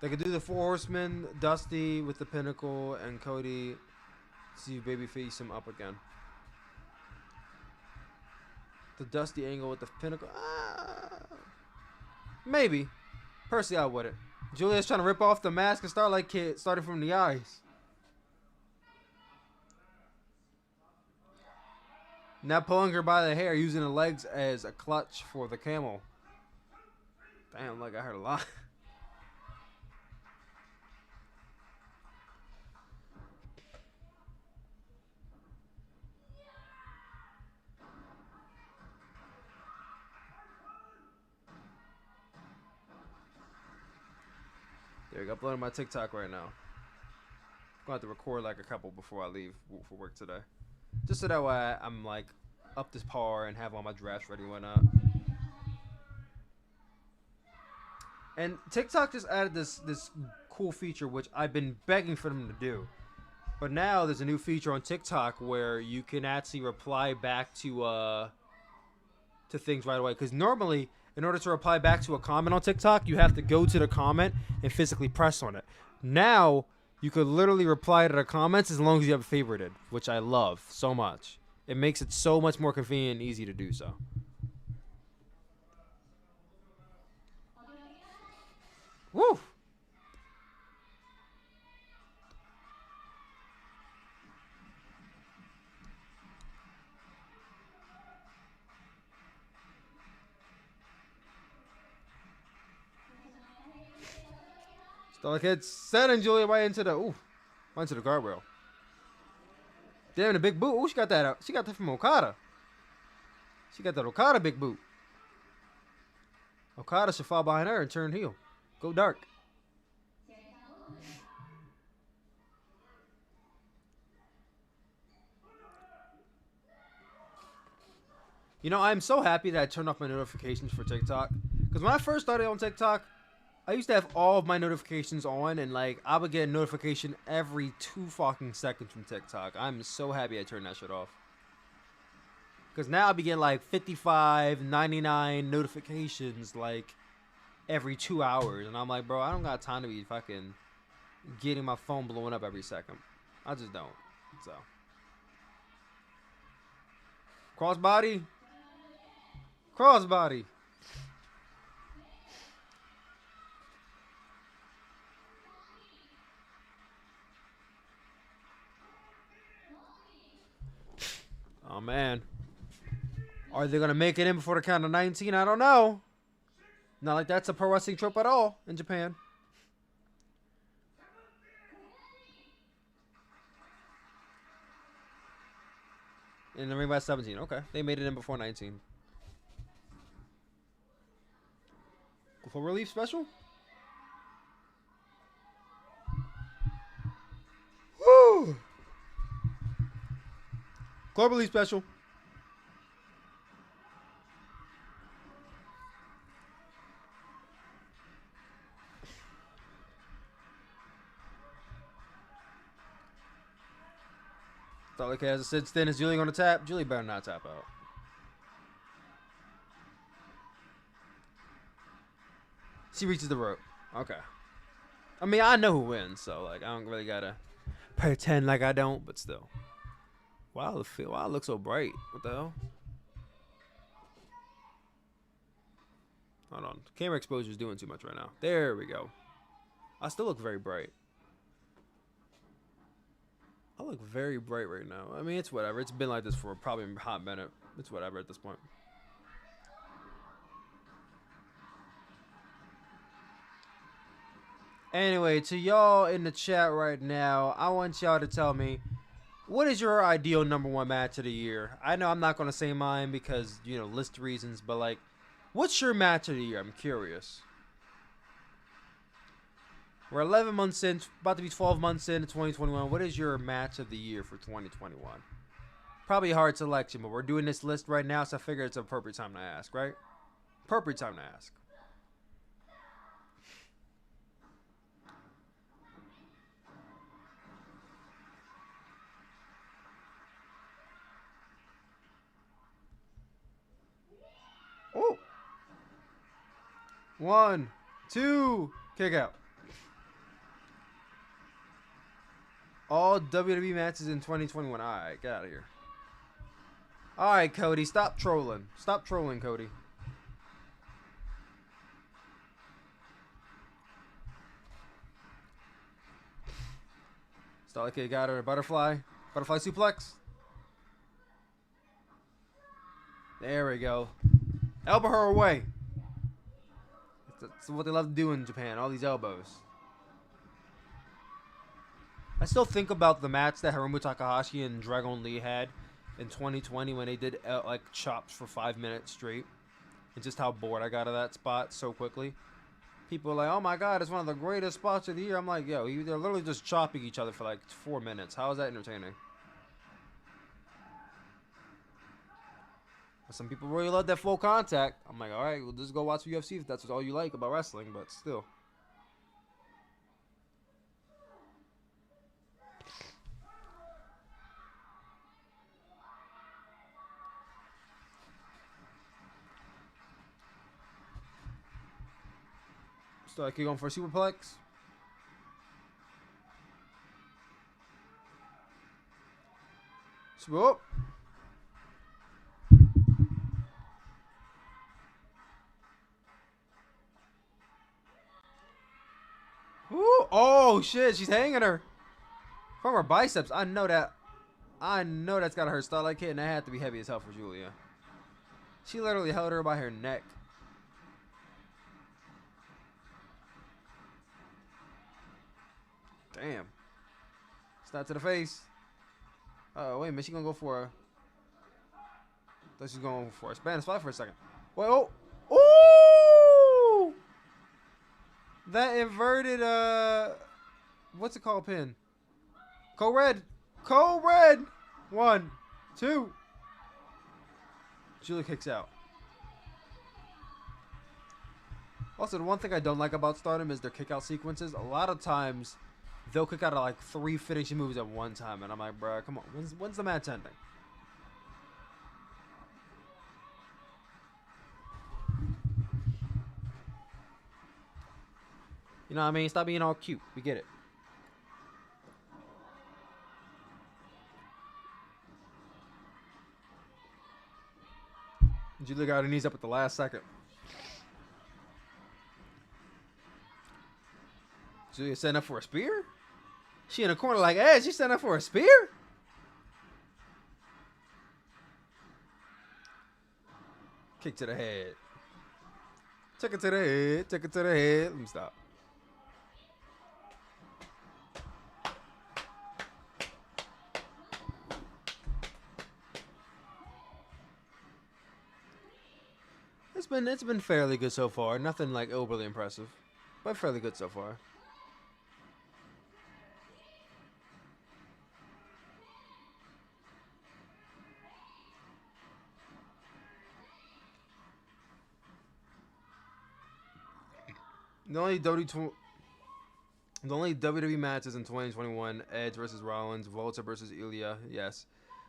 They could do the Four Horsemen, Dusty with the Pinnacle, and Cody. See Babyface him up again. The Dusty angle with the Pinnacle. Maybe. Personally, I wouldn't. Julia's trying to rip off the mask and Starlight Kid started from the eyes. Now pulling her by the hair, using the legs as a clutch for the camel. Damn, like I heard a lot. There you go, uploading my TikTok right now. I'm going to have to record like a couple before I leave for work today. Just so that way I'm like up this par and have all my drafts ready and whatnot. And TikTok just added this cool feature which I've been begging for them to do. But now there's a new feature on TikTok where you can actually reply back to things right away. Because normally, in order to reply back to a comment on TikTok, you have to go to the comment and physically press on it. Now, you could literally reply to the comments as long as you have it favorited, which I love so much. It makes it so much more convenient and easy to do so. Woo! Starlight Kid sending Julia right into the right into the guardrail. Damn, the big boot. Ooh, she got that. She got that from Okada. She got that Okada big boot. Okada should fall behind her and turn heel. Go dark. You know, I'm so happy that I turned off my notifications for TikTok. Because when I first started on TikTok, I used to have all of my notifications on, and like I would get a notification every 2 fucking seconds from TikTok. I'm so happy I turned that shit off. Because now I'll be getting like 55, 99 notifications like every 2 hours. And I'm like, bro, I don't got time to be fucking getting my phone blowing up every second. I just don't. So. Crossbody. Crossbody. Oh, man. Are they going to make it in before the count of 19? I don't know. Not like that's a pro wrestling trope at all in Japan. In the ring by 17. Okay. They made it in before 19. For relief special? Woo! Global Elite special. Thought like has a sit stand. Is Julie going to tap? Julie better not tap out. She reaches the rope. Okay. I mean, I know who wins, so like I don't really gotta pretend like I don't, but still. Wow, wow, it looks so bright. What the hell? Hold on. Camera exposure is doing too much right now. There we go. I still look very bright. I look very bright right now. I mean, it's whatever. It's been like this for probably a hot minute. It's whatever at this point. Anyway, to y'all in the chat right now, I want y'all to tell me, what is your ideal #1 match of the year? I know I'm not going to say mine because, you know, list reasons, but like, what's your match of the year? I'm curious. We're 11 months in, about to be 12 months into 2021. What is your match of the year for 2021? Probably a hard selection, but we're doing this list right now, so I figure it's an appropriate time to ask, right? Appropriate time to ask. Oh. 1, 2, kick out. All WWE matches in 2021. Alright, get out of here. Alright, Cody, stop trolling. Stop trolling, Cody. Starlight Kid got her a butterfly. Butterfly suplex. There we go. Elbow her away. That's what they love to do in Japan. All these elbows. I still think about the match that Hiromu Takahashi and Dragon Lee had in 2020 when they did like chops for 5 minutes straight. And just how bored I got of that spot so quickly. People are like, oh my god, it's one of the greatest spots of the year. I'm like, yo, they're literally just chopping each other for like 4 minutes. How is that entertaining? But some people really love that full contact. I'm like, alright, we'll just go watch UFC if that's all you like about wrestling, but still. So I keep going for a superplex. Swoop. Ooh, oh shit, she's hanging her from her biceps. I know that. I know that's gotta hurt Starlight Kid, and that had to be heavy as hell for Julia. She literally held her by her neck. Damn. Snap to the face. Oh, wait a minute. She gonna go for a... thought she's going for a Spanish fly for a second. Wait, oh! Ooh! That inverted, what's it called, pin? Code red. Code red! 1, 2. Julia kicks out. Also, the one thing I don't like about Stardom is their kick-out sequences. A lot of times... they'll kick out like 3 finishing moves at one time, and I'm like, bruh, come on, when's the match ending? You know what I mean? Stop being all cute. We get it. Julia got her knees up at the last second. Julia setting up for a spear? She in a corner like, hey, she setting up for a spear? Kick to the head. Check it to the head. Check it to the head. Let me stop. It's been fairly good so far. Nothing like overly impressive, but fairly good so far. The only WWE matches in 2021: Edge versus Rollins, Volta versus Ilya, yes,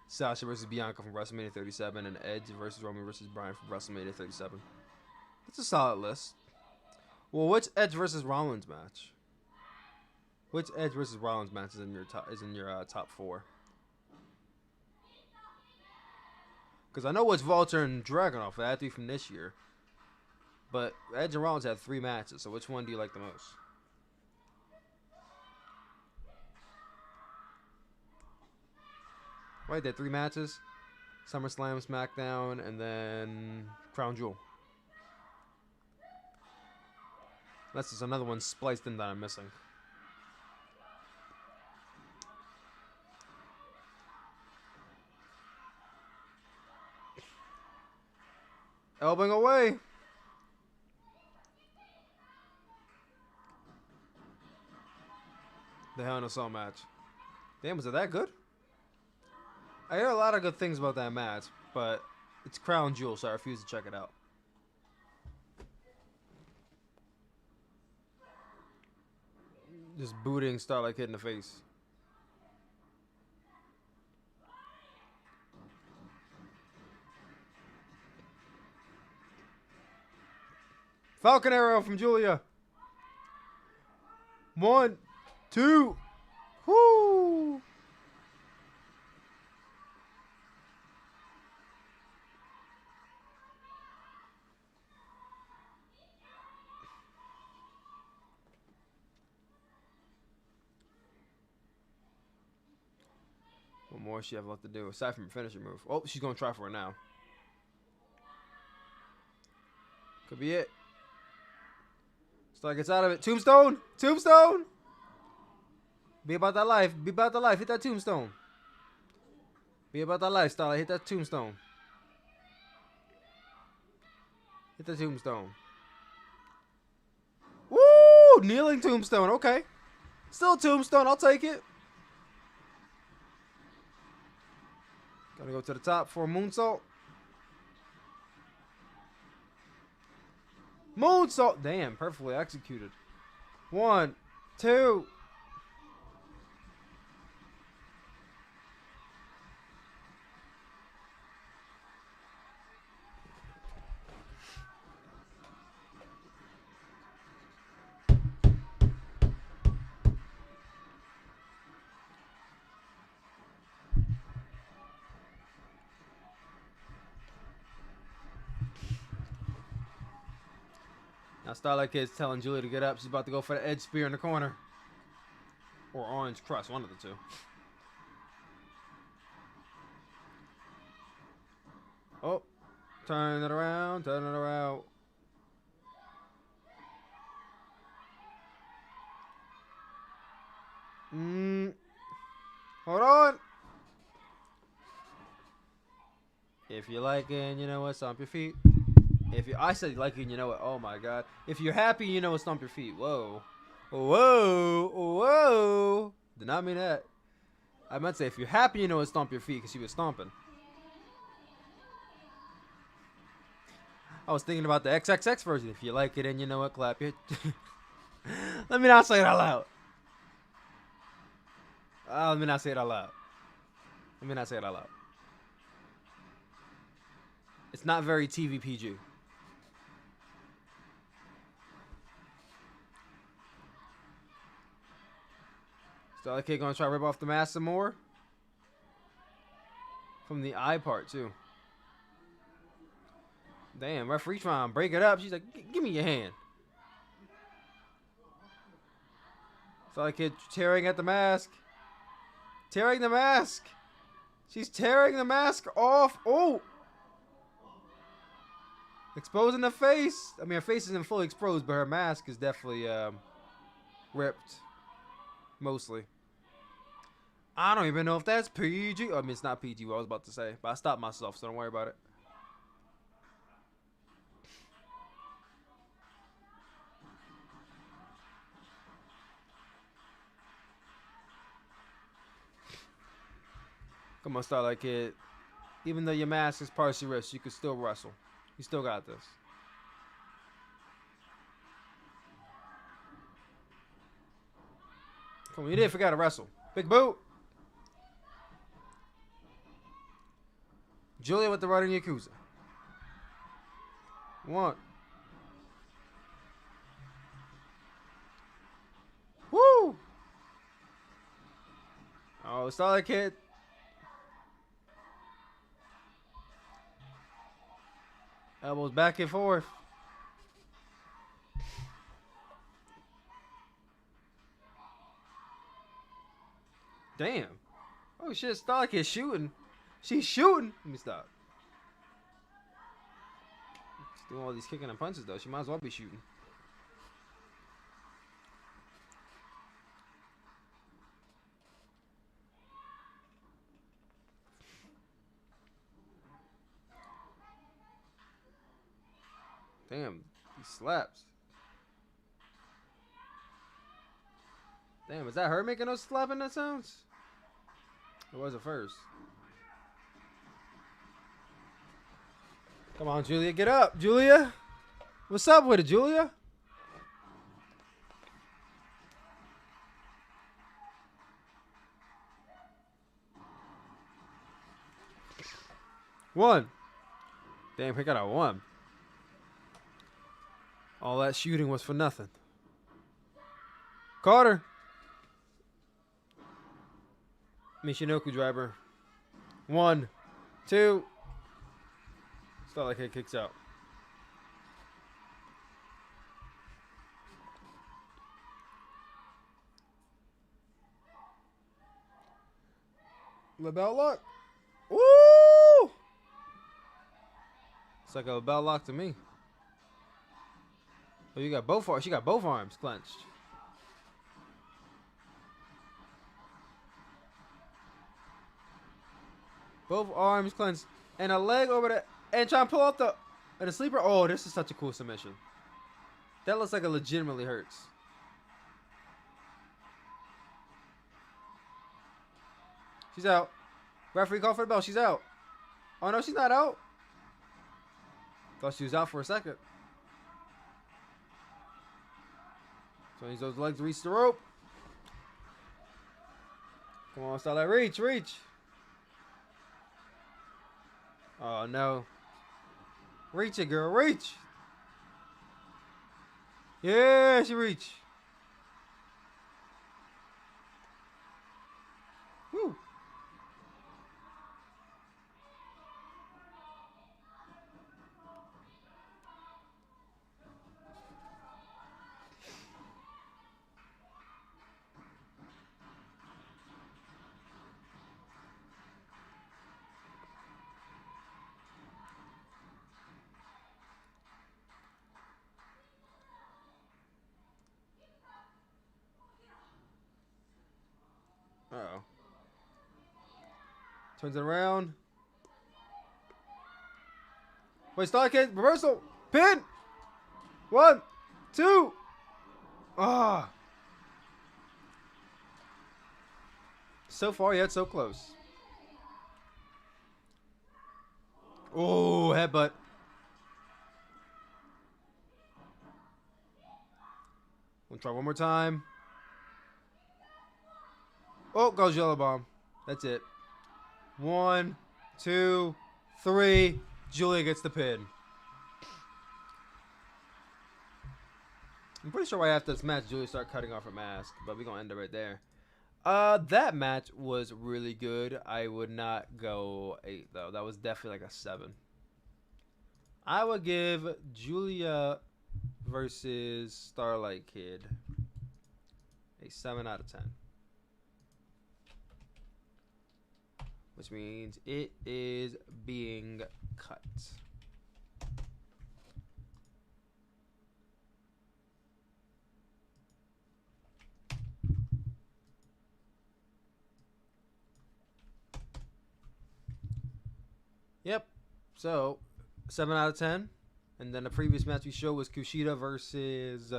Sasha versus Bianca from WrestleMania 37, and Edge versus Roman versus Bryan from WrestleMania 37. It's a solid list. Well, which Edge versus Rollins match? Which Edge versus Rollins match is in your top 4? Because I know it's Volta and Dragunov. That had to be from this year. But Edge and Rollins had 3 matches, so which one do you like the most? Right, they had 3 matches. SummerSlam, SmackDown, and then Crown Jewel. That's just another one spliced in that I'm missing. Elbowing away. The Hell in a Cell match. Damn, was it that good? I hear a lot of good things about that match, but it's Crown Jewel, so I refuse to check it out. Just booting Starlight Kid in the face. Falcon Arrow from Julia. 1, 2. Whoo! more she have left to do aside from a finisher move? Oh, she's gonna try for it now. Could be it. Starlight gets out of it. Tombstone! Tombstone! Be about that life. Be about that life. Hit that tombstone. Be about that life, Starlight. Hit that tombstone. Hit the tombstone. Woo! Kneeling tombstone. Okay. Still tombstone. I'll take it. Gotta go to the top for a moonsault. Moonsault. Damn, perfectly executed. 1, 2. Now Starlight Kid's telling Julia to get up. She's about to go for the edge spear in the corner. Or orange crust, one of the two. Oh. Turn it around, turn it around. Hold on. If you like it, you know what, stomp your feet. If you, I said you like it, you know what, oh my god. If you're happy, you know what, stomp your feet. Whoa. Whoa. Whoa. Did not mean that. I meant to say, if you're happy, you know what, stomp your feet, because she was stomping. I was thinking about the XXX version. If you like it, and you know what, clap your... Let me not say it out loud. Let me not say it out loud. Let me not say it out loud. It's not very TV PG. Starlight Kid gonna try to rip off the mask some more. From the eye part too. Damn, referee trying to break it up. She's like, give me your hand. Starlight Kid tearing at the mask. Tearing the mask. She's tearing the mask off. Oh! Exposing the face. I mean, her face isn't fully exposed, but her mask is definitely ripped. Mostly. I don't even know if that's PG. I mean, it's not PG, what I was about to say. But I stopped myself, so don't worry about it. Come on, Starlight Kid. Even though your mask is partially ripped, you can still wrestle. You still got this. Come on, you didn't forget to wrestle. Big boot. Julia with the running Yakuza. 1. Woo! Oh, Starlight Kid. Elbows back and forth. Damn. Oh shit, Starlight Kid shooting. She's shooting. Let me stop. She's doing all these kicking and punches though. She might as well be shooting. Damn, he slaps. Damn, is that her making those slapping that sounds? It was at first. Come on, Julia, get up, Julia. What's up with it, Julia? One. Damn, he got a 1. All that shooting was for nothing. Carter. Michinoku driver. 1, 2. Starlight Kid kicks out. LaBelle lock. Woo! It's like a LaBelle lock to me. Oh, you got both arms. She got both arms clenched. Both arms clenched. And a leg over there. And trying to pull off the sleeper. Oh, this is such a cool submission. That looks like it legitimately hurts. She's out. Referee call for the bell. She's out. Oh, no, she's not out. Thought she was out for a second. So use those legs to reach the rope. Come on, Starlight. Reach, reach. Oh, no. Reach it, girl. Reach. Yeah, she reached. Woo. Uh-oh. Turns it around. Wait, Starcade, reversal, pin. 1, 2. Ah. So far, yet so close. Oh, headbutt. We'll try one more time. Oh, goes yellow bomb. That's it. 1, 2, 3. Julia gets the pin. I'm pretty sure right after this match, Julia started cutting off her mask, but we're gonna end it right there. That match was really good. I would not go 8 though. That was definitely like a 7. I would give Julia versus Starlight Kid a 7 out of 10. Which means it is being cut. Yep. So, 7 out of 10. And then the previous match we showed was Kushida versus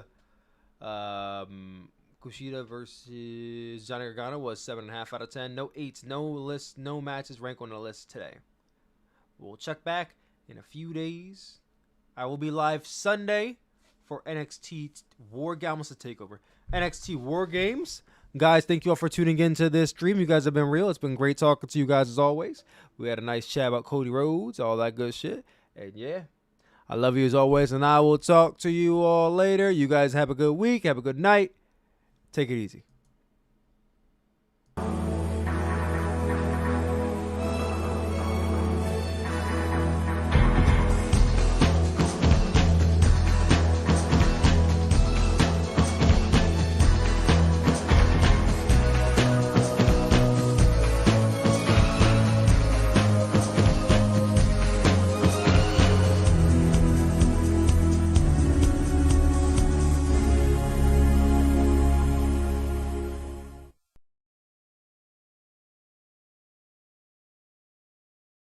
Johnny Gargano was 7.5 out of 10. No 8s, no lists, no matches rank on the list today. We'll check back in a few days. I will be live Sunday for NXT War Games to Takeover. NXT War Games. Guys, thank you all for tuning into this stream. You guys have been real. It's been great talking to you guys as always. We had a nice chat about Cody Rhodes, all that good shit. And yeah, I love you as always, and I will talk to you all later. You guys have a good week. Have a good night. Take it easy.